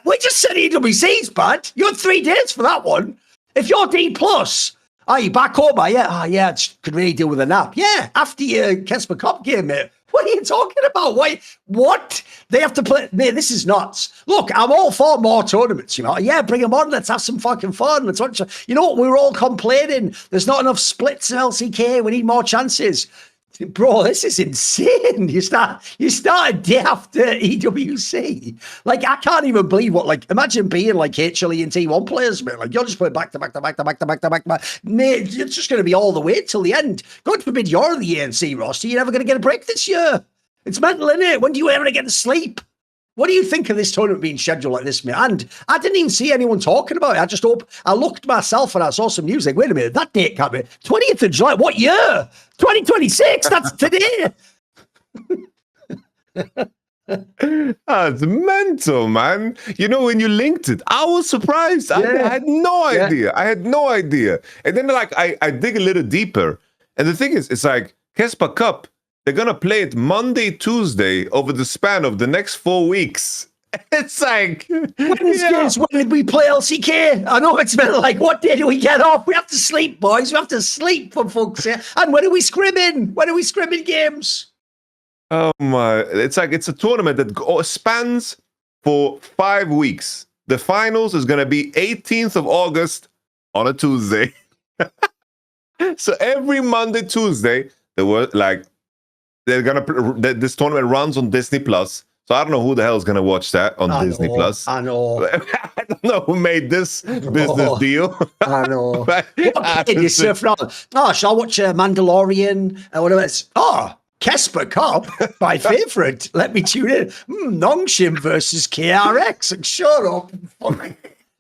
We just said EWC's bad. You had 3 days for that one. If you're Dplus, are you back home? Yeah, could really do with a nap. Yeah, after your Kesper Cup game, mate. What are you talking about? Why? What? They have to play. Mate, this is nuts. Look, I'm all for more tournaments, you know. Yeah, bring them on. Let's have some fucking fun. Let's watch. You know what? We were all complaining. There's not enough splits in LCK. We need more chances. Bro, this is insane. You start a day after EWC. Like, I can't even believe what, like, imagine being like HLE and T1 players, mate. Like, you're just playing back to back to back to back to back to back to back. Mate, it's just going to be all the way till the end. God forbid you're in the ANC roster. You're never going to get a break this year. It's mental, isn't it? When do you ever get to sleep? What do you think of this tournament being scheduled like this, mate? And I didn't even see anyone talking about it. I looked myself and I saw some news. Like, wait a minute, that date can't be 20th of July. What year? 2026. That's today. It's mental, man. You know, when you linked it, I was surprised. I had no idea. I had no idea. And then, like, I dig a little deeper. And the thing is, it's like Kesper Cup. They're going to play it Monday, Tuesday over the span of the next 4 weeks. It's like... Wednesdays, when did we play LCK? I know it's been like, what day do we get off? We have to sleep, boys. We have to sleep, for fuck's sake. And when are we scrimming? When are we scrimming games? Oh, my. It's like, it's a tournament that spans for 5 weeks. The finals is going to be 18th of August on a Tuesday. So every Monday, Tuesday, there were like... this tournament runs on Disney+. So I don't know who the hell is gonna watch that on Disney+. I know. I don't know who made this business deal. I know. What did you surf around? Oh, shall I watch Mandalorian? Whatever it's. Oh, Kesper Cup, my favourite. Let me tune in. Nongshim versus KRX. Shut up.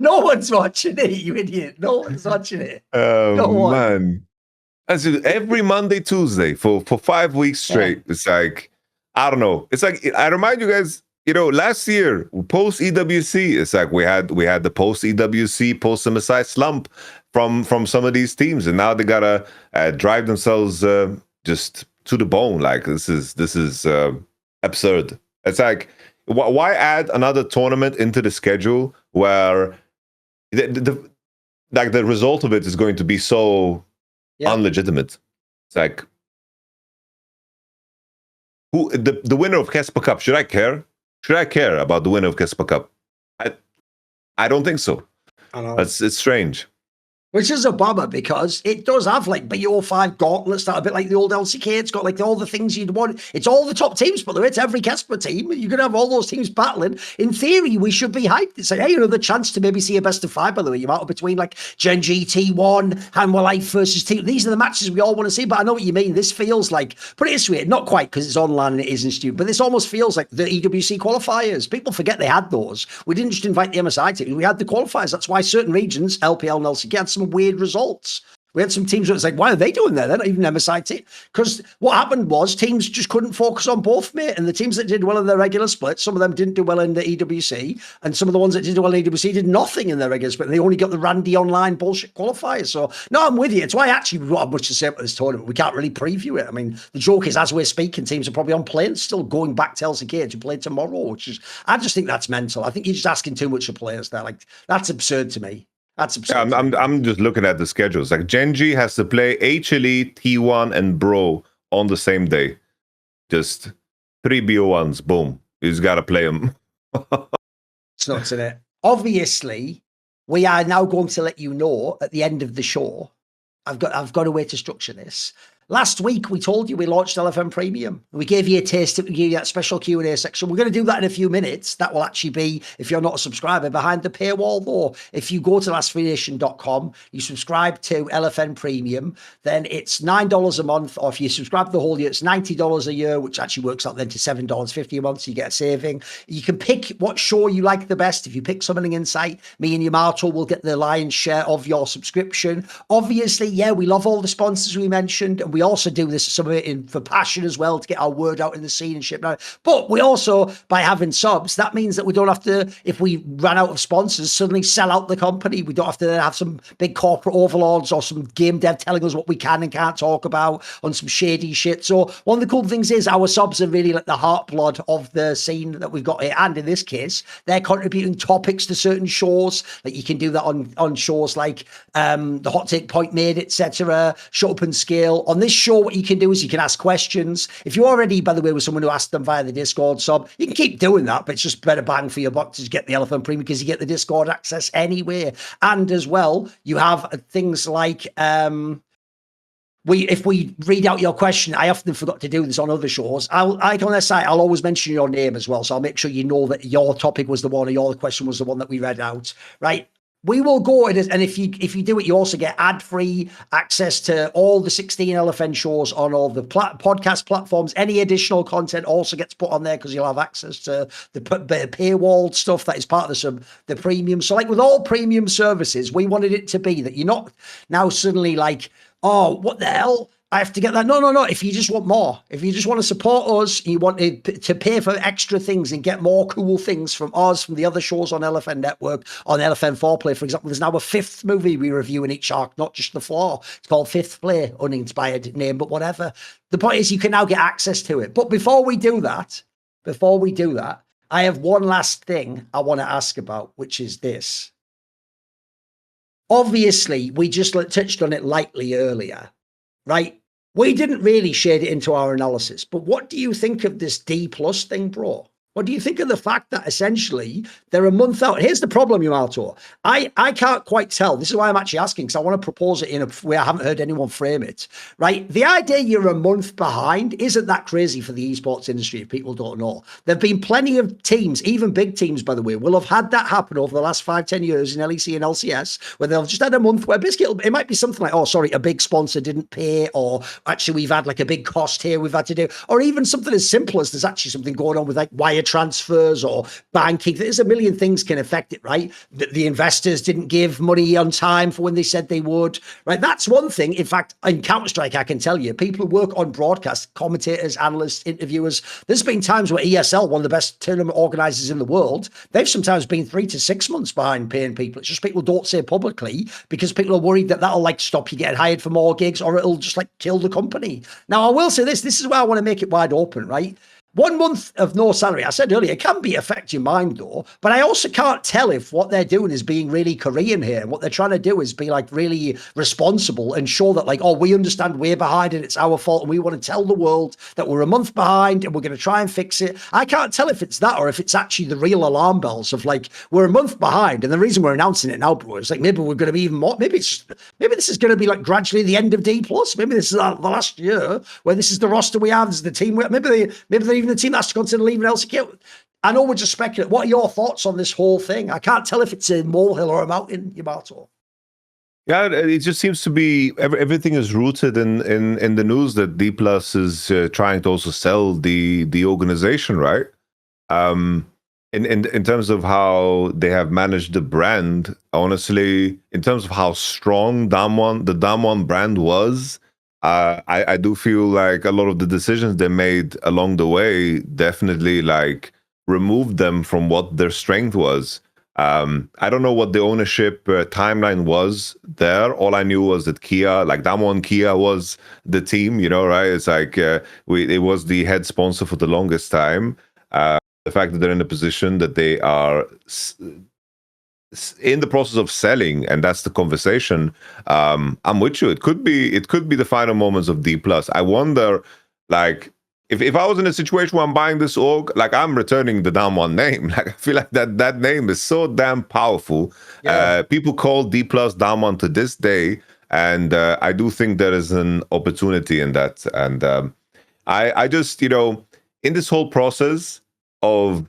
No one's watching it, you idiot. No one's watching it. Oh, man. As every Monday, Tuesday for 5 weeks straight. It's like, I don't know. It's like, I remind you guys, you know, last year, post EWC, it's like we had the post EWC, post MSI slump from some of these teams, and now they gotta drive themselves just to the bone. Like, this is absurd. It's like, why add another tournament into the schedule where the result of it is going to be so unlegitimate? It's like, Who the winner of Kesper Cup? Should I care? Should I care about the winner of Kesper Cup? I don't think so. I know. It's strange. Which is a bummer because it does have like BO5 gauntlets that are a bit like the old LCK. It's got like all the things you'd want. It's all the top teams, by the way. It's every Kesper team. You're going to have all those teams battling. In theory, we should be hyped. It's like, hey, another chance to maybe see a best of 5, by the way. You're out between like Gen.G, T1, Hanwha Life versus T. These are the matches we all want to see, but I know what you mean. This feels like, put it this way, not quite because it's online and it isn't stupid, but this almost feels like the EWC qualifiers. People forget they had those. We didn't just invite the MSI teams. We had the qualifiers. That's why certain regions, LPL and LCK, had some weird results. We had some teams where it's like, why are they doing that? They're not even MSI team. Because what happened was teams just couldn't focus on both, mate. And the teams that did well in their regular split, some of them didn't do well in the EWC. And some of the ones that did well in EWC did nothing in their regular split. And they only got the Randy online bullshit qualifiers. So, no, I'm with you. It's why actually we've got much to say about this tournament. We can't really preview it. I mean, the joke is, as we're speaking, teams are probably on planes still going back to LCK to play tomorrow, which is, I just think that's mental. I think you're just asking too much of players there. Like, that's absurd to me. That's absurd. Yeah, I'm just looking at the schedules. Like Gen.G has to play H Elite, T1, and Bro on the same day. Just 3 BO1s. Boom. You just got to play them. It's nuts, isn't it? Obviously, we are now going to let you know at the end of the show. I've got a way to structure this. Last week, we told you we launched LFM Premium. We gave you a taste. We gave you that special Q&A section. We're going to do that in a few minutes. That will actually be, if you're not a subscriber, behind the paywall, though. If you go to lastfreenation.com, you subscribe to LFM Premium, then it's $9 a month. Or if you subscribe to the whole year, it's $90 a year, which actually works out then to $7.50 a month, so you get a saving. You can pick what show you like the best. If you pick Summoning Insight, me and Yamato will get the lion's share of your subscription. Obviously, yeah, we love all the sponsors we mentioned, and we also do this some of it for passion as well to get our word out in the scene and shit. But we also, by having subs, that means that we don't have to, if we ran out of sponsors, suddenly sell out the company. We don't have to have some big corporate overlords or some game dev telling us what we can and can't talk about on some shady shit. So one of the cool things is our subs are really like the heartblood of the scene that we've got here. And in this case, they're contributing topics to certain shows. Like you can do that on shows like the Hot Take Point Made, etc. Shut Up and Scale. On this show, what you can do is you can ask questions. If you already, by the way, with someone who asked them via the Discord sub, you can keep doing that, but it's just better bang for your buck to get the Elephant Premium because you get the Discord access anyway. And as well, you have things like if we read out your question, I often forgot to do this on other shows. On their site, I'll always mention your name as well, so I'll make sure you know that your topic was the one or your question was the one that we read out, right? We will go and if you do it, you also get ad-free access to all the 16 LFN shows on all the podcast platforms. Any additional content also gets put on there because you'll have access to the paywall stuff that is part of the premium. So like with all premium services, we wanted it to be that you're not now suddenly like, oh, what the hell? I have to get that. No. If you just want more, if you just want to support us, you want to pay for extra things and get more cool things from us, from the other shows on LFN Network, on LFN 4Play, for example, there's now a 5th movie we review in each arc, not just The Floor. It's called 5th Play, uninspired name, but whatever. The point is you can now get access to it. But before we do that, I have one last thing I want to ask about, which is this. Obviously, we just touched on it lightly earlier, right? We didn't really shade it into our analysis, but what do you think of this Dplus thing, bro? What do you think of the fact that essentially they're a month out? Here's the problem, Yamato. I can't quite tell. This is why I'm actually asking, because I want to propose it in a way I haven't heard anyone frame it, right? The idea you're a month behind isn't that crazy for the esports industry if people don't know. There have been plenty of teams, even big teams, by the way, will have had that happen over the last 5-10 years in LEC and LCS, where they've just had a month where basically it might be something like, oh, sorry, a big sponsor didn't pay, or actually we've had like a big cost here we've had to do, or even something as simple as there's actually something going on with like wire transfers or banking. There's a million things can affect it, right? The investors didn't give money on time for when they said they would, right? That's one thing. In fact, in Counter-Strike, I can tell you, people who work on broadcast, commentators, analysts, interviewers, there's been times where ESL, one of the best tournament organizers in the world, they've sometimes been 3 to 6 months behind paying people. It's just people don't say publicly because people are worried that that'll like stop you getting hired for more gigs or it'll just like kill the company. Now, I will say this is where I want to make it wide open, right? 1 month of no salary, I said earlier, it can be affecting mind though, but I also can't tell if what they're doing is being really Korean here. What they're trying to do is be like really responsible and show that like, oh, we understand we're behind and it's our fault and we want to tell the world that we're a month behind and we're going to try and fix it. I can't tell if it's that or if it's actually the real alarm bells of like, we're a month behind and the reason we're announcing it now, bro, is like maybe we're going to be even more, maybe this is going to be like gradually the end of Dplus. Maybe this is the last year where this is the roster we have, this is the team. Maybe even the team that's to consider leaving LCK. I know we're just speculating. What are your thoughts on this whole thing? I can't tell if it's a molehill or a mountain, Yamato. Yeah, it just seems to be everything is rooted in the news that Dplus is trying to also sell the organization, right? In terms of how they have managed the brand, honestly, in terms of how strong the Damwon brand was. I do feel like a lot of the decisions they made along the way definitely like removed them from what their strength was. I don't know what the ownership timeline was there. All I knew was that Kia, like Damwon Kia was the team, you know, right? It's like it was the head sponsor for the longest time. The fact that they're in a position that they are in the process of selling, and that's the conversation. I'm with you. It could be the final moments of Dplus. I wonder, like, if I was in a situation where I'm buying this org, like I'm returning the Damwon name. Like I feel like that name is so damn powerful. Yeah. People call Dplus Damwon to this day, and I do think there is an opportunity in that. And I just, you know, in this whole process of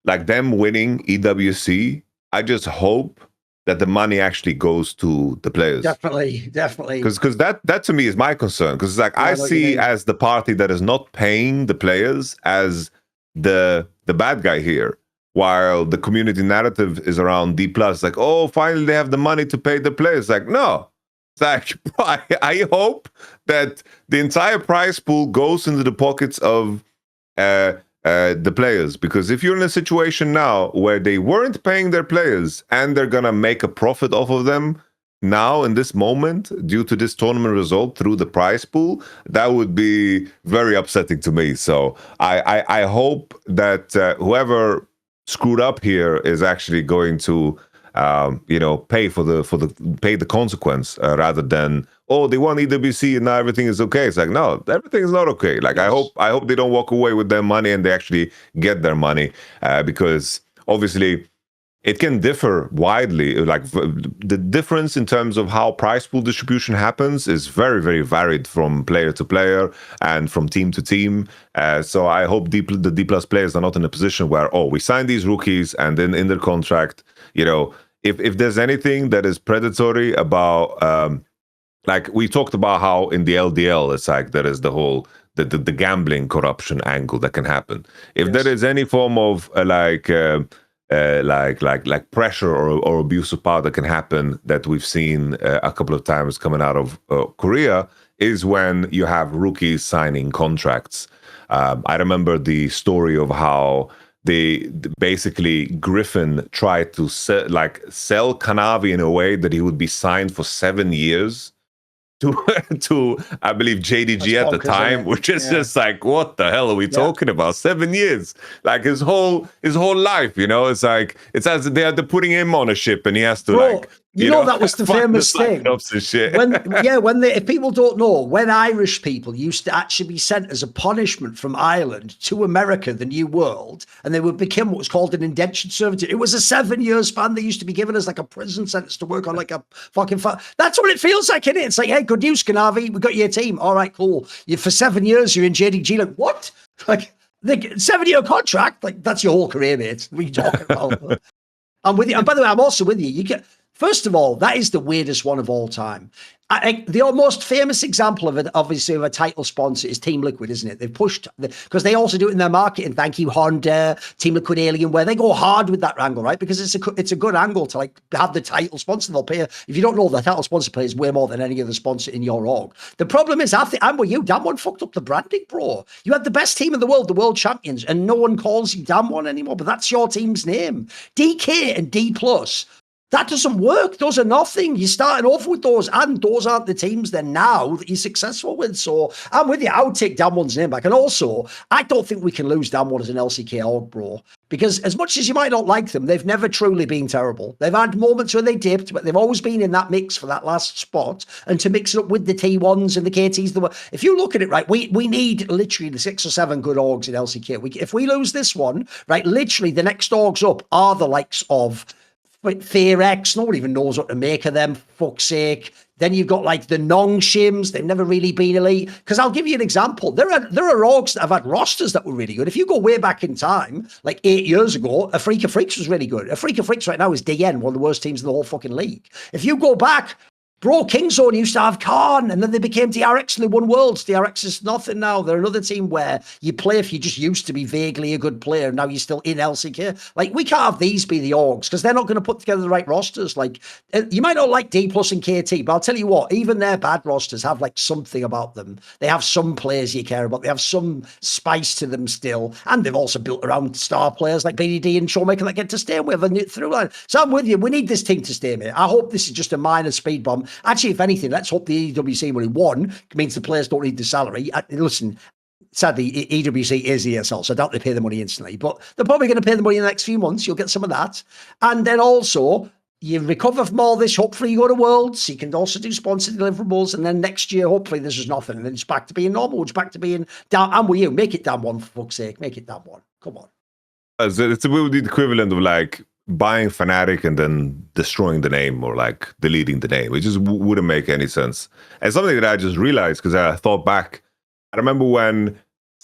like them winning EWC, I just hope that the money actually goes to the players. Definitely. Because that to me is my concern. Because like I see as the party that is not paying the players as the bad guy here, while the community narrative is around Dplus. Like, oh, finally they have the money to pay the players. Like, no. It's like I hope that the entire prize pool goes into the pockets of the players, because if you're in a situation now where they weren't paying their players and they're gonna make a profit off of them now in this moment due to this tournament result through the prize pool, that would be very upsetting to me. So I hope that whoever screwed up here is actually going to pay the consequence rather than, oh, they won EWC and now everything is okay. It's like, no, everything is not okay. Like, yes. I hope they don't walk away with their money and they actually get their money, because obviously it can differ widely. Like the difference in terms of how prize pool distribution happens is very, very varied from player to player and from team to team. So I hope the Dplus players are not in a position where, oh, we signed these rookies and then in their contract, you know, if there's anything that is predatory about, like we talked about how in the LDL, it's like there is the whole the gambling corruption angle that can happen. If there is any form of like pressure or abuse of power that can happen that we've seen a couple of times coming out of Korea, is when you have rookies signing contracts. I remember the story of how basically Griffin tried to sell Kanavi in a way that he would be signed for 7 years to I believe Gen.G at the time, which is just like, what the hell are we talking about? 7 years, like his whole life, you know. It's like it's as they're putting him on a ship and he has to you know that was the famous thing. If people don't know, when Irish people used to actually be sent as a punishment from Ireland to America, the New World, and they would become what was called an indentured servitude. It was a 7-year span. They used to be given as like a prison sentence to work on like a fucking. That's what it feels like, isn't it? It's like, hey, good news, Kanavi, we got your team. All right, cool. For 7 years, you're in Gen.G. Like what? Like the 7-year contract? Like that's your whole career, mate. What are you talking about? I'm with you. And by the way, I'm also with you. You get. First of all, that is the weirdest one of all time. The most famous example of it, obviously, of a title sponsor is Team Liquid, isn't it? They've pushed, because they also do it in their marketing. Thank you, Honda, Team Liquid Alien, where they go hard with that angle, right? Because it's a good angle to like have the title sponsor. They'll pay. If you don't know, the title sponsor pays way more than any other sponsor in your org. The problem is, I'm with you. Damwon fucked up the branding, bro. You had the best team in the world champions, and no one calls you Damwon anymore. But that's your team's name. DK and Dplus. That doesn't work. Those are nothing. You're starting off with those, and those aren't the teams then now that you're successful with. So I'm with you. I would take Damwon's name back. And also, I don't think we can lose Damwon as an LCK org, bro. Because as much as you might not like them, they've never truly been terrible. They've had moments where they dipped, but they've always been in that mix for that last spot. And to mix it up with the T1s and the KTs, if you look at it, right, we need literally the 6 or 7 good orgs in LCK. If we lose this one, right, literally the next orgs up are the likes of Therex. Nobody even knows what to make of them, for fuck's sake. Then you've got like the Nongshims. They've never really been elite. Because I'll give you an example. There are orgs that have had rosters that were really good. If you go way back in time, like 8 years ago, Afrika Freaks was really good. Afrika Freaks right now is DN, one of the worst teams in the whole fucking league. If you go back, bro, Kingzone used to have Khan, and then they became DRX and they won Worlds. DRX is nothing now. They're another team where you play if you just used to be vaguely a good player. Now you're still in LCK. Like, we can't have these be the orgs because they're not going to put together the right rosters. Like, you might not like Dplus and KT, but I'll tell you what, even their bad rosters have like something about them. They have some players you care about. They have some spice to them still. And they've also built around star players like BDD and Showmaker that get to stay with a new through line. So I'm with you. We need this team to stay, mate. I hope this is just a minor speed bump. Actually, if anything, let's hope the EWC money, one, means the players don't need the salary. Listen, sadly, EWC is ESL, so I doubt they pay the money instantly, but they're probably going to pay the money in the next few months. You'll get some of that. And then also, you recover from all this. Hopefully, you go to Worlds. You can also do sponsored deliverables. And then next year, hopefully, this is nothing. And then it's back to being normal. It's back to being down. I'm with you. Make it down one, for fuck's sake. Make it down one. Come on. It's the equivalent of like buying Fnatic and then destroying the name or like deleting the name. It just wouldn't make any sense. And something that I just realized because I thought back, I remember when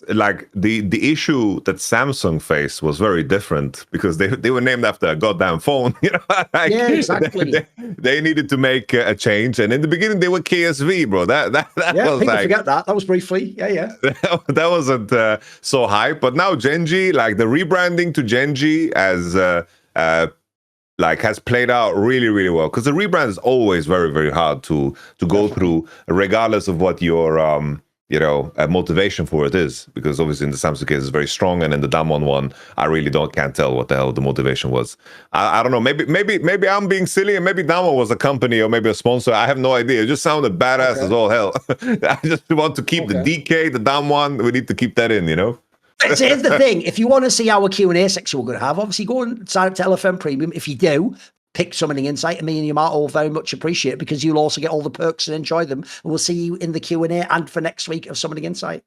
like the issue that Samsung faced was very different because they were named after a goddamn phone, you know. Like, yeah, exactly. They needed to make a change, and in the beginning they were KSV, bro. That yeah, was people like, forget that. That was briefly, yeah. that wasn't so hype, but now Gen.G, like the rebranding to Gen.G as like has played out really, really well because the rebrand is always very, very hard to go through, regardless of what your motivation for it is. Because obviously in the Samsung case it's very strong, and in the Damwon one, I really can't tell what the hell the motivation was. I don't know. Maybe I'm being silly, and maybe Damwon was a company or maybe a sponsor. I have no idea. It just sounded badass as all hell. I just want to keep the DK, the Damwon. We need to keep that in, you know. So here's the thing. If you want to see our Q&A section we're going to have, obviously go and sign up to LFM Premium. If you do, pick Summoning Insight, and me and Yamato very much appreciate it because you'll also get all the perks and enjoy them. And we'll see you in the Q&A and for next week of Summoning Insight.